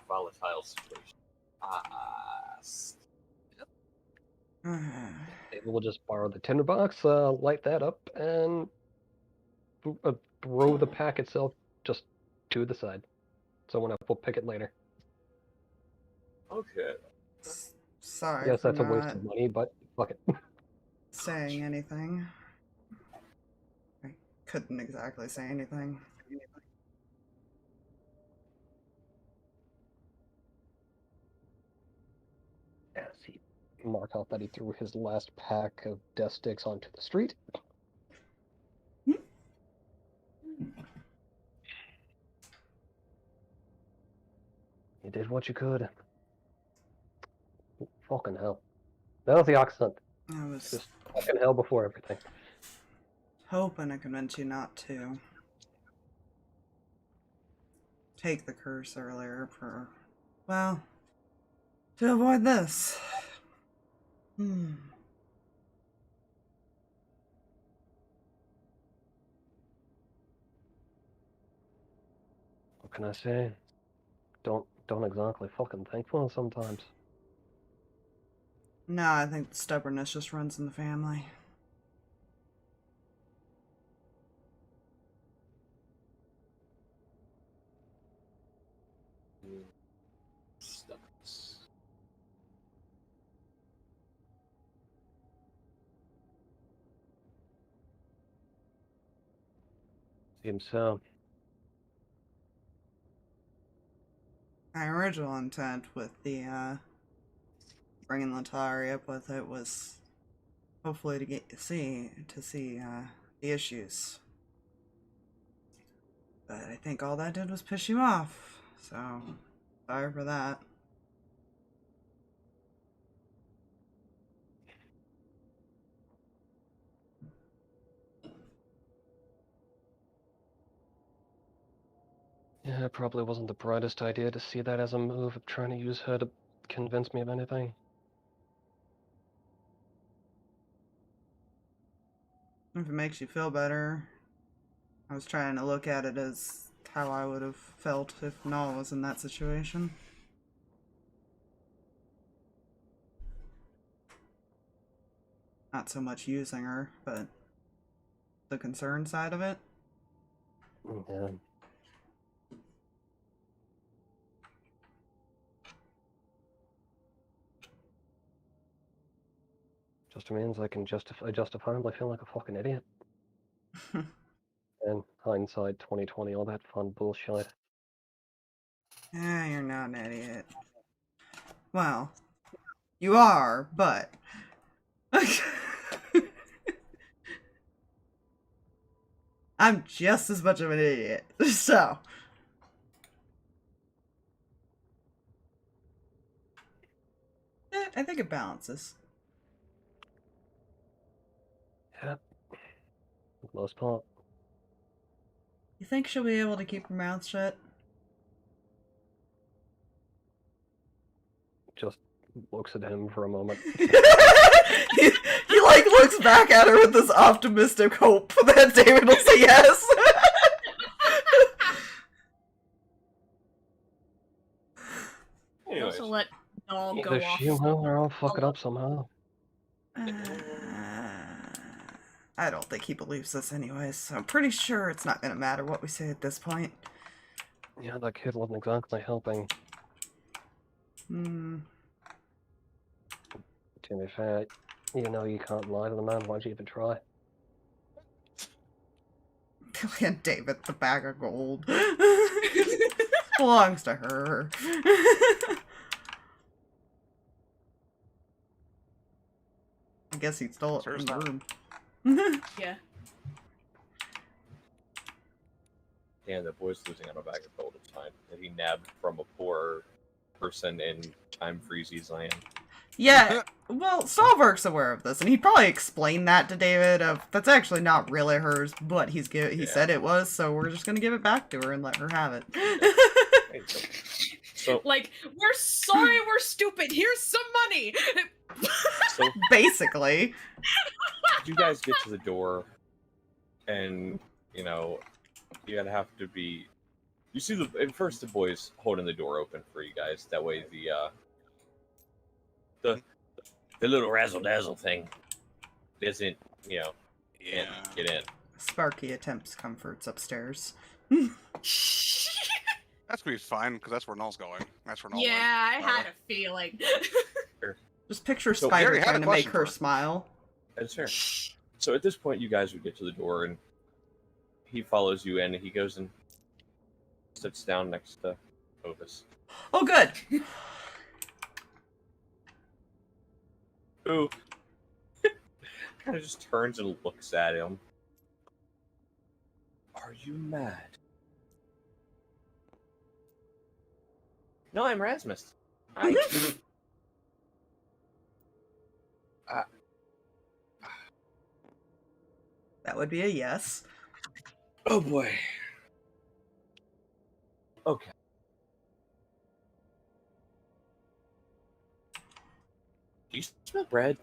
Volatile situation. Maybe we'll just borrow the tinderbox, light that up, and throw the pack itself just to the side. Someone else will pick it later. Okay. Sorry. Yes, for that's a waste not of money, but fuck it. saying anything. I couldn't exactly say anything. As he mark out that he threw his last pack of death sticks onto the street. You did what you could. Fucking hell. That was the accent. I was Just fucking hell before everything. hoping to convince you not to take the curse earlier for, well, to avoid this. What can I say? Don't exactly fucking thankful sometimes. No, I think stubbornness just runs in the family. Seems so. My original intent with the bringing Letari up with it was hopefully to see the issues. But I think all that did was piss you off. So sorry for that. Yeah, it probably wasn't the brightest idea to see that as a move of trying to use her to convince me of anything. If it makes you feel better, I was trying to look at it as how I would have felt if Null was in that situation. Not so much using her, but the concern side of it. Yeah. Just means I can justifiably feel like a fucking idiot. And hindsight 2020, all that fun bullshit. Yeah, you're not an idiot. Well, you are, but... I'm just as much of an idiot, so... I think it balances. Yeah. For the most part. You think she'll be able to keep her mouth shut? Just looks at him for a moment. he like looks back at her with this optimistic hope that David will say yes. Also let Doll go Either off. she will or I'll fuck it up somehow. I don't think he believes this anyways, so I'm pretty sure it's not gonna matter what we say at this point. Yeah, that kid wasn't exactly helping. Hmm. To be fair, you know you can't lie to the man, why'd you even try? And David, the bag of gold. Belongs to her. I guess he stole it from the room. Yeah. Damn, the boy's losing on a bag of gold. It's fine. That he nabbed from a poor person in Time Freezy's land. Yeah, well, Stalverk's aware of this, and he'd probably explain that to David of, that's actually not really hers, but he said it was, so we're just gonna give it back to her and let her have it. So, Like, we're sorry we're stupid. Here's some money. so Basically. you guys get to the door, and, you know, you're gonna have to be... You see at first the boys holding the door open for you guys. That way the little razzle-dazzle thing isn't, you know, can't get in. Sparky attempts comforts upstairs. That's gonna be fine because that's where Null's going. That's where Null Yeah, went. I had a feeling. Just picture So, Spider Gary had a trying to make question her for us. smile. That's fair. So at this point, you guys would get to the door, and he follows you in, and he goes and sits down next to Ovis. Oh, good! Who kind of just turns and looks at him. Are you mad? No, I'm Rasmus. Hi. That would be a yes. Oh boy. Okay. Do you smell bread?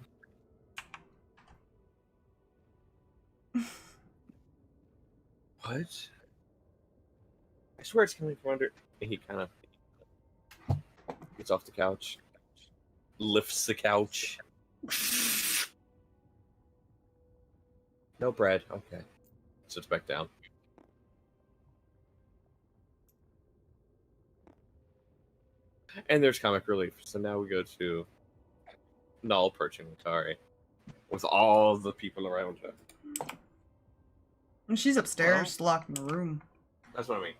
What? I swear it's coming from under. And he kind of gets off the couch, lifts the couch. No bread. Okay. Sits back down. And there's comic relief. So now we go to Null perching Letari with all the people around her. And she's upstairs, locked in the room. That's what I mean.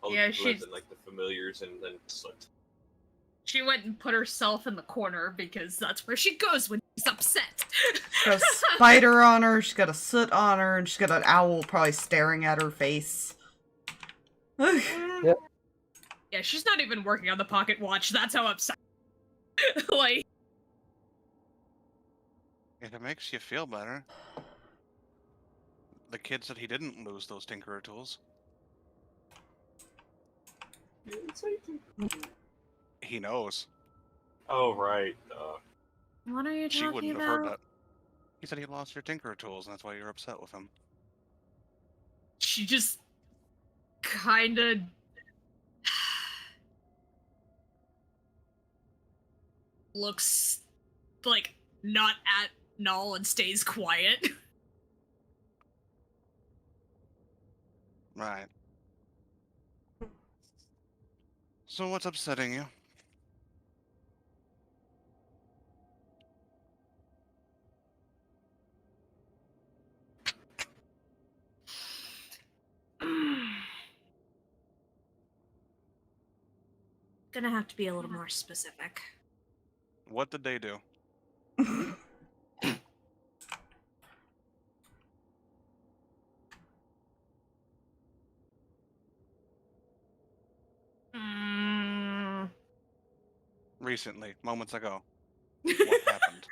All Yeah, the people she's- and, like the familiars and then Soot. She went and put herself in the corner because that's where she goes when she's upset. She's got a spider on her, she's got a soot on her, and she's got an owl probably staring at her face. Yeah, she's not even working on the pocket watch. That's how upset. Like, If it makes you feel better. The kid said he didn't lose those Tinkerer tools. He knows. Oh, right. what are you She talking wouldn't about? have heard that. He said he lost your Tinkerer tools, and that's why you're upset with him. She just kind of looks like not at Null and stays quiet. Right. So what's upsetting you? Gonna have to be a little more specific. What did they do? Recently, moments ago. What happened?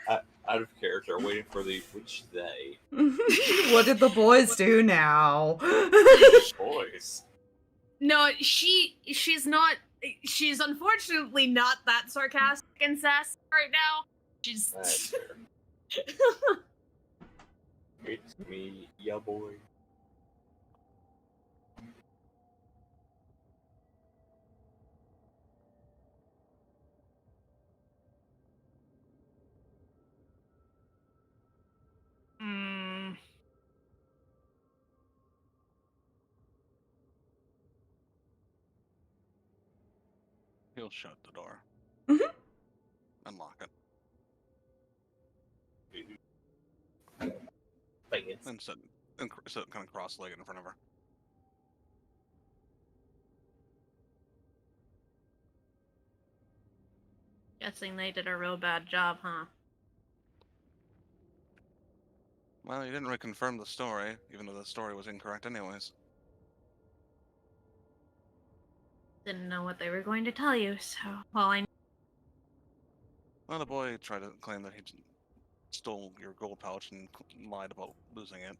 Out of character, waiting for the which they What did the boys do now? boys. No, she's not. She's unfortunately not that sarcastic and sassy right now. She's. That's fair. It's me, ya boy. He'll shut the door. Mhm. And lock it. And sit kind of cross-legged in front of her. Guessing they did a real bad job, huh? Well, you didn't reconfirm the story, even though the story was incorrect anyways. Didn't know what they were going to tell you, so all I Well, the boy tried to claim that he stole your gold pouch and lied about losing it.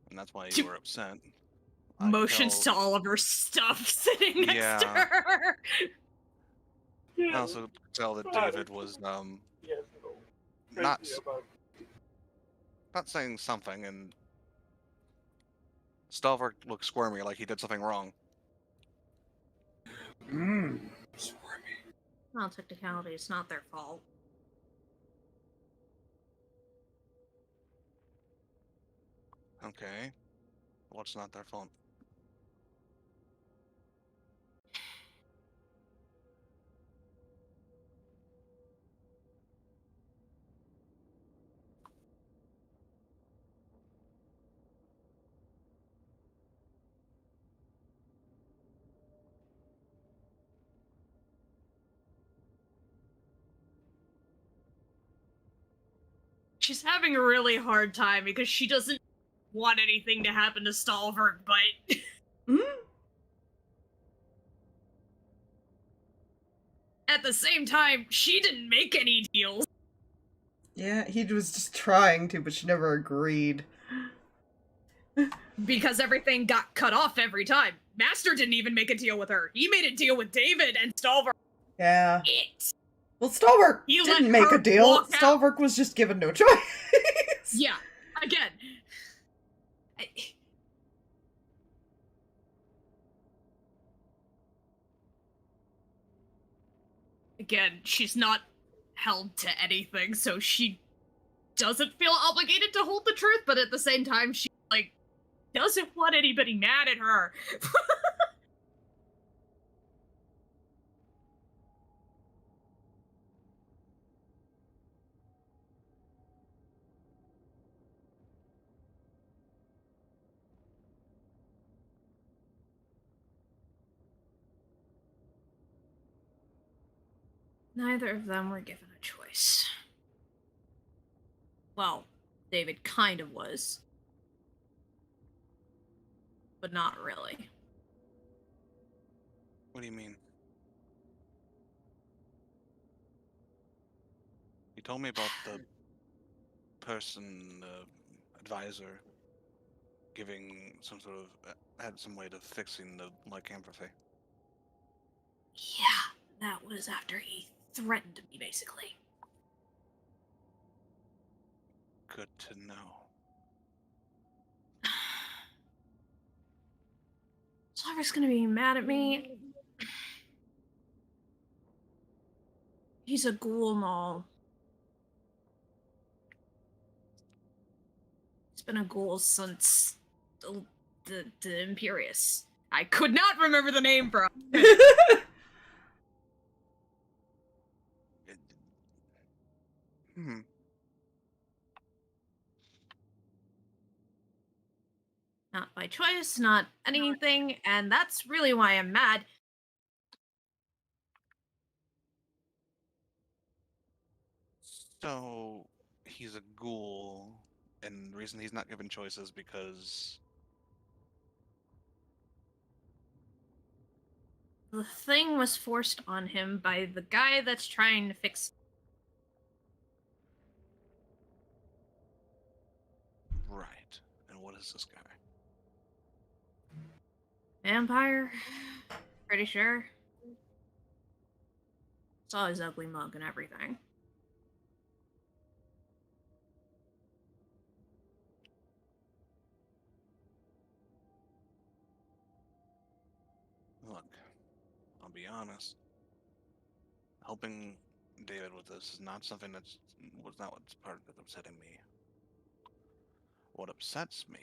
And that's why you were upset. I could motions tell- to all of her stuff sitting next to Yeah. her. I also could tell that David was not saying something, and Stalverk looked squirmy, like he did something wrong. Well, technicality, it's not their fault. Okay. What's not their fault? She's having a really hard time because she doesn't want anything to happen to Stalverk, but Mhm. at the same time, she didn't make any deals. Yeah, he was just trying to, but she never agreed. Because everything got cut off every time. Master didn't even make a deal with her. He made a deal with David and Stalverk. Yeah. It. Well, Stalverk He let didn't make her a deal. walk out. Stalverk was just given no choice. Yeah, again. Again, she's not held to anything, so she doesn't feel obligated to hold the truth, but at the same time, she, like, doesn't want anybody mad at her. Neither of them were given a choice. Well, David kind of was. But not really. What do you mean? You told me about the person, advisor, giving some sort of had some way to fixing the lycanthropy. Yeah, that was after he threatened me, basically. Good to know. Stalverk's gonna be mad at me. He's a ghoul and all. He's been a ghoul since the Imperius. I could not remember the name for him. Hmm. Not by choice, not anything, and that's really why I'm mad. So he's a ghoul, and the reason he's not given choices because The thing was forced on him by the guy that's trying to fix. right. And what is this guy? Vampire? Pretty sure. Saw his ugly mug and everything. Look, I'll be honest. Helping David with this is not something was not what's part of upsetting me. What upsets me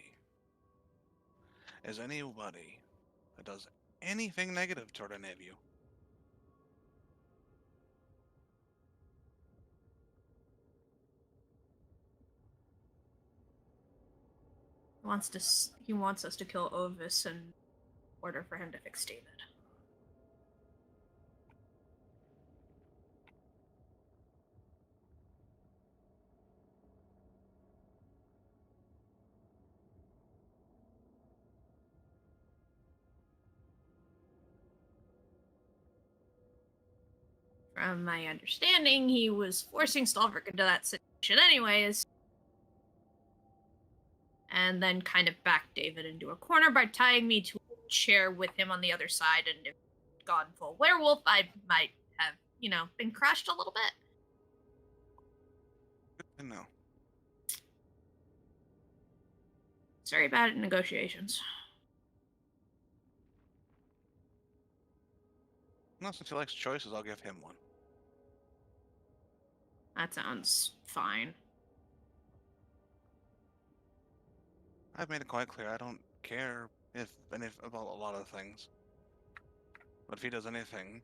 is anybody that does anything negative toward any of you He wants us to kill Ovis in order for him to fix David. From my understanding, he was forcing Stalverk into that situation anyways. And then kind of backed David into a corner by tying me to a chair with him on the other side. And if I'd gone full werewolf, I might have, been crushed a little bit. Good to know. It's very bad at negotiations. No, since he likes choices, I'll give him one. That sounds fine. I've made it quite clear I don't care about a lot of things. But if he does anything,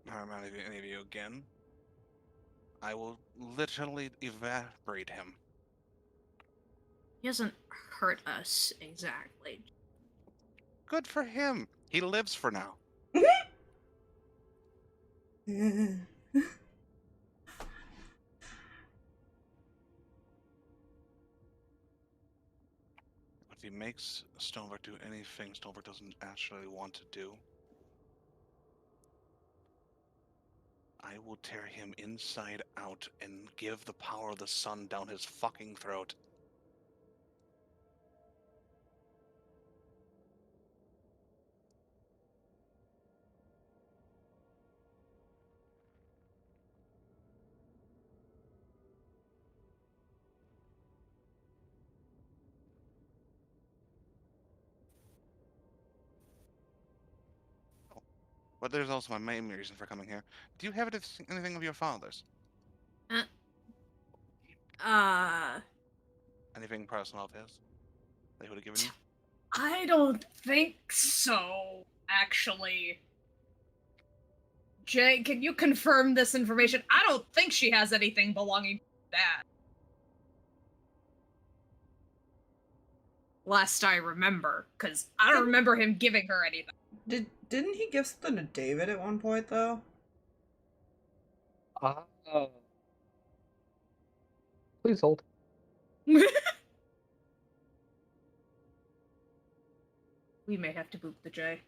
harm any of you again, I will literally evaporate him. He doesn't hurt us exactly. Good for him. He lives for now. If he makes Stalverk do anything Stalverk doesn't actually want to do, I will tear him inside out and give the power of the sun down his fucking throat. But there's also my main reason for coming here. Do you have anything of your father's? Anything personal of his they would have given you? I don't think so, actually. Jay, can you confirm this information? I don't think she has anything belonging to Dad. Last I remember, because I don't remember him giving her anything. Didn't he give something to David at one point, though? Please hold. We may have to boot the J.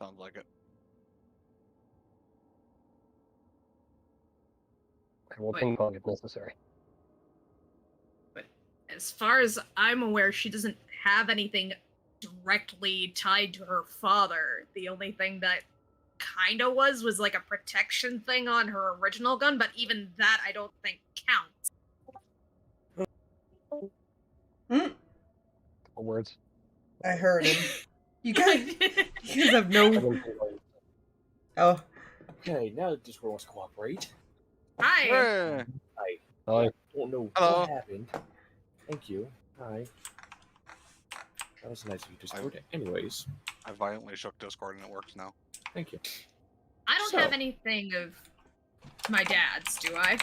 Sounds like it. I will ping pong if necessary. But as far as I'm aware, she doesn't have anything directly tied to her father. The only thing that kinda was like a protection thing on her original gun, but even that I don't think counts. Words. I heard him. You guys have no... Oh. Okay, now that Discord wants to cooperate. Hi. Hey. Hi. Don't know Hello. what happened. Thank you. Hi. That was nice of you, Discord. Anyways, I violently shook Discord and it works now. thank you. I don't have anything of my dad's, do I?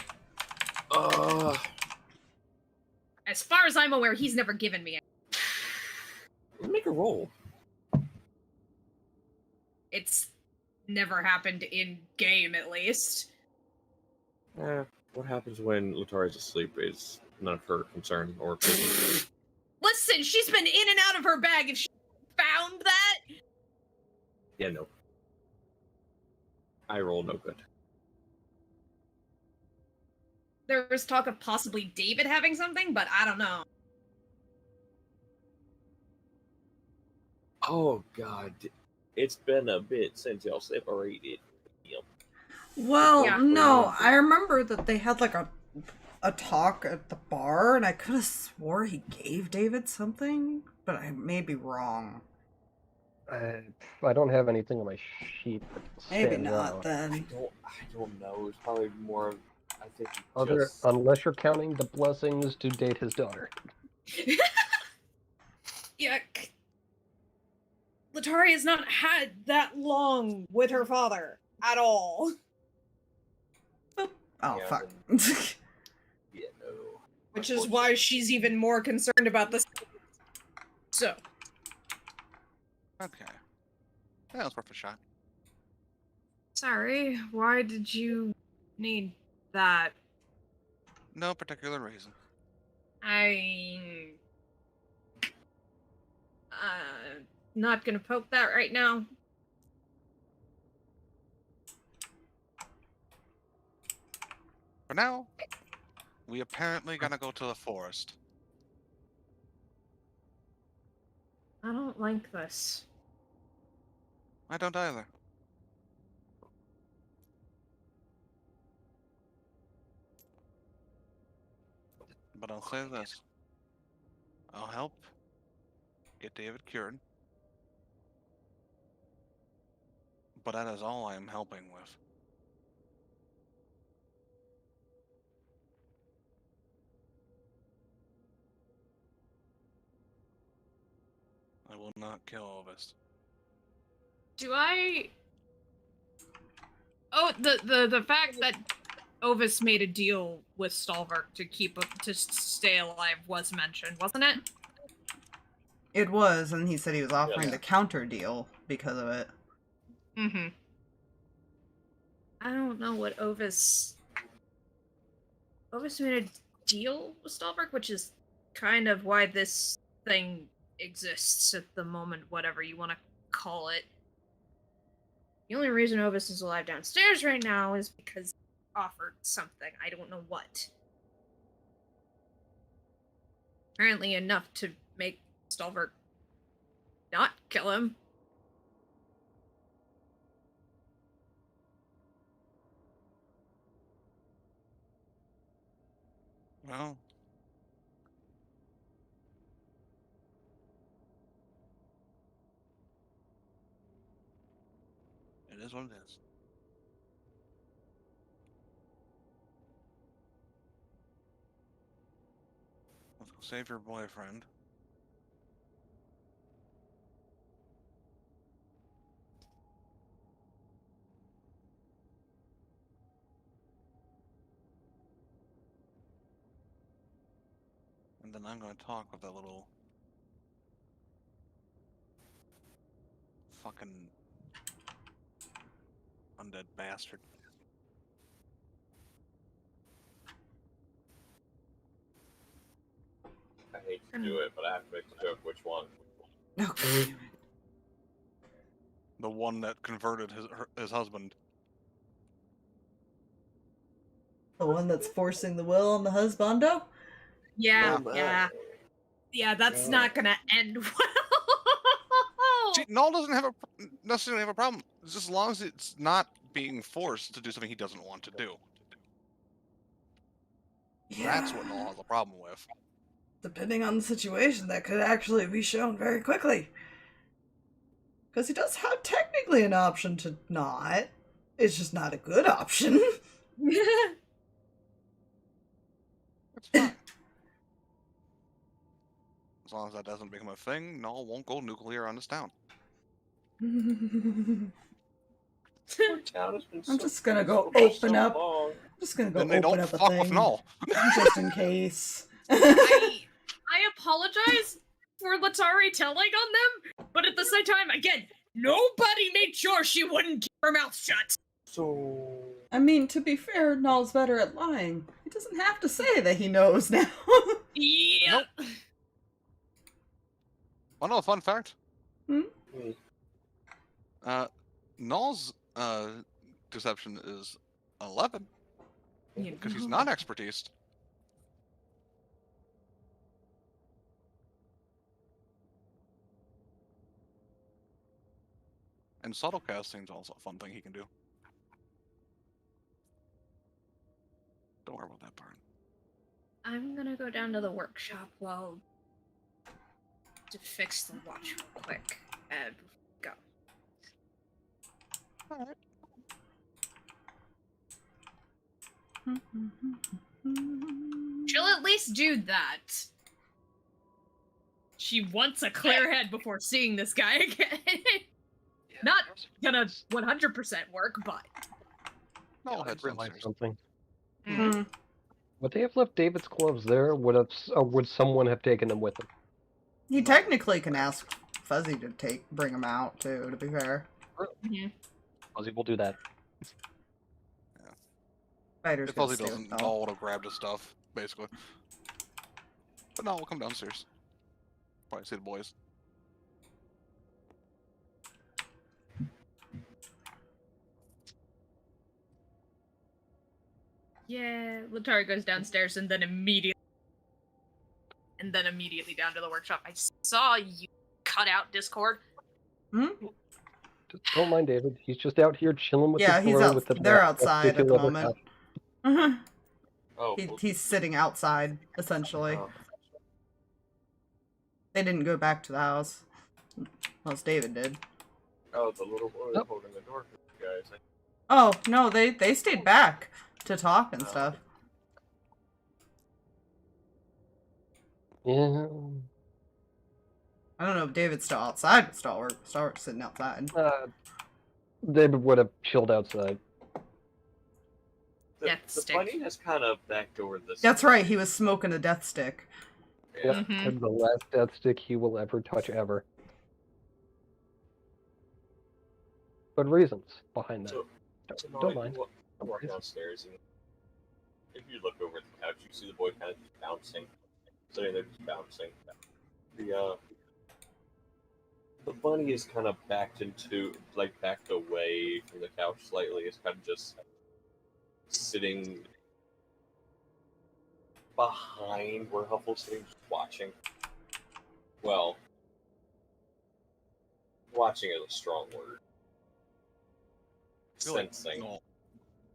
As far as I'm aware, he's never given me anything. Make a roll. It's never happened in game, at least. What happens when Letari's asleep is none of her concern or business. Listen, she's been in and out of her bag. If she found that... Yeah, no. I roll no good. There was talk of possibly David having something, but I don't know. Oh, God. It's been a bit since y'all separated. Well, Yeah. no, I remember that they had like a talk at the bar, and I could have swore he gave David something, but I may be wrong. I don't have anything on my sheet. That Maybe stands not out. then. I don't know. It's probably more of, I think, Unless you're counting the blessings to date his daughter. Yuck. Letari has not had that long with her father at all. Oh, Yeah, fuck. Yeah, no. Which is why she's even more concerned about this. So. Okay. Yeah, that's worth a shot. Sorry, why did you need that? No particular reason. Not gonna poke that right now. For now, we apparently gotta go to the forest. I don't like this. I don't either. But I'll say this. I'll help get David cured. But that is all I am helping with. I will not kill Ovis. Do I... Oh, the fact that Ovis made a deal with Stalverk to stay alive was mentioned, wasn't it? It was, and he said he was offering Yeah. the counter deal because of it. Mm-hmm. I don't know what Ovis made a deal with Stalverk, which is kind of why this thing exists at the moment, whatever you want to call it. The only reason Ovis is alive downstairs right now is because he offered something. I don't know what. Apparently enough to make Stalverk not kill him. Well. It is what it is. Let's go save your boyfriend. And then I'm gonna talk with that little fucking undead bastard. I hate to do it, but I have to make the joke. Which one? Okay. The one that converted his husband. The one that's forcing the will on the husbando? Yeah, Oh, yeah, that's not gonna end well. See, Null doesn't have necessarily have a problem. It's just as long as it's not being forced to do something he doesn't want to do. That's what Null has a problem with. Depending on the situation, that could actually be shown very quickly. Because he does have technically an option to not. It's just not a good option. That's fine. As long as that doesn't become a thing, Null won't go nuclear on this town. I'm Town has been just gonna go so open up. long. I'm just gonna go Then they open don't up a fuck with thing. Null. Just in case. I apologize for Letari telling on them, but at the same time, again, nobody made sure she wouldn't keep her mouth shut. So I mean, to be fair, Null's better at lying. He doesn't have to say that he knows now. Yeah. Nope. Want to know a fun fact? Hmm? Null's deception is 11 because he's not expertise. And subtle casting is also a fun thing he can do. Don't worry about that part. I'm gonna go down to the workshop to fix the watch real quick and go. Alright. She'll at least do that. She wants a clear head before seeing this guy again. Not gonna 100% work, but No, I head realized sensors. something. Hmm. Would they have left David's gloves there? Would someone have taken them with them? He technically can ask Fuzzy to bring him out too. To be fair, Fuzzy will do that. Spider's If gonna Fuzzy stay with doesn't, Doll. Noel would have grabbed his stuff, basically. But no, we'll come downstairs. Probably see the boys. Yeah, Letari goes downstairs and then immediately down to the workshop. I saw you cut out Discord. Just don't mind David. He's just out here chilling with Yeah, the he's bro out. with the They're outside at the leather moment. couch. Oh, He's sitting outside essentially. They didn't go back to the house, unless David did. oh, the little boy Nope. holding the door for you guys. Oh no, they stayed back to talk and stuff. Yeah. I don't know if David's still outside with Stalverk. Stalverk's sitting outside. David would have chilled outside. Death The stick. bunny has kind of backdoored this. That's right. He was smoking a death stick. Yeah. Yep. Mhm. And the last death stick he will ever touch ever. But reasons behind that. So- Don't, So don't Molly, mind. you walk downstairs, and if you look over at the couch, you see the boy kind of just bouncing, sitting there just bouncing. The bunny is kind of backed away from the couch slightly. It's kind of just sitting behind where Huffle's sitting, just watching. Well, watching is a strong word. I feel like Sensing.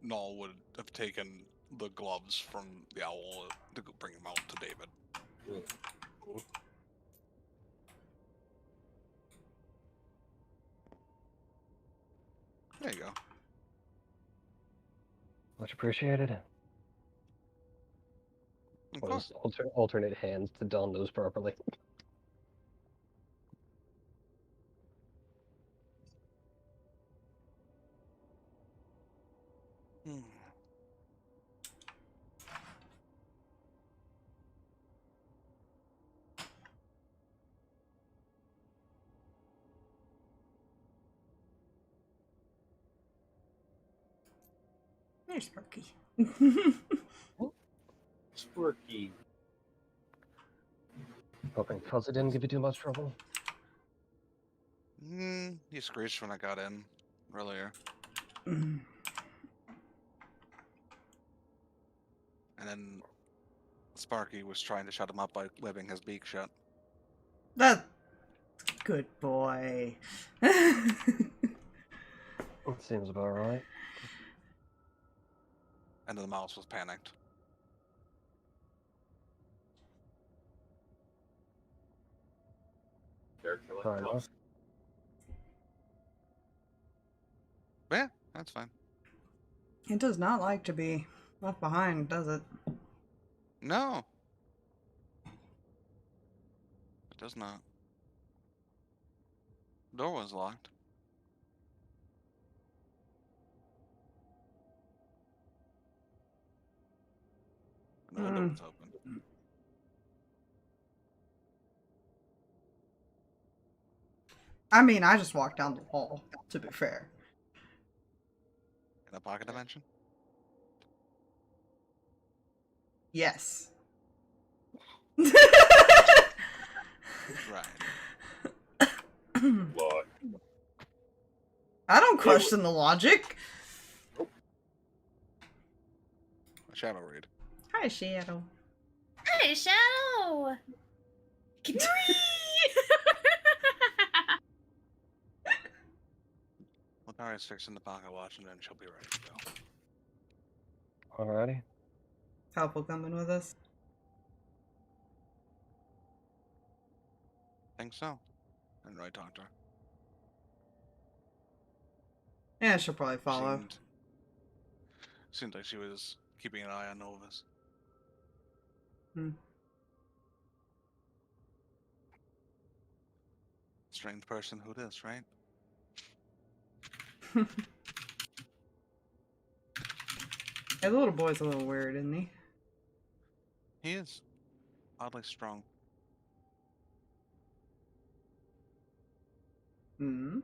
Noel would have taken the gloves from the owl to go bring him out to David. There you go. Much appreciated. Okay. Those alternate hands to don those properly. Hmm. There's Sparky. Sparky. Hoping Fuzzy didn't give you too much trouble. He screeched when I got in earlier. Mm. And then Sparky was trying to shut him up by webbing his beak shut. That's good boy. That seems about right. And the mouse was panicked. Fair enough. But yeah, that's fine. It does not like to be left behind, does it? No. It does not. The door was locked. And the window was open. I mean, I just walked down the hall, to be fair. In a pocket dimension? Yes. Right. Look. I don't question the logic. A shadow read. Hi, Shadow. Hey, Shadow! Letari's fixing the pocket watch and then she'll be ready to go. Alrighty. Huffle coming with us. Think so. I didn't really talk to her. Yeah, she'll probably follow. Seemed like she was keeping an eye on Novus. Strange person who this, right? Yeah, the little boy's a little weird, isn't he? He is oddly strong. Hmm.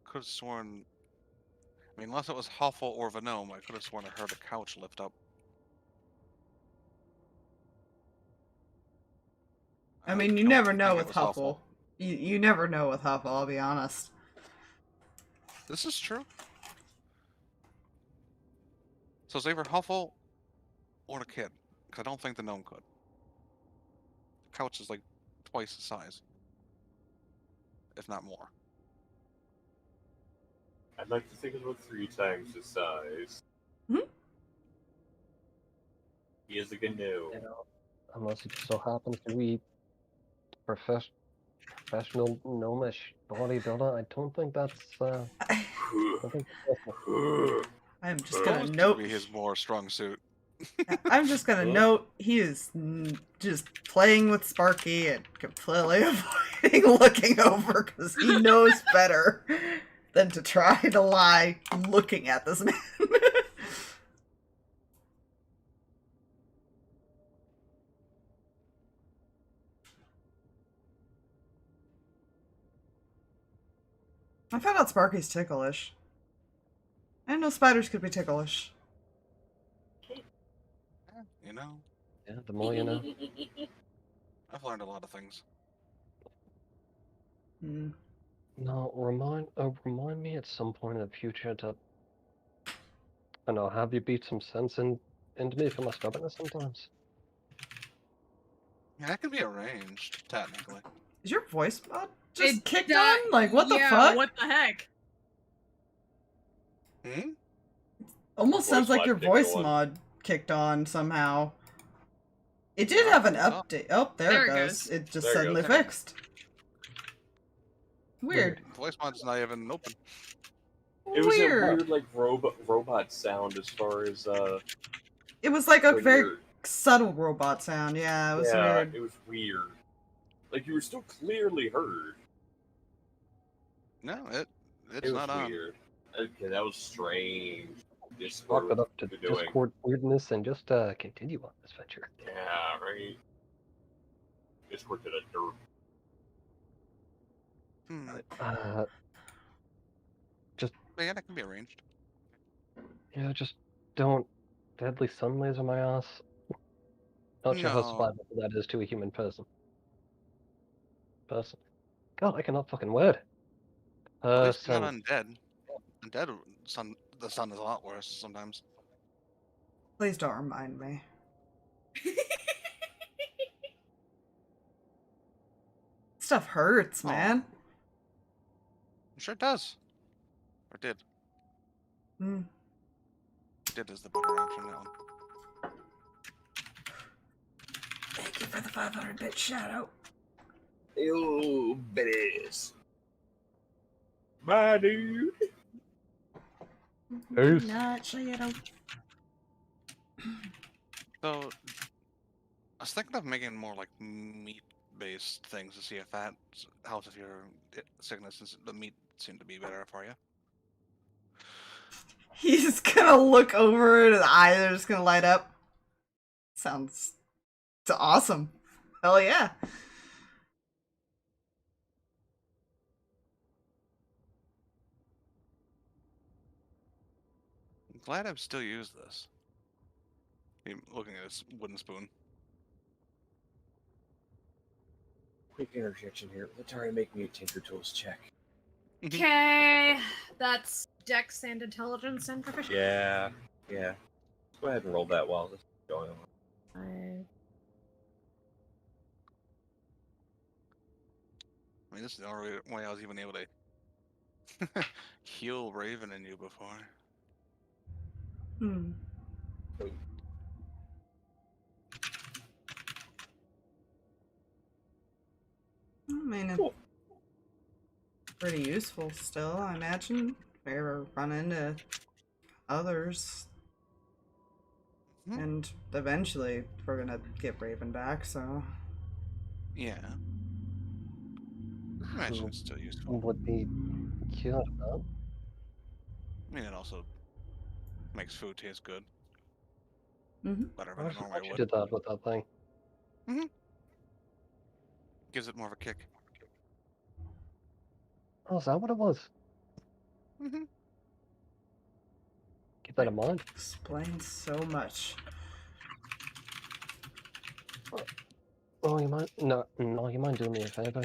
Could have sworn. I mean, unless it was Huffle or the gnome, I could have sworn I heard a couch lift up. I mean, you don't never think know it with was Huffle. Huffle. You never know with Huffle, I'll be honest. This is true. So it's either Huffle or the kid, because I don't think the gnome could. The couch is like twice the size, if not more. I'd like to think of it 3 times the size. Hmm? He is a GNU. You know, unless he just so happens to be professional gnomish bodybuilder, I don't think that's. I think that's possible. I'm just Those gonna seem note. to be his more strong suit. I'm just gonna note he is just playing with Sparky and completely avoiding looking over because he knows better than to try to lie looking at this man. I found out Sparky's ticklish. I didn't know spiders could be ticklish. You know, Yeah, the more you know. I've learned a lot of things. Hmm. No, remind me at some point in the future to, I don't know, have you beat some sense into me for my stubbornness sometimes. Yeah, that can be arranged, technically. Is your voice mod just It kicked di- on? Like, what the yeah, fuck? What the heck? Hmm? Almost Voice sounds like mod your kicked voice on. mod kicked on somehow. It did Yeah, have an I thought- update. Oh, there There it it goes. goes. It just There it suddenly goes. fixed. Weird. Voice mod's not even open. It was a Weird. weird, like, robot sound as far as, It was like a when very you're- subtle robot sound. Yeah, it was yeah, weird. it was weird. Like, you were still clearly heard. No, it's It was not on. weird. Okay, that was strange. Chalk Discord, it up to what you're doing. Discord weirdness and just continue on this venture. Yeah, right. Discord to the dirt. Hmm. But yeah, that can be arranged. Yeah, just don't deadly sun laser my ass. Not sure how No. survivable that is to a human person. God, I cannot fucking word. At least not Person. undead. Undead sun. The sun is a lot worse sometimes. Please don't remind me. Stuff hurts, Aw. man. I'm sure it does. Or did. Hmm. Did is the better option now. Thank you for the 500-bit shout out. Ew, bitches. My dude. Peace. Not shadow. So, I was thinking of making more like meat-based things to see if that helps with your sickness, since the meat seemed to be better for you. He's gonna look over and his eyes are just gonna light up. Sounds awesome. Hell yeah. I'm glad I've still used this. Looking at this wooden spoon. Quick interjection here. Letari, make me a Tinker Tools check. Okay, that's Dex and Intelligence and Proficiency. Yeah. Go ahead and roll that while this is going on. I mean, this is the only way I was even able to heal Raven and you before. Hmm. I mean, it's pretty useful still, I imagine. If we ever run into others. Hmm. And eventually we're gonna get Raven back, so. Yeah. I imagine it's still useful. Would be cured about. I mean, it also makes food taste good. Mm-hmm. Better I than it forgot normally you would. did that with that thing. Gives it more of a kick. Oh, is that what it was? Mm-hmm. Keep that in mind. Explains so much. Oh, you mind? No, you mind doing me a favor?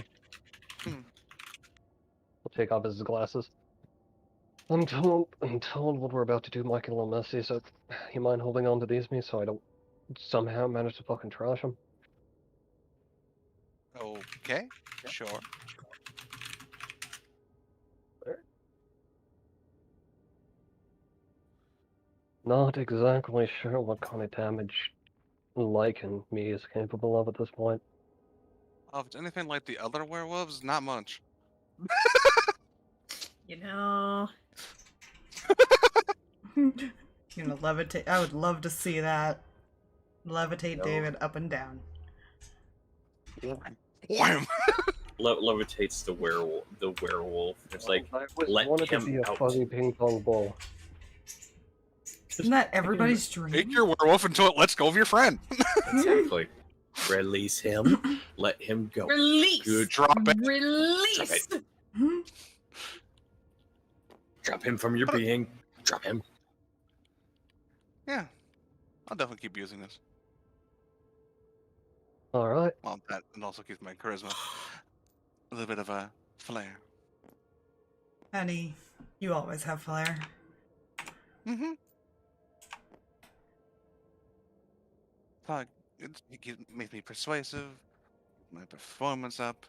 Hmm. We'll take off his glasses. I'm told what we're about to do might get a little messy, so you mind holding on to these me so I don't somehow manage to fucking trash them? Okay, sure. Not exactly sure what kind of damage Lycan me is capable of at this point. If it's anything like the other werewolves, not much. You know, You know, levitate. I would love to see that. Levitate No. David up and down. Wham! Levitates the werewolf. The werewolf. It's like I always let wanted to him be a out. fuzzy ping pong ball. Isn't that everybody's Take dream? your werewolf until it lets go of your friend. Exactly. Release him. Let him go. release. Good. Drop it. Release. Drop Drop him from your being. Drop him. Yeah, I'll definitely keep using this. Alright. Well, that and also keeps my charisma a little bit of a flair. Honey, you always have flair. Mm-hmm. It makes me persuasive, my performance up,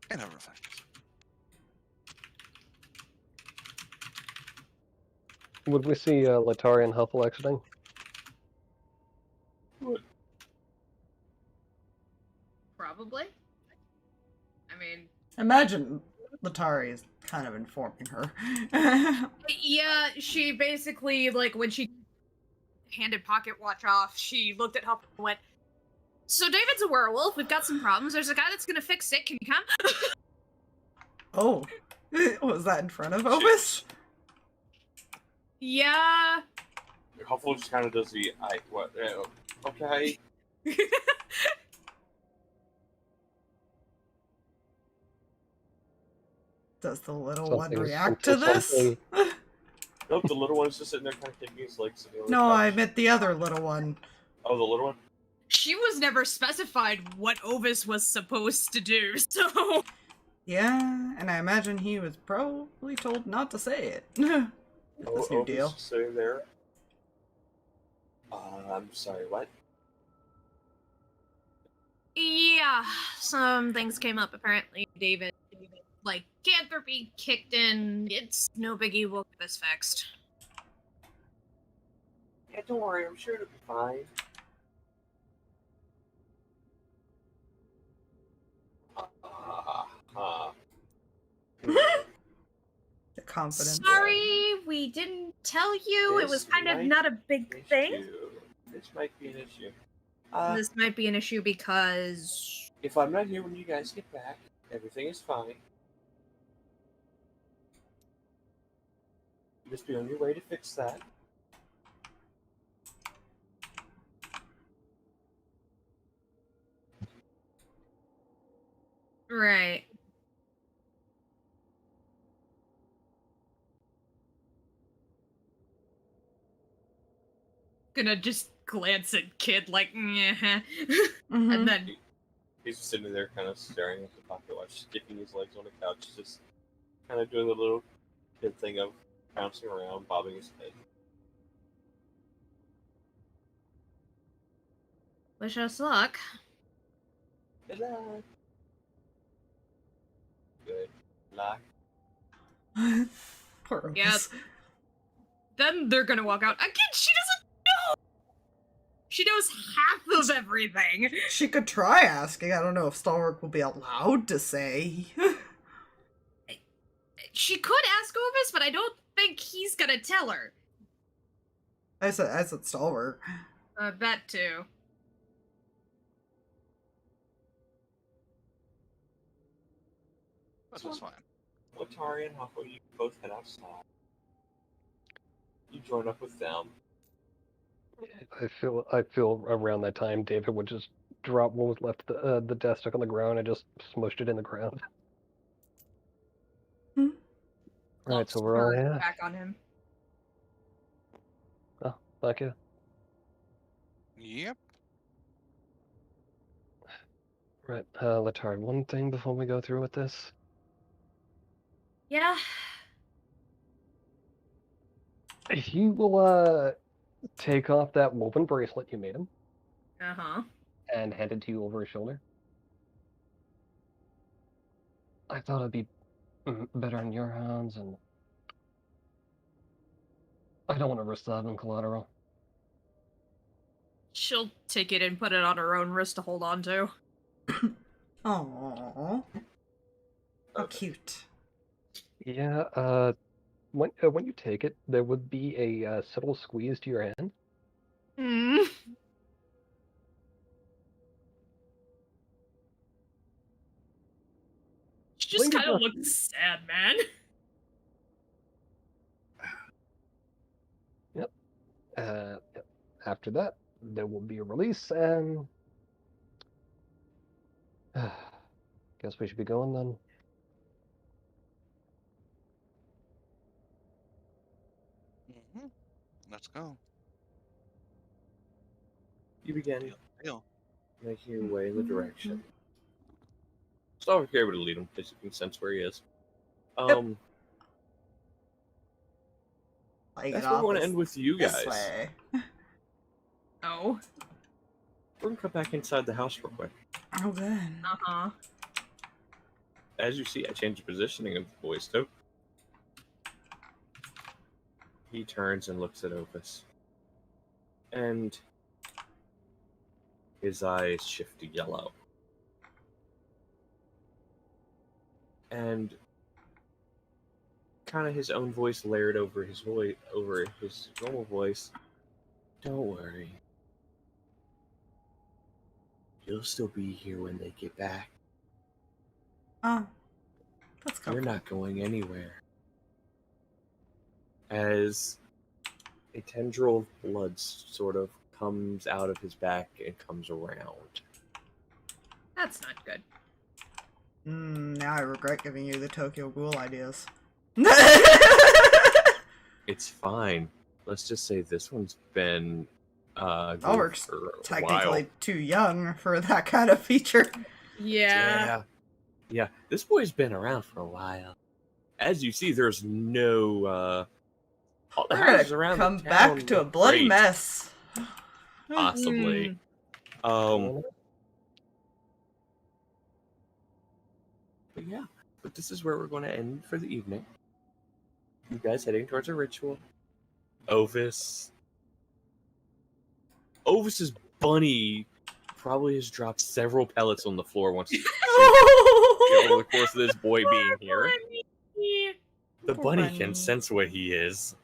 and other effects. Would we see Letari and Huffle exiting? Probably. I mean, Imagine Letari is kind of informing her. yeah, she basically, like, when she handed Pocket Watch off, she looked at Huffle and went, "So David's a werewolf, we've got some problems, there's a guy that's gonna fix it, can you come?" Oh, was that in front of Ovis? Yeah. Huffle just kind of does the okay. Does the little one Something's react to this? something- Nope, the little one's just sitting there kind of kicking his legs. No, I meant the other little one. Oh, the little one? She was never specified what Ovis was supposed to do, so... Yeah, and I imagine he was probably told not to say it. This new Ovis deal. is sitting there. I'm sorry, what? Yeah, some things came up apparently. David, like, lycanthropy kicked in. It's no biggie, we'll get this fixed. Yeah, don't worry, I'm sure it'll be fine. The confidence. Sorry, we didn't tell you. It was This kind of might not a big be an thing. issue. This might be an issue. This might be an issue because... If I'm not here when you guys get back, everything is fine. Just be on your way to fix that. Right. Gonna just glance at Kid like, "Nyeh." Mhm. And then He's just sitting there kind of staring at the pocket watch, kicking his legs on the couch, just kind of doing the little kid thing of bouncing around, bobbing his head. wish us luck. Good luck. Good luck. Poor Ovis. Yeah. Then they're gonna walk out. Again, she doesn't know! She knows half of everything. She could try asking. I don't know if Stalverk will be allowed to say. She could ask Ovis, but I don't think he's gonna tell her. I said Stalverk. That too. That's just fine. Letari and Huffle, you both head outside. You join up with them. I feel around that time David would just drop what was left of the desk stuck on the ground and just smushed it in the ground. Right, so we're all here. Back on him. Oh, thank you. Yep. Right, Letari, one thing before we go through with this. Yeah. If you will take off that woven bracelet you made him Uh-huh. and hand it to you over his shoulder. I thought it'd be better in your hands, and I don't want to risk that in collateral. She'll take it and put it on her own wrist to hold on to. Aww. How cute. Yeah, when you take it, there would be a subtle squeeze to your hand. Mm. She just Linger kind of just- looks sad, man. Yep. After that, there will be a release, and guess we should be going then. Let's go. You begin Deal. making your way in the direction. Stalverk, you're able to lead him because you can sense where he is. Like That's it where off we want to this- end with you this guys. way. Oh. We're gonna come back inside the house real quick. Oh, good. Uh-huh. As you see, I changed the positioning of the voice too. He turns and looks at Opus. And his eyes shift to yellow. And kind of his own voice layered over his normal voice. Don't worry. You'll still be here when they get back. Oh, that's cool. You're not going anywhere. As a tendril of blood sort of comes out of his back and comes around. That's not good. Now I regret giving you the Tokyo Ghoul ideas. It's fine. Let's just say this one's been Stalverk's for a technically while. too young for that kind of feature. Yeah. Yeah. This boy's been around for a while. As you see, there's no all the We're houses gonna around come the back town to a look bloody great, mess. possibly. Mm. But yeah, but this is where we're going to end for the evening. You guys heading towards a ritual. Ovis's bunny probably has dropped several pellets on the floor once over the course of this boy being here. The Poor bunny bunny. can sense what he is.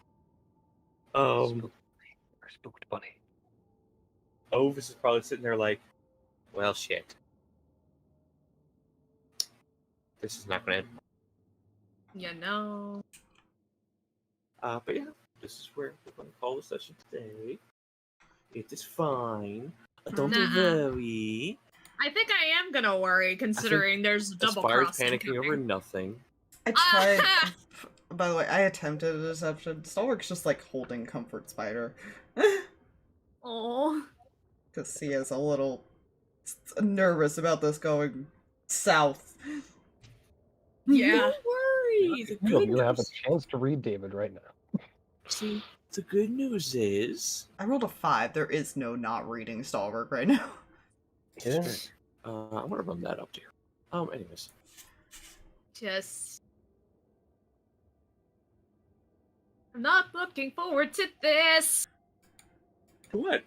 Spooked bunny. Ovis is probably sitting there like, well, shit. This is not going to end. You know. But yeah, this is where we're going to call the session today. It is fine. Don't Nuh-uh. worry. I think I am gonna worry, considering there's double Aspire's crossing panicking over coming. nothing. I tried. By the way, I attempted a deception. Stalverk's just like holding Comfort Spider. Oh. Because he is a little nervous about this going south. Yeah. Don't worry. The good You have a news, chance to read David right now. see, the good news is, I rolled a 5. There is no not reading Stalverk right now. Yeah. I'm gonna run that up here. Anyways, Just. I'm not looking forward to this. what?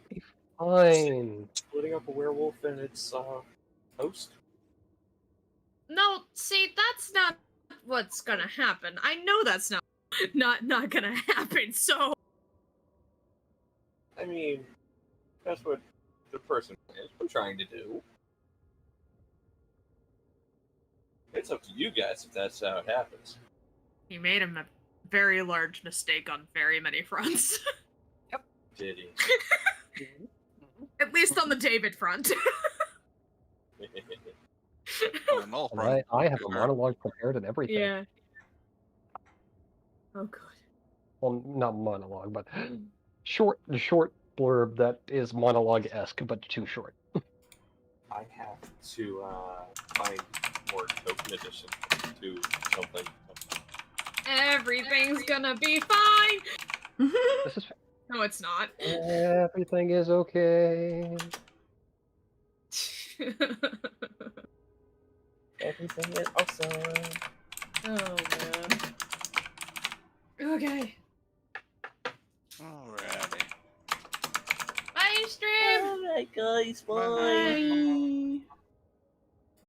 Fine. Splitting up a werewolf and its host. No, see, that's not what's gonna happen. I know that's not gonna happen. So I mean, that's what the person has been trying to do. It's up to you guys if that's how it happens. He made a very large mistake on very many fronts. Did he? At least on the David front. On the null And front. I have a Sure. monologue prepared and everything. Yeah. Oh god. Well, not monologue, but short blurb that is monologue-esque, but too short. I have to find more token addition to something. Everything's gonna be fine. This is No, it's not. everything is okay. Everything is awesome. Oh man. Okay. Alrighty. Bye, stream. Alright, guys, Bye. bye.